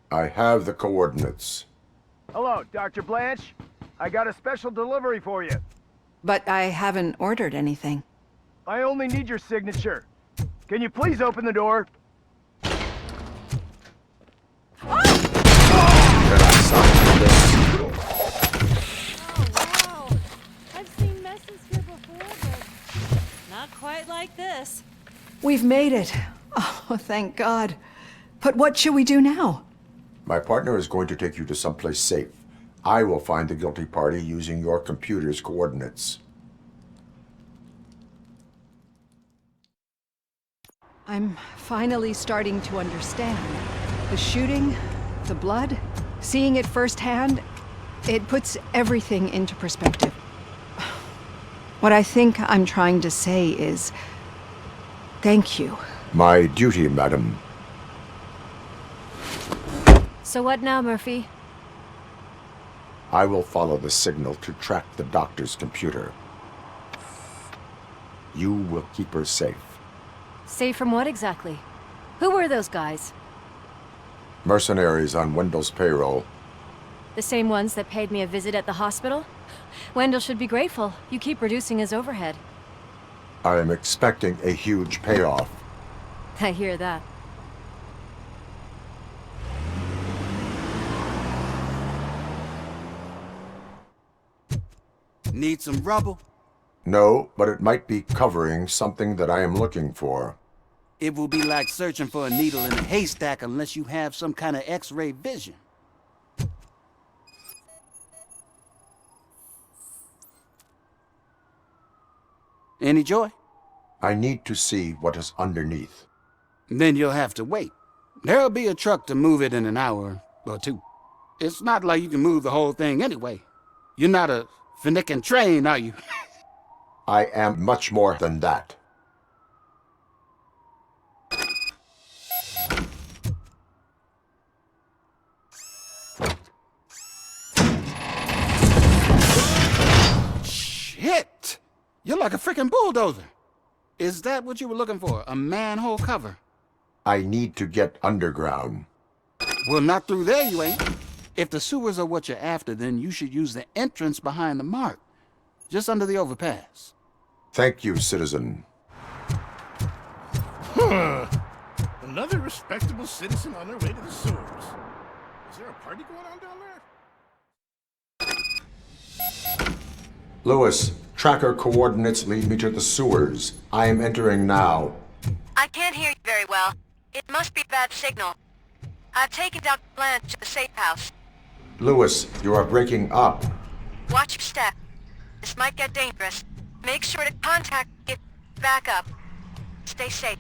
I have the coordinates. Hello, Dr. Blanche. I got a special delivery for you. But I haven't ordered anything. I only need your signature. Can you please open the door? I've seen messes here before, but not quite like this. We've made it. Oh, thank God. But what should we do now? My partner is going to take you to someplace safe. I will find the guilty party using your computer's coordinates. I'm finally starting to understand. The shooting, the blood, seeing it firsthand, it puts everything into perspective. What I think I'm trying to say is, thank you. My duty, madam. So what now, Murphy? I will follow the signal to track the doctor's computer. You will keep her safe. Safe from what exactly? Who were those guys? Mercenaries on Wendell's payroll. The same ones that paid me a visit at the hospital? Wendell should be grateful. You keep reducing his overhead. I am expecting a huge payoff. I hear that. Need some rubble? No, but it might be covering something that I am looking for. It will be like searching for a needle in a haystack unless you have some kind of X-ray vision. Any joy? I need to see what is underneath. Then you'll have to wait. There'll be a truck to move it in an hour or two. It's not like you can move the whole thing anyway. You're not a finicking train, are you? I am much more than that. Shit! You're like a freaking bulldozer. Is that what you were looking for? A manhole cover? I need to get underground. Well, not through there, you ain't. If the sewers are what you're after, then you should use the entrance behind the mark. Just under the overpass. Thank you, citizen. Huh. Another respectable citizen on their way to the sewers. Is there a party going on down there? Lewis, tracker coordinates lead me to the sewers. I am entering now. I can't hear you very well. It must be bad signal. I've taken Dr. Blanche to the safe house. Lewis, you are breaking up. Watch your step. This might get dangerous. Make sure to contact me. Back up. Stay safe.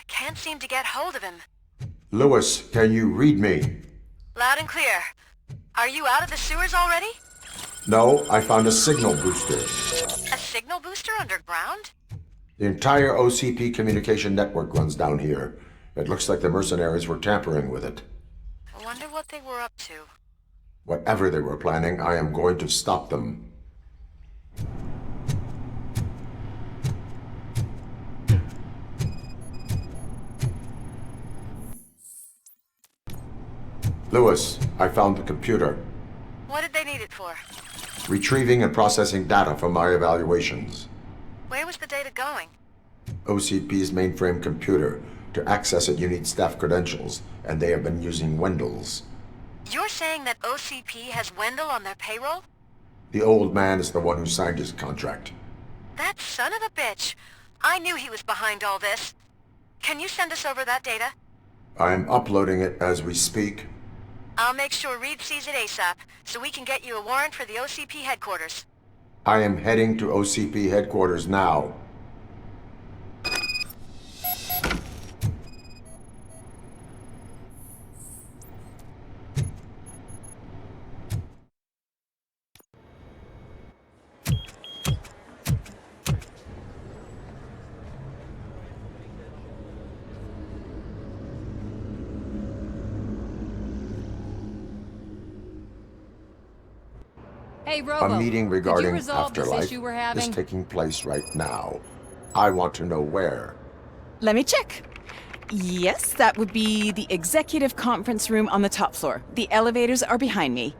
Can't seem to get hold of him. Lewis, can you read me? Loud and clear. Are you out of the sewers already? No, I found a signal booster. A signal booster underground? The entire OCP communication network runs down here. It looks like the mercenaries were tampering with it. I wonder what they were up to. Whatever they were planning, I am going to stop them. Lewis, I found the computer. What did they need it for? Retrieving and processing data from my evaluations. Where was the data going? OCP's mainframe computer. To access it, you need staff credentials, and they have been using Wendell's. You're saying that OCP has Wendell on their payroll? The old man is the one who signed his contract. That son of a bitch. I knew he was behind all this. Can you send us over that data? I'm uploading it as we speak. I'll make sure Reed sees it ASAP, so we can get you a warrant for the OCP headquarters. I am heading to OCP headquarters now. Hey, Robo, A meeting regarding could you resolve this afterlife issue we're is having? taking place right now. I want to know where. Let me check. Yes, that would be the executive conference room on the top floor. The elevators are behind me.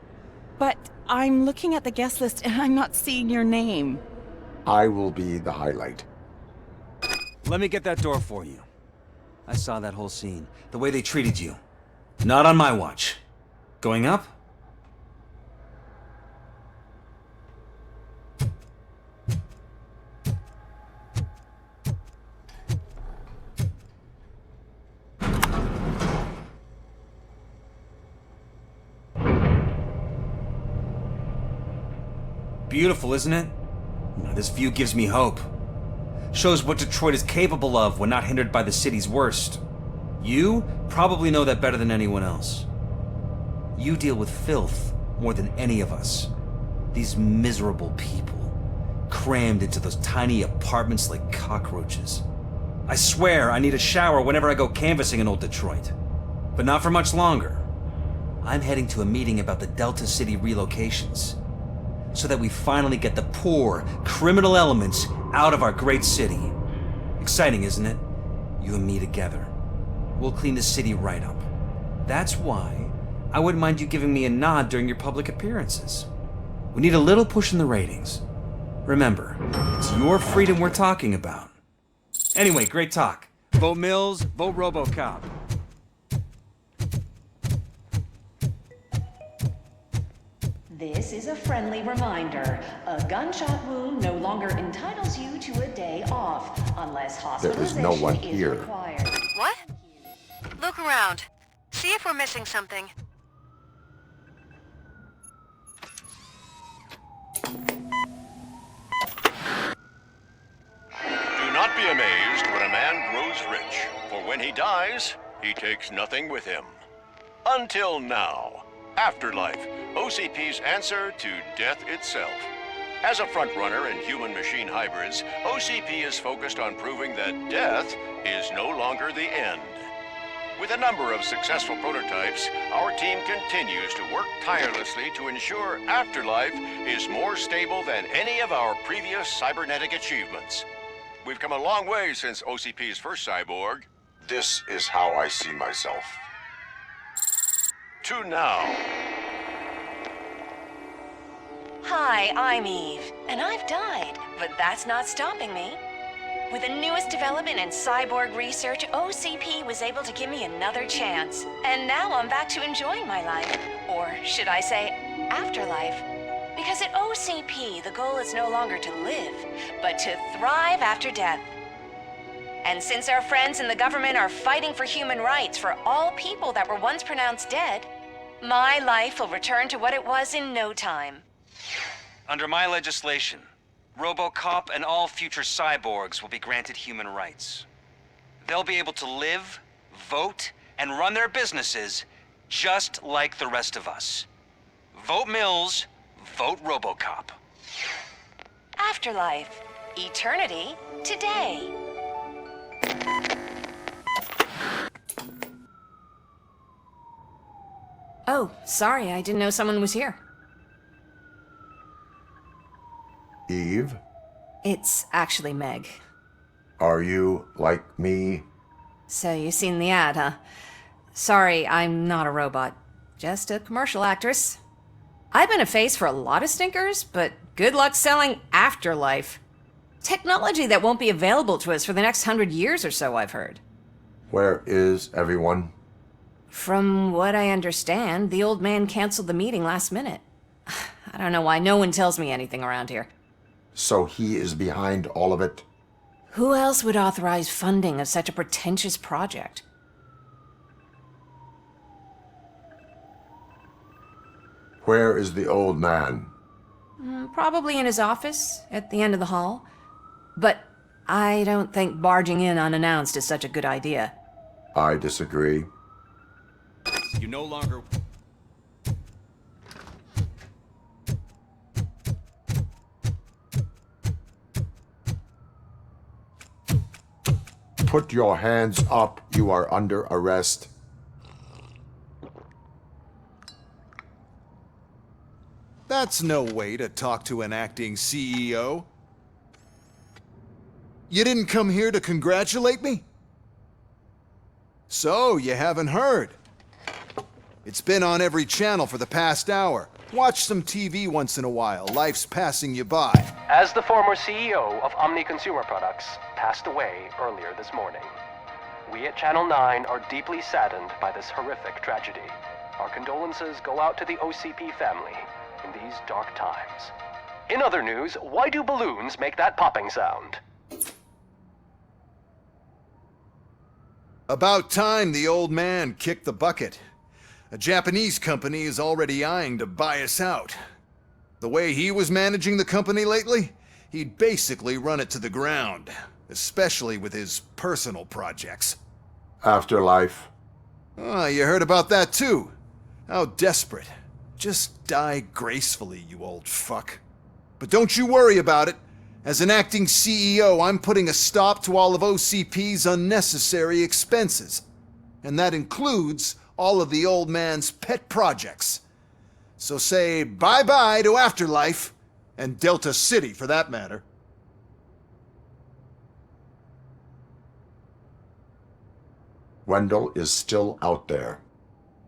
But I'm looking at the guest list and I'm not seeing your name. I will be the highlight. Let me get that door for you. I saw that whole scene. The way they treated you. Not on my watch. Going up? Beautiful, isn't it? This view gives me hope. Shows what Detroit is capable of when not hindered by the city's worst. You probably know that better than anyone else. You deal with filth more than any of us. These miserable people, crammed into those tiny apartments like cockroaches. I swear I need a shower whenever I go canvassing in old Detroit. But not for much longer. I'm heading to a meeting about the Delta City relocations, so that we finally get the poor, criminal elements out of our great city. Exciting, isn't it? You and me together. We'll clean the city right up. That's why I wouldn't mind you giving me a nod during your public appearances. We need a little push in the ratings. Remember, it's your freedom we're talking about. Anyway, great talk. Vote Mills, vote RoboCop. This is a friendly reminder. A gunshot wound no longer entitles you to a day off, unless There is hospitalization no one is here. required. What? Look around. See if we're missing something. Do not be amazed when a man grows rich, for when he dies, he takes nothing with him. Until now. Afterlife, OCP's answer to death itself. As a frontrunner in human-machine hybrids, OCP is focused on proving that death is no longer the end. With a number of successful prototypes, our team continues to work tirelessly to ensure Afterlife is more stable than any of our previous cybernetic achievements. We've come a long way since OCP's first cyborg. This is how I see myself. To now. Hi, I'm Eve, and I've died, but that's not stopping me. With the newest development in cyborg research, OCP was able to give me another chance. And now I'm back to enjoying my life. Or should I say, afterlife? Because at OCP, the goal is no longer to live, but to thrive after death. And since our friends in the government are fighting for human rights for all people that were once pronounced dead, my life will return to what it was in no time. Under my legislation, RoboCop and all future cyborgs will be granted human rights. They'll be able to live, vote, and run their businesses just like the rest of us. Vote Mills, vote RoboCop. Afterlife. Eternity. Today. Oh, sorry, I didn't know someone was here. Eve, It's actually Meg. are you like me? So you've seen the ad, huh? Sorry, I'm not a robot. Just a commercial actress. I've been a face for a lot of stinkers, but good luck selling Afterlife. Technology that won't be available to us for the next 100 years or so, I've heard. Where is everyone? From what I understand, the old man canceled the meeting last minute. I don't know why no one tells me anything around here. So he is behind all of it? Who else would authorize funding of such a pretentious project? Where is the old man? Probably in his office, at the end of the hall. But I don't think barging in unannounced is such a good idea. I disagree. You no longer... Put your hands up. You are under arrest. That's no way to talk to an acting CEO. You didn't come here to congratulate me? So, you haven't heard. It's been on every channel for the past hour. Watch some TV once in a while. Life's passing you by. As the former CEO of Omni Consumer Products passed away earlier this morning, we at Channel 9 are deeply saddened by this horrific tragedy. Our condolences go out to the OCP family in these dark times. In other news, why do balloons make that popping sound? About time the old man kicked the bucket. A Japanese company is already eyeing to buy us out. The way he was managing the company lately, he'd basically run it to the ground, especially with his personal projects. Afterlife. Oh, you heard about that too. How desperate. Just die gracefully, you old fuck. But don't you worry about it. As an acting CEO, I'm putting a stop to all of OCP's unnecessary expenses. And that includes all of the old man's pet projects. So say bye-bye to Afterlife, and Delta City for that matter. Wendell is still out there.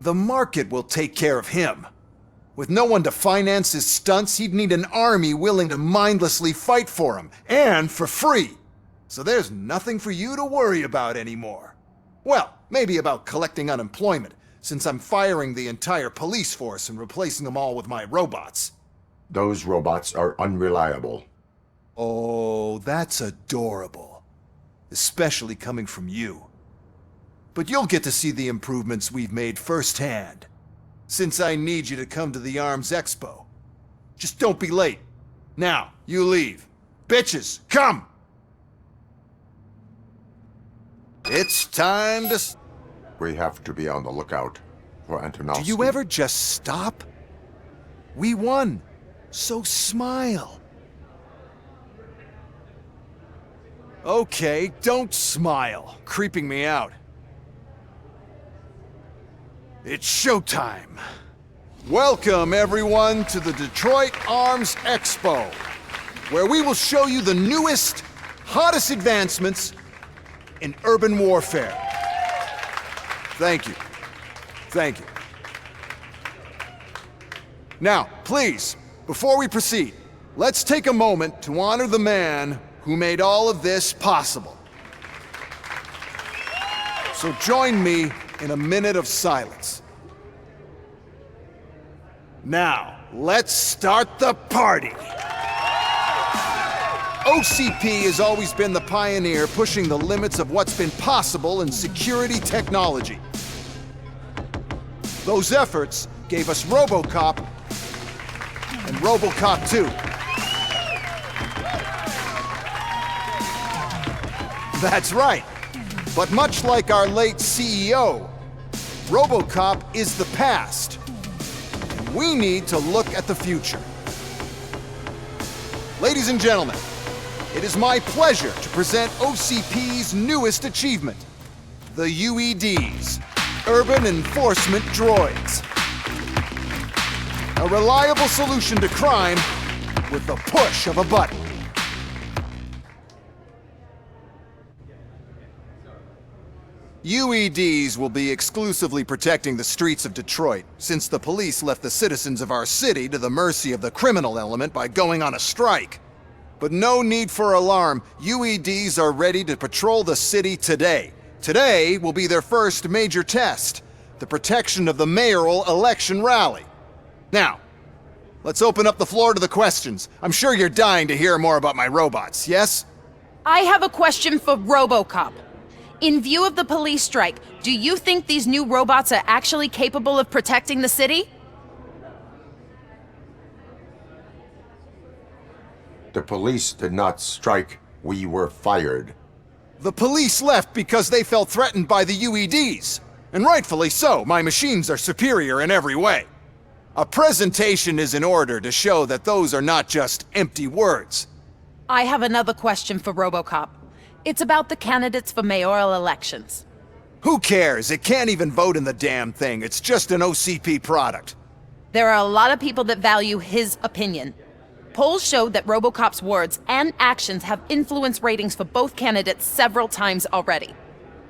The market will take care of him. With no one to finance his stunts, he'd need an army willing to mindlessly fight for him, and for free. So there's nothing for you to worry about anymore. Well, maybe about collecting unemployment, since I'm firing the entire police force and replacing them all with my robots. Those robots are unreliable. Oh, that's adorable. Especially coming from you. But you'll get to see the improvements we've made firsthand. Since I need you to come to the Arms Expo. Just don't be late. Now, you leave. Bitches, come! It's time to... We have to be on the lookout for Antonovsky. Do you ever just stop? We won. So smile. Okay, don't smile. Creeping me out. It's showtime. Welcome, everyone, to the Detroit Arms Expo, where we will show you the newest, hottest advancements in urban warfare. Thank you. Thank you. Now, please, before we proceed, let's take a moment to honor the man who made all of this possible. So join me in a minute of silence. Now, let's start the party! OCP has always been the pioneer pushing the limits of what's been possible in security technology. Those efforts gave us RoboCop and RoboCop 2. That's right. But much like our late CEO, RoboCop is the past. And we need to look at the future. Ladies and gentlemen, it is my pleasure to present OCP's newest achievement, the UEDs, Urban Enforcement Droids. A reliable solution to crime with the push of a button. UEDs will be exclusively protecting the streets of Detroit, since the police left the citizens of our city to the mercy of the criminal element by going on a strike. But no need for alarm. UEDs are ready to patrol the city today. Today will be their first major test, the protection of the mayoral election rally. Now, let's open up the floor to the questions. I'm sure you're dying to hear more about my robots, yes? I have a question for RoboCop. In view of the police strike, do you think these new robots are actually capable of protecting the city? The police did not strike. We were fired. The police left because they felt threatened by the UEDs. And rightfully so, my machines are superior in every way. A presentation is in order to show that those are not just empty words. I have another question for RoboCop. It's about the candidates for mayoral elections. Who cares? It can't even vote in the damn thing. It's just an OCP product. There are a lot of people that value his opinion. Polls show that RoboCop's words and actions have influenced ratings for both candidates several times already.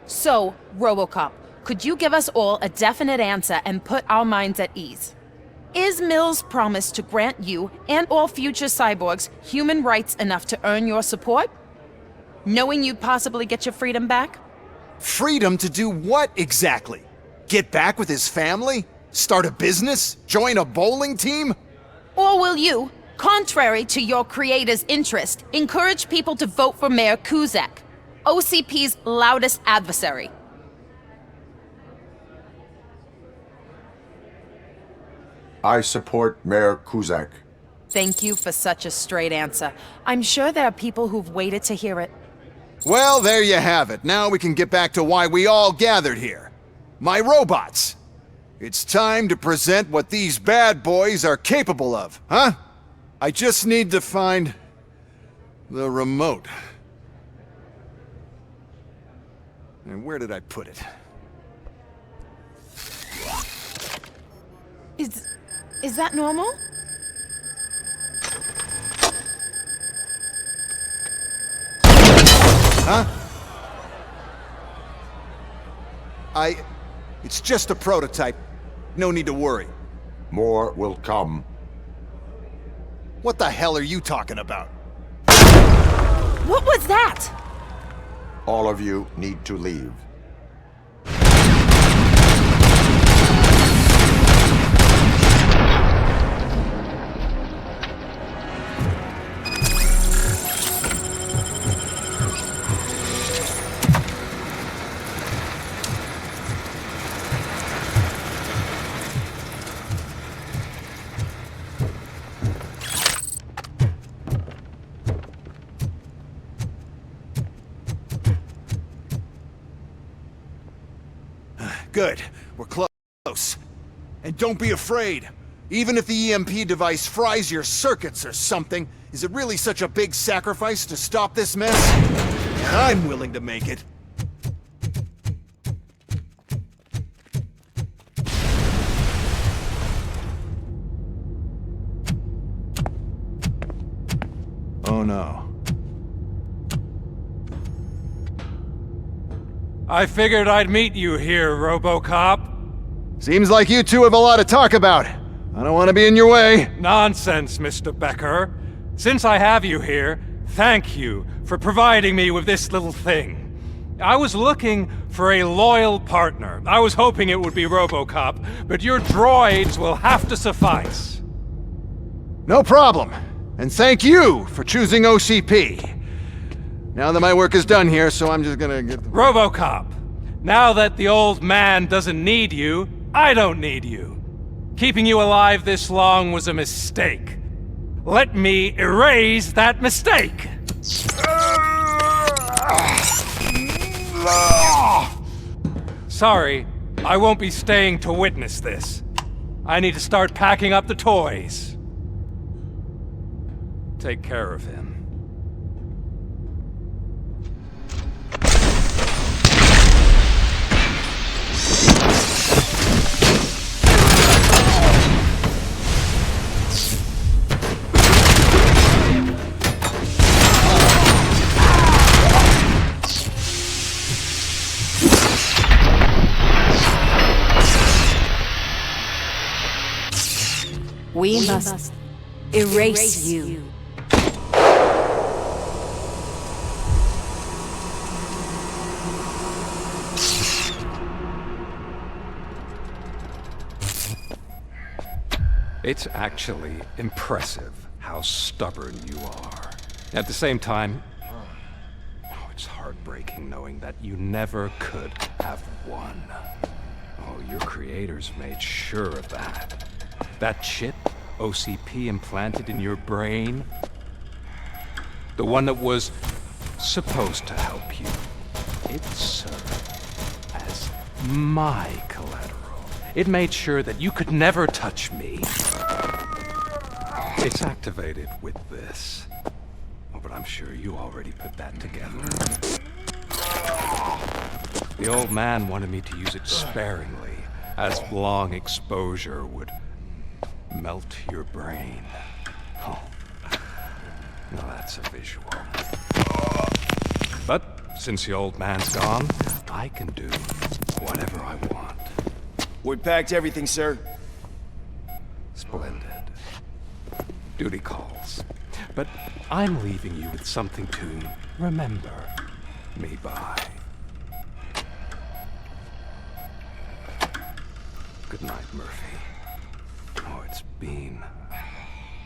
So, RoboCop, could you give us all a definite answer and put our minds at ease? Is Mills' promise to grant you and all future cyborgs human rights enough to earn your support? Knowing you'd possibly get your freedom back? Freedom to do what exactly? Get back with his family? Start a business? Join a bowling team? Or will you, contrary to your creator's interest, encourage people to vote for Mayor Kuzak, OCP's loudest adversary? I support Mayor Kuzak. Thank you for such a straight answer. I'm sure there are people who've waited to hear it. Well, there you have it. Now we can get back to why we all gathered here. My robots. It's time to present what these bad boys are capable of, huh? I just need to find the remote. And where did I put it? Is that normal? Huh? It's just a prototype. No need to worry. More will come. What the hell are you talking about? What was that? All of you need to leave. Good. We're close. And don't be afraid. Even if the EMP device fries your circuits or something, is it really such a big sacrifice to stop this mess? I'm willing to make it. Oh no. I figured I'd meet you here, RoboCop. Seems like you two have a lot to talk about. I don't want to be in your way. Nonsense, Mr. Becker. Since I have you here, thank you for providing me with this little thing. I was looking for a loyal partner. I was hoping it would be RoboCop, but your droids will have to suffice. No problem. And thank you for choosing OCP. Now that my work is done here, so I'm just gonna get... RoboCop, now that the old man doesn't need you, I don't need you. Keeping you alive this long was a mistake. Let me erase that mistake! Sorry, I won't be staying to witness this. I need to start packing up the toys. Take care of him. We must erase you. It's actually impressive how stubborn you are. At the same time, it's heartbreaking knowing that you never could have won. Oh, your creators made sure of that. That chip OCP implanted in your brain, the one that was supposed to help you, it served as my collateral. It made sure that you could never touch me. It's activated with this. Oh, but I'm sure you already put that together. The old man wanted me to use it sparingly, as long exposure would melt your brain. Oh, now that's a visual. But since the old man's gone, I can do whatever I want. We packed everything, sir. Splendid. Duty calls. But I'm leaving you with something to remember me by. Good night, Murphy. Oh, it's been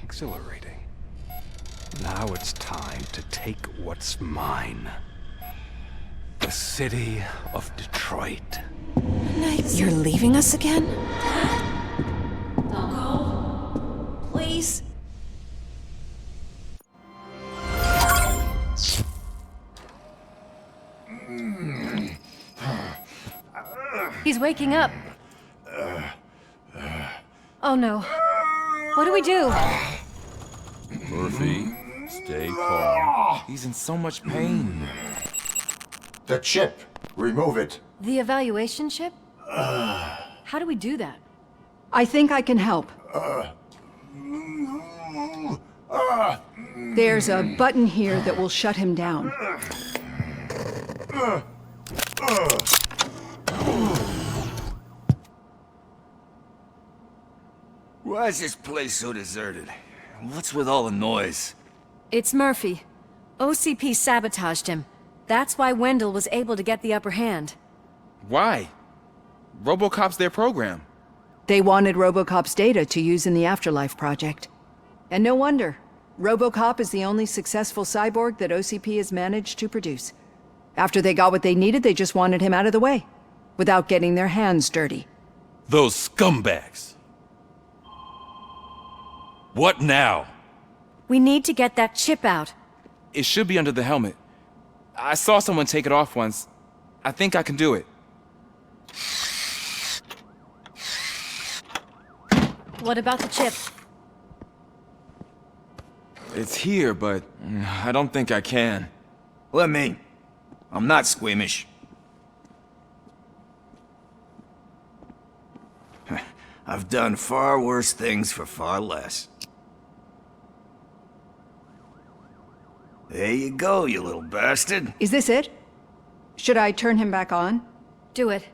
exhilarating. Now it's time to take what's mine. The city of Detroit. You're leaving us again? Don't go. Please. He's waking up. Oh no. What do we do? Murphy, stay calm. He's in so much pain. The chip. Remove it. The evaluation chip? How do we do that? I think I can help. There's a button here that will shut him down. Why is this place so deserted? What's with all the noise? It's Murphy. OCP sabotaged him. That's why Wendell was able to get the upper hand. Why? RoboCop's their program. They wanted RoboCop's data to use in the Afterlife project. And no wonder. RoboCop is the only successful cyborg that OCP has managed to produce. After they got what they needed, they just wanted him out of the way, without getting their hands dirty. Those scumbags. What now? We need to get that chip out. It should be under the helmet. I saw someone take it off once. I think I can do it. What about the chip? It's here, but I don't think I can. Let me. I'm not squeamish. I've done far worse things for far less. There you go, you little bastard. Is this it? Should I turn him back on? Do it.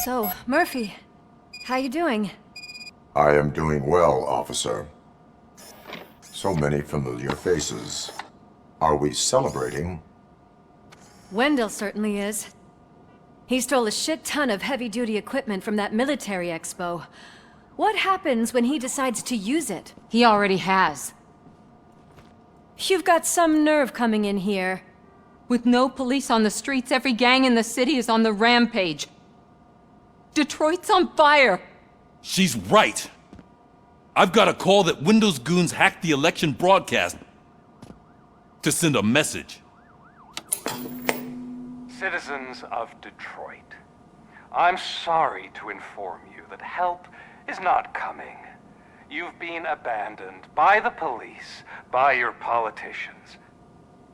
So, Murphy, how you doing? I am doing well, officer. So many familiar faces. Are we celebrating? Wendell certainly is. He stole a shit ton of heavy-duty equipment from that military expo. What happens when he decides to use it? He already has. You've got some nerve coming in here. With no police on the streets, every gang in the city is on the rampage. Detroit's on fire! She's right. I've got a call that Windows goons hacked the election broadcast to send a message. Citizens of Detroit, I'm sorry to inform you that help is not coming. You've been abandoned by the police, by your politicians,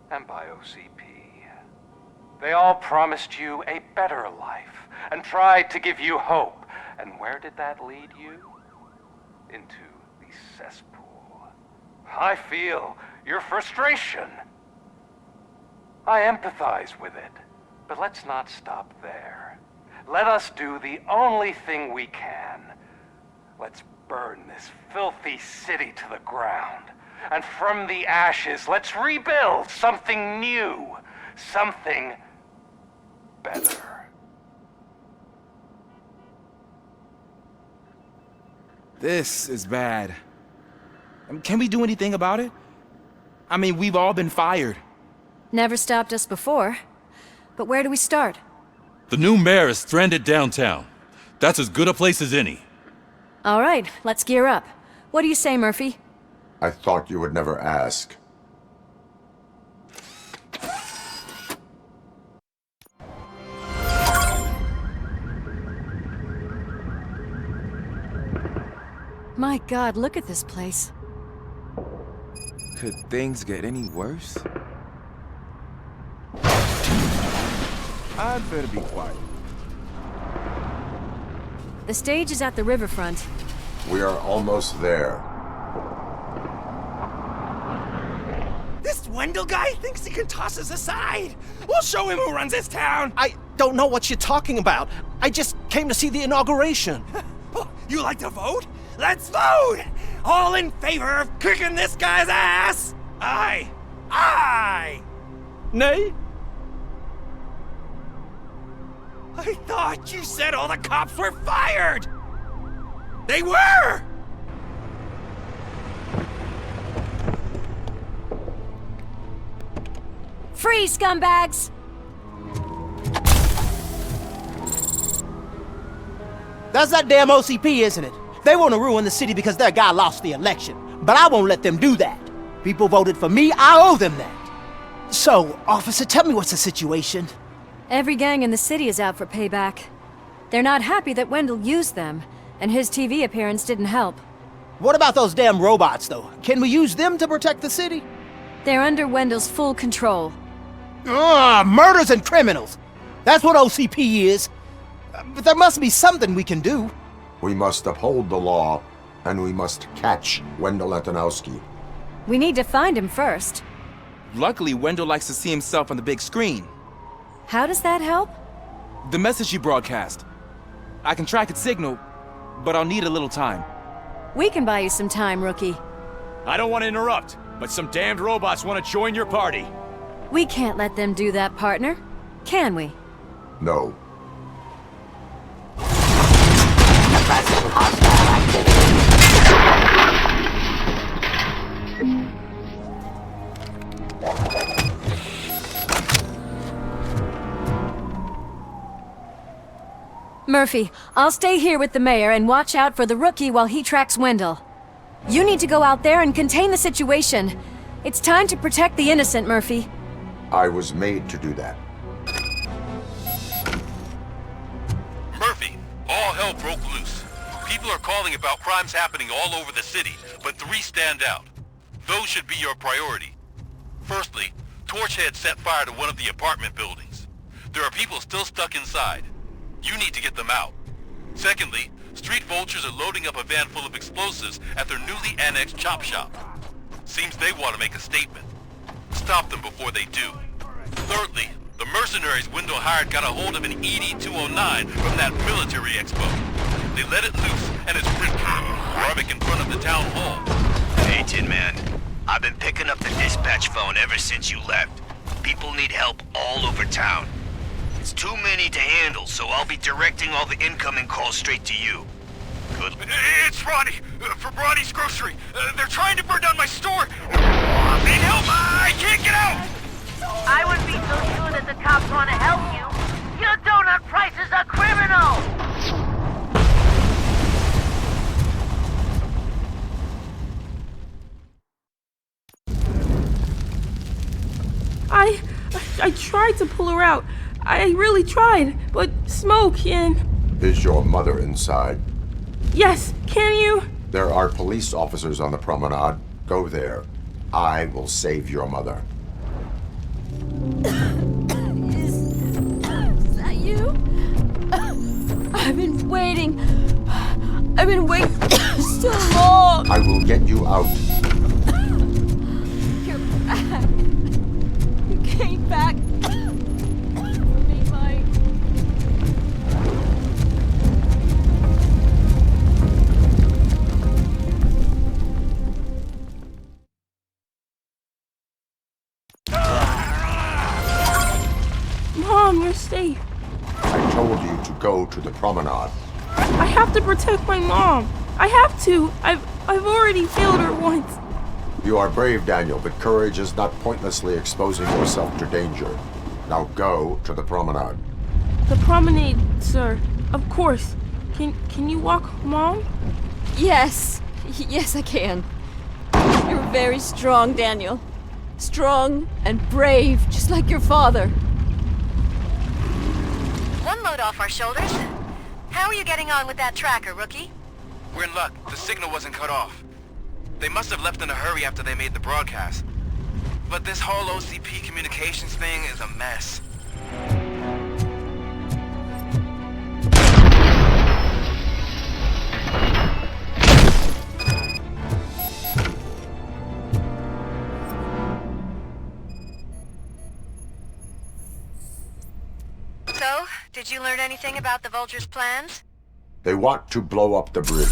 and by OCP. They all promised you a better life and tried to give you hope. And where did that lead you? Into the cesspool. I feel your frustration. I empathize with it, but let's not stop there. Let us do the only thing we can. Let's burn this filthy city to the ground. And from the ashes, let's rebuild something new, something better. This is bad. Can we do anything about it? I mean, we've all been fired. Never stopped us before. But where do we start? The new mayor is stranded downtown. That's as good a place as any. All right, let's gear up. What do you say, Murphy? I thought you would never ask. My God, look at this place. Could things get any worse? I'd better be quiet. The stage is at the riverfront. We are almost there. This Wendell guy thinks he can toss us aside. We'll show him who runs this town. I don't know what you're talking about. I just came to see the inauguration. You like to vote? Let's vote! All in favor of kicking this guy's ass? Aye. Aye! Nay? I thought you said all the cops were fired! They were! Free, scumbags! That's that damn OCP, isn't it? They want to ruin the city because their guy lost the election. But I won't let them do that. People voted for me, I owe them that. So, officer, tell me what's the situation. Every gang in the city is out for payback. They're not happy that Wendell used them, and his TV appearance didn't help. What about those damn robots, though? Can we use them to protect the city? They're under Wendell's full control. Murders and criminals! That's what OCP is. But there must be something we can do. We must uphold the law, and we must catch Wendell Antonowski. We need to find him first. Luckily, Wendell likes to see himself on the big screen. How does that help? The message you broadcast. I can track its signal, but I'll need a little time. We can buy you some time, rookie. I don't want to interrupt, but some damned robots want to join your party. We can't let them do that, partner. Can we? No. Murphy, I'll stay here with the mayor and watch out for the rookie while he tracks Wendell. You need to go out there and contain the situation. It's time to protect the innocent, Murphy. I was made to do that. Murphy, all hell broke loose. People are calling about crimes happening all over the city, but 3 stand out. Those should be your priority. Firstly, Torchhead set fire to one of the apartment buildings. There are people still stuck inside. You need to get them out. Secondly, street vultures are loading up a van full of explosives at their newly annexed chop shop. Seems they want to make a statement. Stop them before they do. Thirdly, the mercenaries Wendell hired got a hold of an ED-209 from that military expo. They let it loose, and it's havoc in front of the town hall. Hey, Tin Man. I've been picking up the dispatch phone ever since you left. People need help all over town. It's too many to handle, so I'll be directing all the incoming calls straight to you. Good. It's Ronnie, from Ronnie's Grocery. They're trying to burn down my store. Need help! I can't get out! I would be so sure that the cops want to help you. Your donut price is a criminal! I tried to pull her out. I really tried, but smoke and... Is your mother inside? Yes, can you? There are police officers on the promenade. Go there. I will save your mother. Is that you? I've been waiting. I've been waiting so long. I will get you out. You're back. You came back for me, Mike. Mom, you're safe. I told you to go to the promenade. I have to protect my mom. I have to. I've already failed her once. You are brave, Daniel, but courage is not pointlessly exposing yourself to danger. Now go to the promenade. The promenade, sir. Of course. Can you walk, Mom? Yes. Yes, I can. You're very strong, Daniel. Strong and brave, just like your father. One load off our shoulders. How are you getting on with that tracker, rookie? We're in luck. The signal wasn't cut off. They must have left in a hurry after they made the broadcast. But this whole OCP communications thing is a mess. So, did you learn anything about the Vulture's plans? They want to blow up the bridge.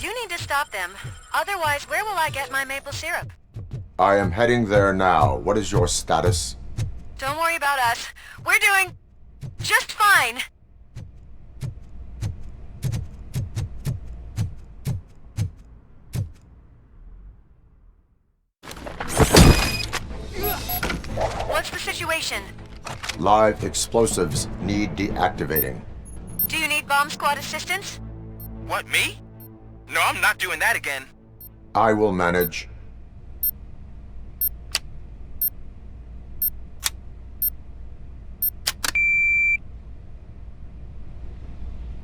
You need to stop them. Otherwise, where will I get my maple syrup? I am heading there now. What is your status? Don't worry about us. We're doing just fine. What's the situation? Live explosives need deactivating. Do you need bomb squad assistance? What, me? No, I'm not doing that again. I will manage.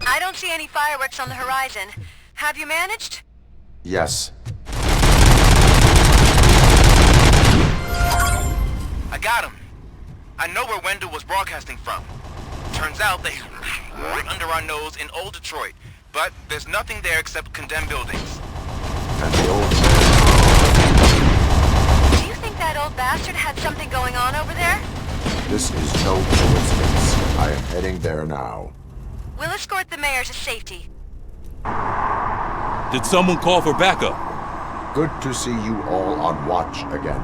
I don't see any fireworks on the horizon. Have you managed? Yes. I got him. I know where Wendell was broadcasting from. Turns out they right under our nose in old Detroit. But there's nothing there except condemned buildings. And the old Do you think that old bastard had something going on over there? This is no coincidence. I am heading there now. We'll escort the mayor to safety. Did someone call for backup? Good to see you all on watch again.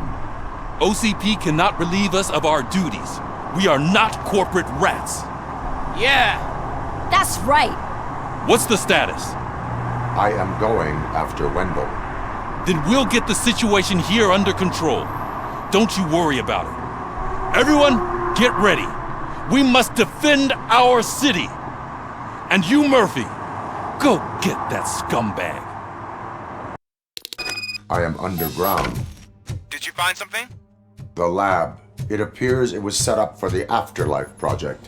OCP cannot relieve us of our duties. We are not corporate rats. Yeah! That's right. What's the status? I am going after Wendell. Then we'll get the situation here under control. Don't you worry about it. Everyone, get ready. We must defend our city. And you, Murphy, go get that scumbag. I am underground. Did you find something? The lab. It appears it was set up for the Afterlife project.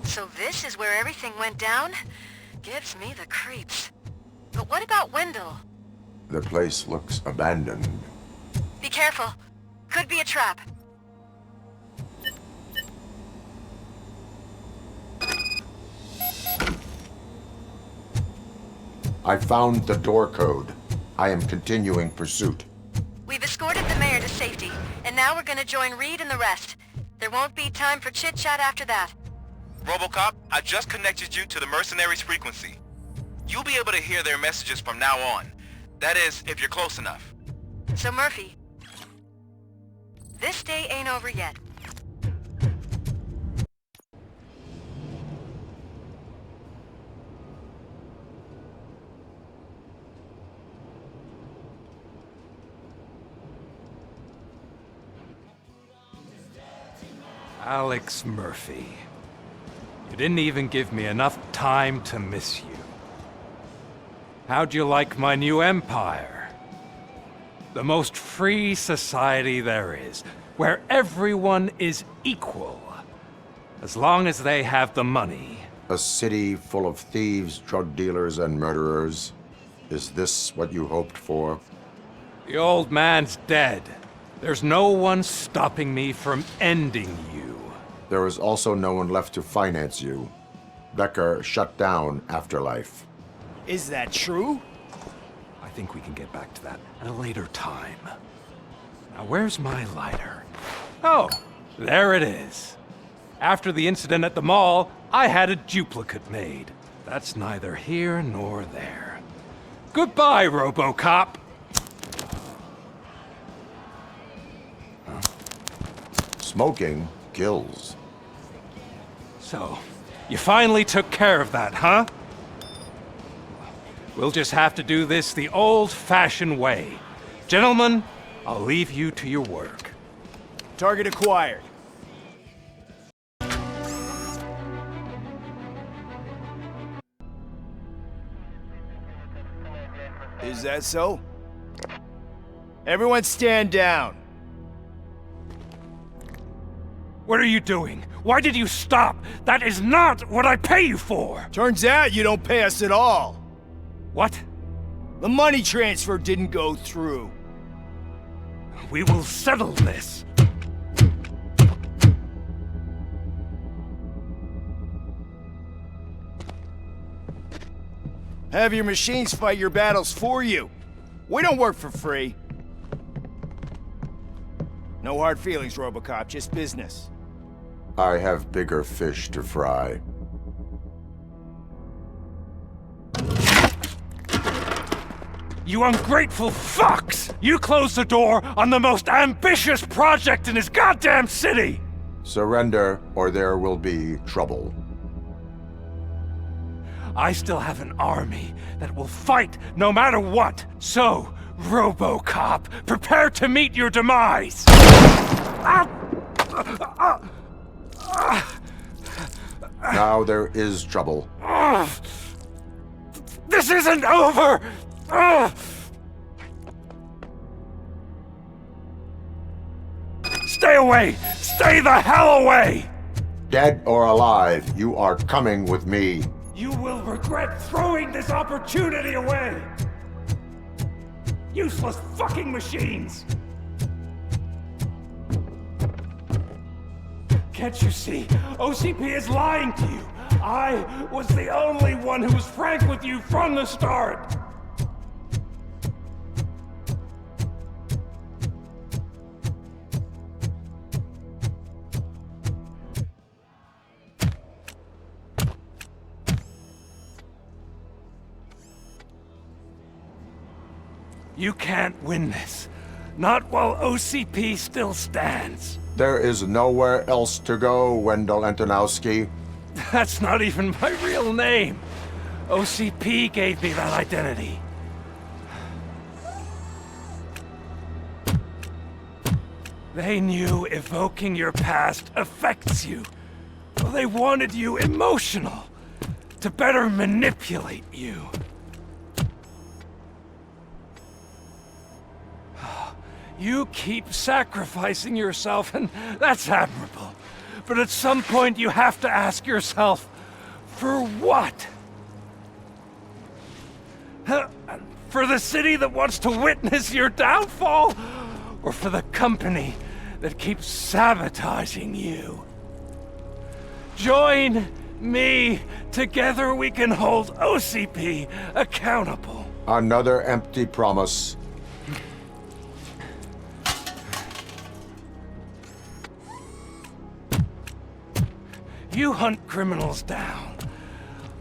So this is where everything went down? Gives me the creeps. But what about Wendell? The place looks abandoned. Be careful. Could be a trap. I found the door code. I am continuing pursuit. We've escorted the mayor to safety, and now we're gonna join Reed and the rest. There won't be time for chit-chat after that. RoboCop, I just connected you to the mercenaries' frequency. You'll be able to hear their messages from now on. That is, if you're close enough. So Murphy, this day ain't over yet. Alex Murphy. You didn't even give me enough time to miss you. How'd you like my new empire? The most free society there is, where everyone is equal, as long as they have the money. A city full of thieves, drug dealers, and murderers. Is this what you hoped for? The old man's dead. There's no one stopping me from ending you. There is also no one left to finance you. Becker shut down Afterlife. Is that true? I think we can get back to that at a later time. Now, where's my lighter? Oh, there it is. After the incident at the mall, I had a duplicate made. That's neither here nor there. Goodbye, RoboCop! Smoking kills. So, you finally took care of that, huh? We'll just have to do this the old-fashioned way. Gentlemen, I'll leave you to your work. Target acquired. Is that so? Everyone stand down. What are you doing? Why did you stop? That is not what I pay you for! Turns out you don't pay us at all. What? The money transfer didn't go through. We will settle this. Have your machines fight your battles for you. We don't work for free. No hard feelings, RoboCop, just business. I have bigger fish to fry. You ungrateful fucks! You closed the door on the most ambitious project in this goddamn city! Surrender, or there will be trouble. I still have an army that will fight no matter what. So, RoboCop, prepare to meet your demise! Now there is trouble. This isn't over! Stay away! Stay the hell away! Dead or alive, you are coming with me. You will regret throwing this opportunity away! Useless fucking machines! Can't you see? OCP is lying to you! I was the only one who was frank with you from the start! You can't win this. Not while OCP still stands. There is nowhere else to go, Wendell Antonowski. That's not even my real name. OCP gave me that identity. They knew evoking your past affects you. Well, they wanted you emotional, to better manipulate you. You keep sacrificing yourself, and that's admirable. But at some point you have to ask yourself, for what? For the city that wants to witness your downfall? Or for the company that keeps sabotaging you? Join me. Together we can hold OCP accountable. Another empty promise. You hunt criminals down.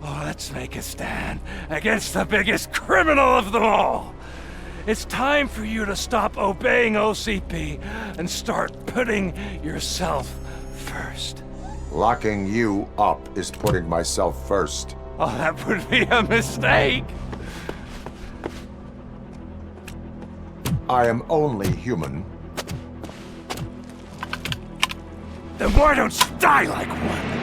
Oh, let's make a stand against the biggest criminal of them all. It's time for you to stop obeying OCP and start putting yourself first. Locking you up is putting myself first. Oh, that would be a mistake. I am only human. Then why don't you die like one?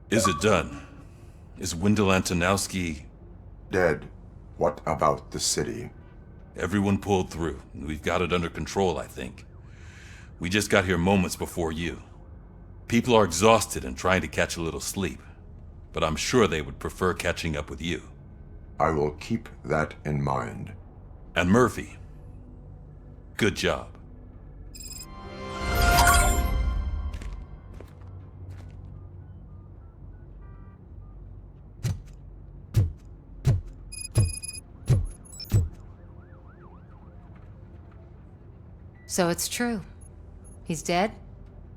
Is it done? Is Wendell Antonowski dead? What about the city? Everyone pulled through. We've got it under control, I think. We just got here moments before you. People are exhausted and trying to catch a little sleep, but I'm sure they would prefer catching up with you. I will keep that in mind. And Murphy, good job. So it's true. He's dead?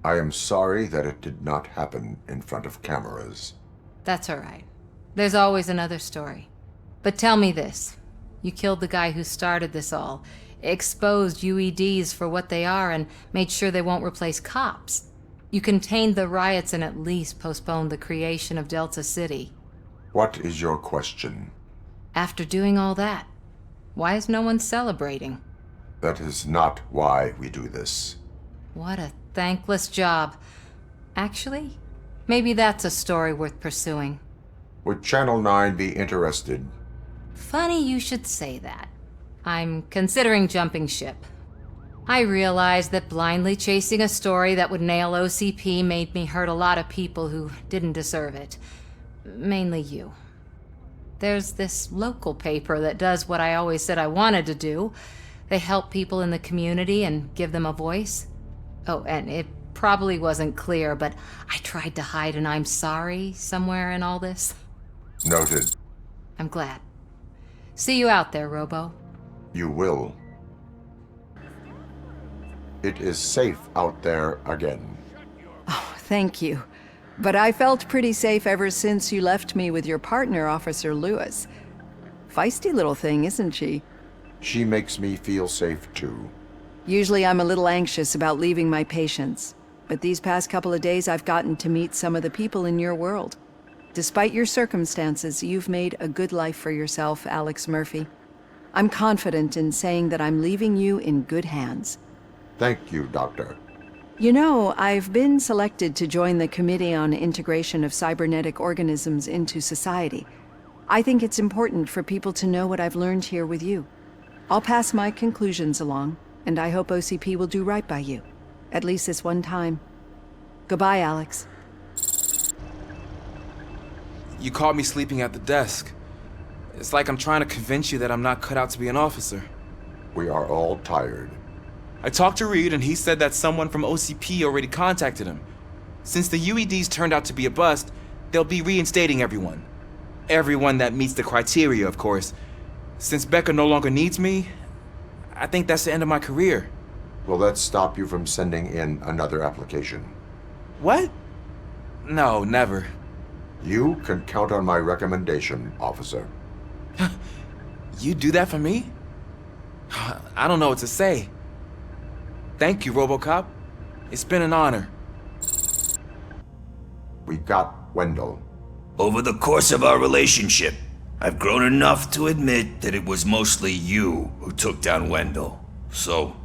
I am sorry that it did not happen in front of cameras. That's all right. There's always another story. But tell me this. You killed the guy who started this all, exposed UEDs for what they are, and made sure they won't replace cops. You contained the riots and at least postponed the creation of Delta City. What is your question? After doing all that, why is no one celebrating? That is not why we do this. What a thankless job. Actually, maybe that's a story worth pursuing. Would Channel 9 be interested? Funny you should say that. I'm considering jumping ship. I realized that blindly chasing a story that would nail OCP made me hurt a lot of people who didn't deserve it. Mainly you. There's this local paper that does what I always said I wanted to do. They help people in the community and give them a voice. Oh, and it probably wasn't clear, but I tried to hide an I'm sorry somewhere in all this. Noted. I'm glad. See you out there, Robo. You will. It is safe out there again. Oh, thank you. But I felt pretty safe ever since you left me with your partner, Officer Lewis. Feisty little thing, isn't she? She makes me feel safe too. Usually I'm a little anxious about leaving my patients, but these past couple of days I've gotten to meet some of the people in your world. Despite your circumstances, you've made a good life for yourself, Alex Murphy. I'm confident in saying that I'm leaving you in good hands. Thank you, Doctor. You know, I've been selected to join the Committee on Integration of Cybernetic Organisms into Society. I think it's important for people to know what I've learned here with you. I'll pass my conclusions along, and I hope OCP will do right by you. At least this one time. Goodbye, Alex. You caught me sleeping at the desk. It's like I'm trying to convince you that I'm not cut out to be an officer. We are all tired. I talked to Reed and he said that someone from OCP already contacted him. Since the UEDs turned out to be a bust, they'll be reinstating everyone. Everyone that meets the criteria, of course. Since Becca no longer needs me, I think that's the end of my career. Will that stop you from sending in another application? What? No, never. You can count on my recommendation, officer. You do that for me? I don't know what to say. Thank you, RoboCop. It's been an honor. We got Wendell. Over the course of our relationship, I've grown enough to admit that it was mostly you who took down Wendell. So,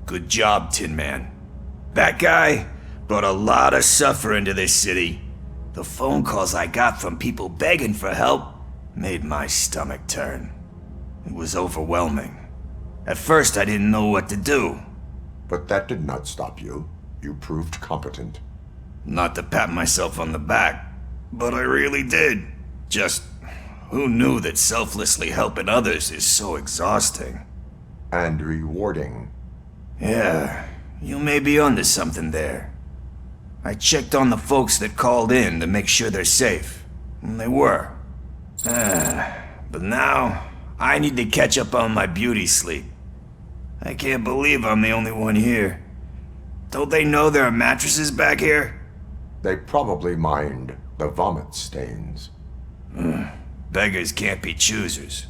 good job, Tin Man. That guy brought a lot of suffering to this city. The phone calls I got from people begging for help made my stomach turn. It was overwhelming. At first, I didn't know what to do. But that did not stop you. You proved competent. Not to pat myself on the back, but I really did. Just, who knew that selflessly helping others is so exhausting? And rewarding. Yeah, you may be onto something there. I checked on the folks that called in to make sure they're safe, and they were. But now, I need to catch up on my beauty sleep. I can't believe I'm the only one here. Don't they know there are mattresses back here? They probably mind the vomit stains. Beggars can't be choosers.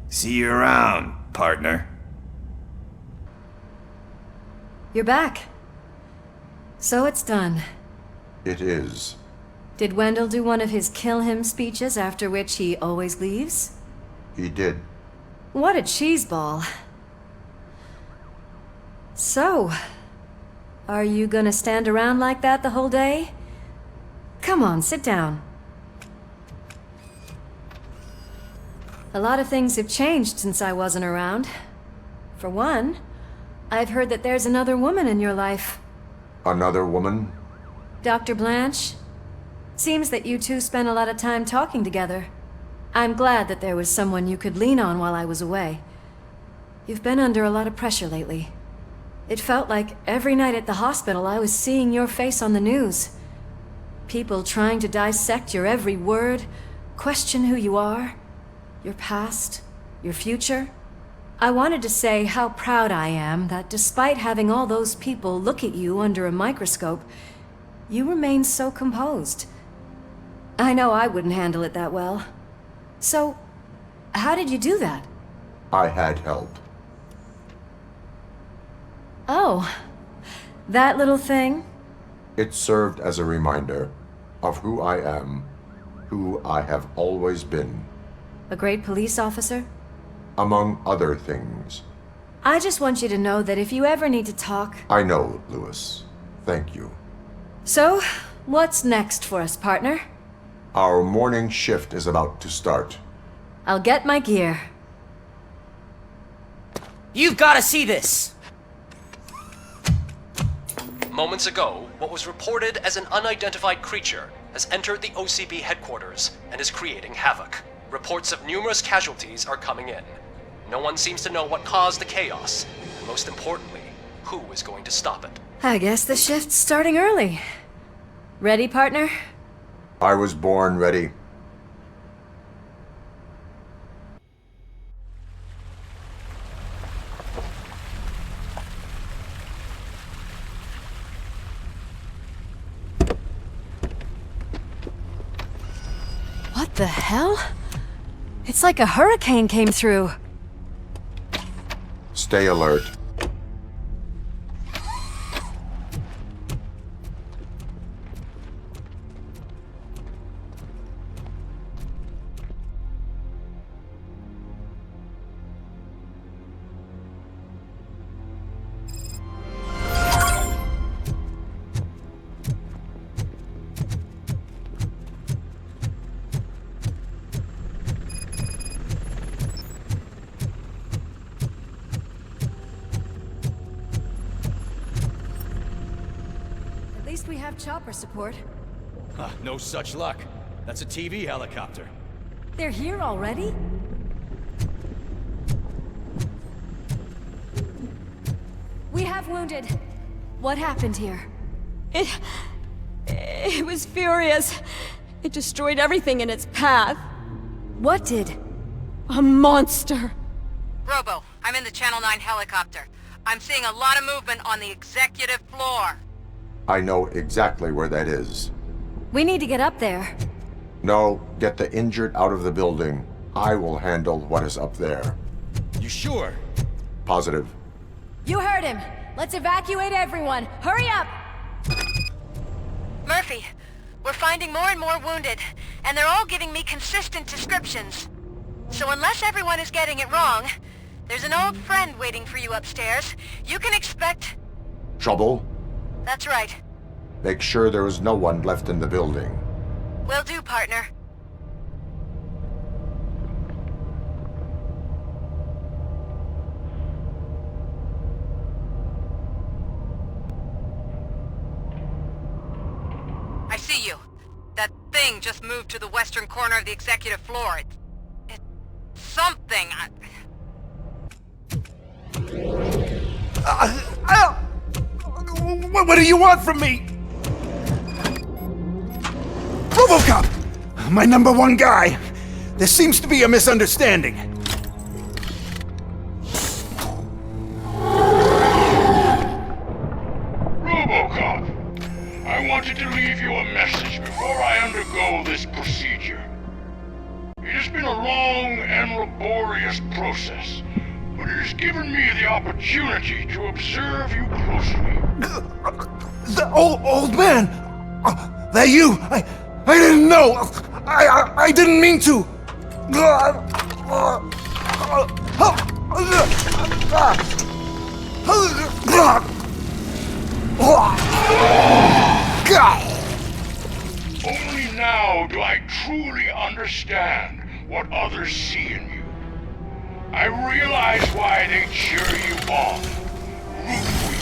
See you around, partner. You're back. So it's done. It is. Did Wendell do one of his kill him speeches after which he always leaves? He did. What a cheeseball. So, are you gonna stand around like that the whole day? Come on, sit down. A lot of things have changed since I wasn't around. For one, I've heard that there's another woman in your life. Another woman? Dr. Blanche? Seems that you two spent a lot of time talking together. I'm glad that there was someone you could lean on while I was away. You've been under a lot of pressure lately. It felt like every night at the hospital I was seeing your face on the news. People trying to dissect your every word, question who you are, your past, your future. I wanted to say how proud I am that despite having all those people look at you under a microscope, you remain so composed. I know I wouldn't handle it that well. So, how did you do that? I had help. Oh, that little thing? It served as a reminder of who I am, who I have always been. A great police officer? Among other things. I just want you to know that if you ever need to talk... I know, Lewis. Thank you. So, what's next for us, partner? Our morning shift is about to start. I'll get my gear. You've got to see this! Moments ago, what was reported as an unidentified creature has entered the OCP headquarters and is creating havoc. Reports of numerous casualties are coming in. No one seems to know what caused the chaos, and most importantly, who is going to stop it. I guess the shift's starting early. Ready, partner? I was born ready. What the hell? It's like a hurricane came through. Stay alert. At least we have chopper support. Huh, no such luck. That's a TV helicopter. They're here already? We have wounded. What happened here? It was furious. It destroyed everything in its path. What did? A monster. Robo, I'm in the Channel 9 helicopter. I'm seeing a lot of movement on the executive floor. I know exactly where that is. We need to get up there. No, get the injured out of the building. I will handle what is up there. You sure? Positive. You heard him. Let's evacuate everyone. Hurry up! Murphy, we're finding more and more wounded, and they're all giving me consistent descriptions. So unless everyone is getting it wrong, there's an old friend waiting for you upstairs. You can expect... Trouble? That's right. Make sure there is no one left in the building. Will do, partner. I see you. That thing just moved to the western corner of the executive floor. It's something. What do you want from me? RoboCop! My #1 guy. There seems to be a misunderstanding. RoboCop! I wanted to leave you a message before I undergo this procedure. It has been a long and laborious process, but it has given me the opportunity to observe you closely. The old man! That you! I didn't know! I didn't mean to! Only now do I truly understand what others see in you. I realize why they cheer you on, root for you.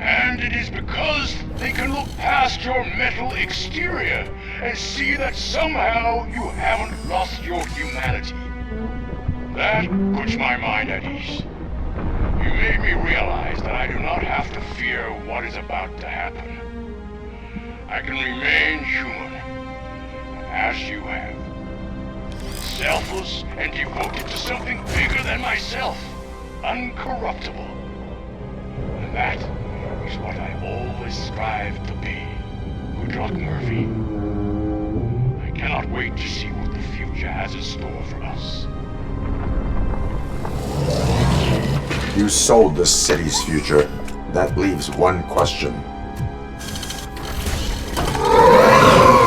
And it is because they can look past your metal exterior and see that somehow you haven't lost your humanity. That puts my mind at ease. You made me realize that I do not have to fear what is about to happen. I can remain human, as you have. selfless and devoted to something bigger than myself. Uncorruptible. And that is what I always strive to be. Good luck, Murphy. I cannot wait to see what the future has in store for us. You sold the city's future. That leaves one question.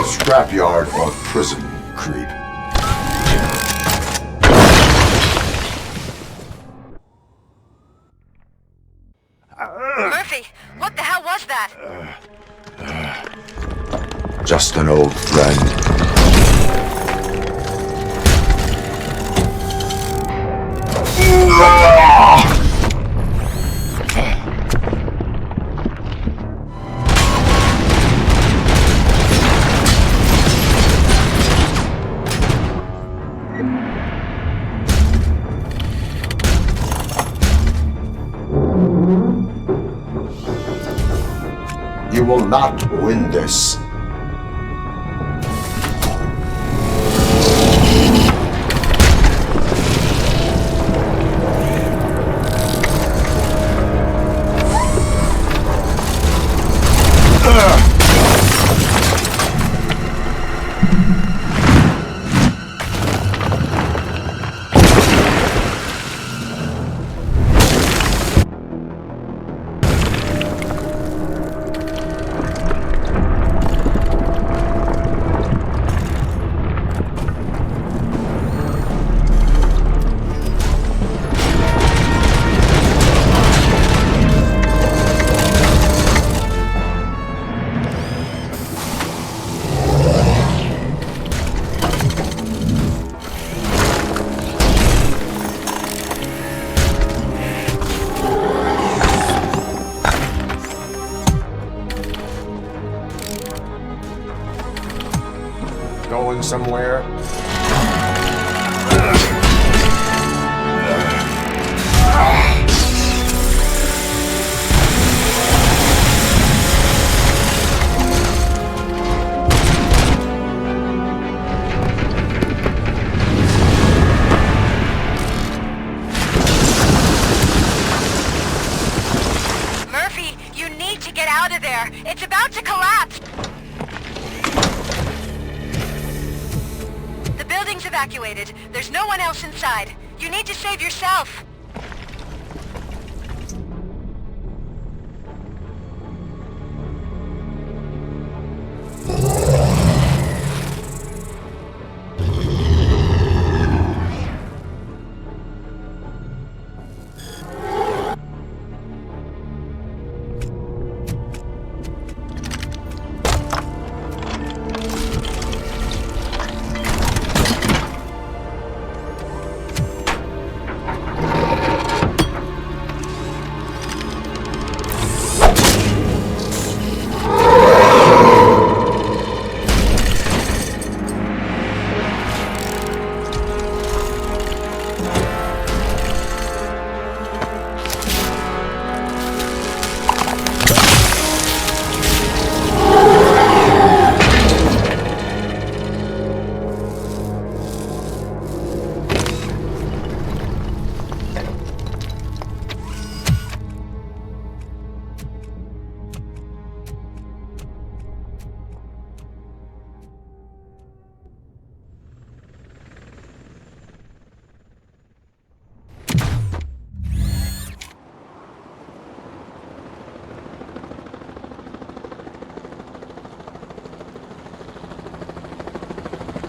Scrapyard or prison, creep? Murphy, what the hell was that? Just an old friend. You will not win this. Going somewhere? Murphy, you need to get out of there. It's about to collapse. The building's evacuated. There's no one else inside. You need to save yourself.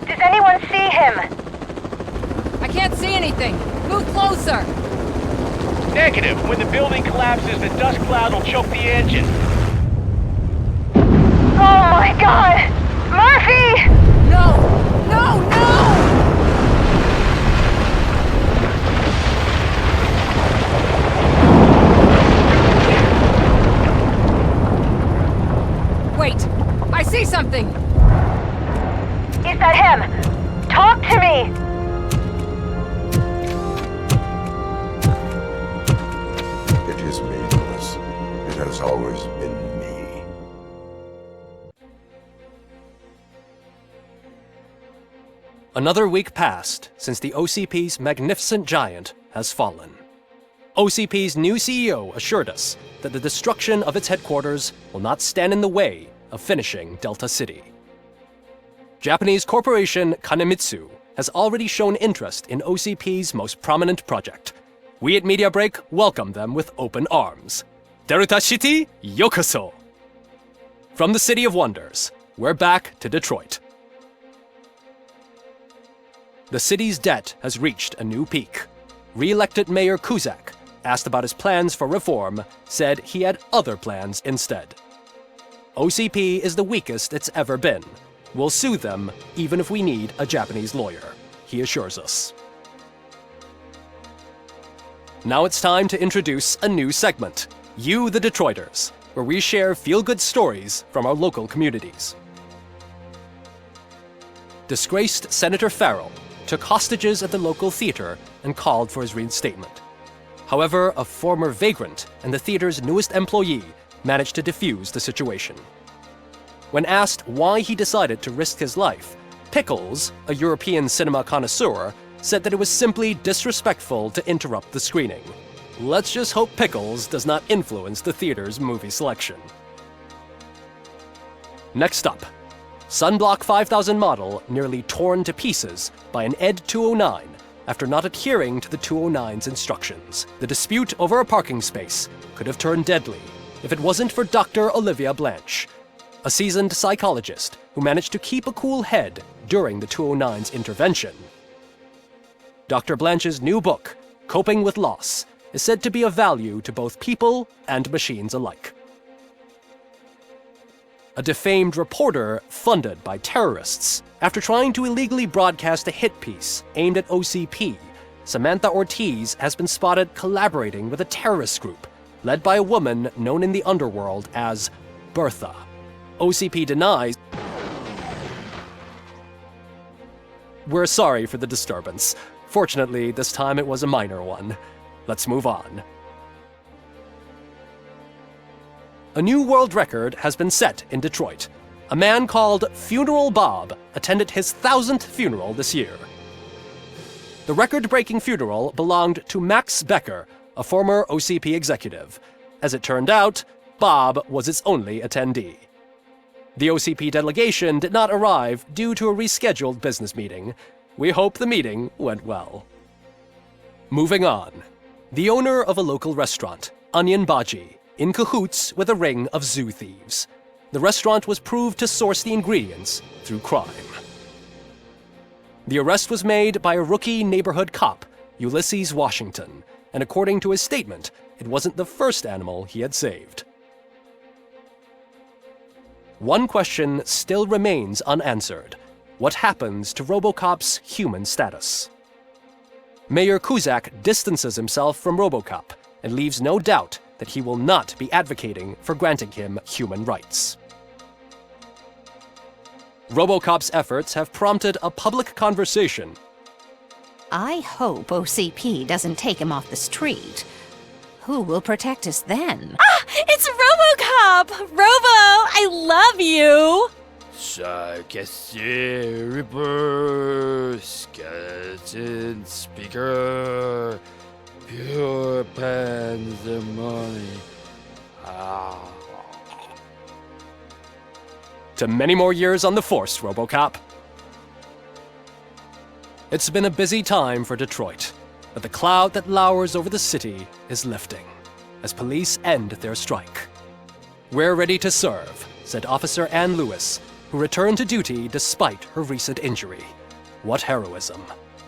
Does anyone see him? I can't see anything. Move closer. Negative. When the building collapses, the dust cloud will choke the engine. Oh my god! Murphy! No! No, no! Wait! I see something! Is that him? Talk to me! It is me, Lewis. It has always been me. Another week passed since the OCP's magnificent giant has fallen. OCP's new CEO assured us that the destruction of its headquarters will not stand in the way of finishing Delta City. Japanese corporation Kanemitsu has already shown interest in OCP's most prominent project. We at Media Break welcome them with open arms. Delta City, yokoso! From the City of Wonders, we're back to Detroit. The city's debt has reached a new peak. Re-elected Mayor Cusack, asked about his plans for reform, said he had other plans instead. OCP is the weakest it's ever been. We'll sue them even if we need a Japanese lawyer, he assures us. Now it's time to introduce a new segment, You the Detroiters, where we share feel-good stories from our local communities. Disgraced Senator Farrell took hostages at the local theater and called for his reinstatement. However, a former vagrant and the theater's newest employee managed to defuse the situation. When asked why he decided to risk his life, Pickles, a European cinema connoisseur, said that it was simply disrespectful to interrupt the screening. Let's just hope Pickles does not influence the theater's movie selection. Next up, Sunblock 5000 model nearly torn to pieces by an ED 209 after not adhering to the 209's instructions. The dispute over a parking space could have turned deadly if it wasn't for Dr. Olivia Blanche, a seasoned psychologist who managed to keep a cool head during the 209's intervention. Dr. Blanche's new book, Coping with Loss, is said to be of value to both people and machines alike. A defamed reporter funded by terrorists. After trying to illegally broadcast a hit piece aimed at OCP, Samantha Ortiz has been spotted collaborating with a terrorist group led by a woman known in the underworld as Bertha. OCP denies. We're sorry for the disturbance. Fortunately, this time it was a minor one. Let's move on. A new world record has been set in Detroit. A man called Funeral Bob attended his 1000th funeral this year. The record-breaking funeral belonged to Max Becker, a former OCP executive. As it turned out, Bob was its only attendee. The OCP delegation did not arrive due to a rescheduled business meeting. We hope the meeting went well. Moving on. The owner of a local restaurant, Onion Baji, in cahoots with a ring of zoo thieves. The restaurant was proved to source the ingredients through crime. The arrest was made by a rookie neighborhood cop, Ulysses Washington, and according to his statement, it wasn't the first animal he had saved. One question still remains unanswered. What happens to RoboCop's human status? Mayor Cusack distances himself from RoboCop and leaves no doubt that he will not be advocating for granting him human rights. RoboCop's efforts have prompted a public conversation. I hope OCP doesn't take him off the street. Who will protect us then? Ah! It's RoboCop! Robo, I love you! Reaper, skeleton speaker, pure pandemonium. To many more years on the force, RoboCop. It's been a busy time for Detroit, but the cloud that lowers over the city is lifting as police end their strike. We're ready to serve, said Officer Ann Lewis, who returned to duty despite her recent injury. What heroism.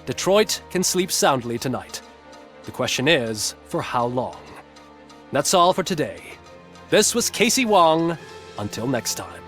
Detroit can sleep soundly tonight. The question is, for how long? That's all for today. This was Casey Wong. Until next time.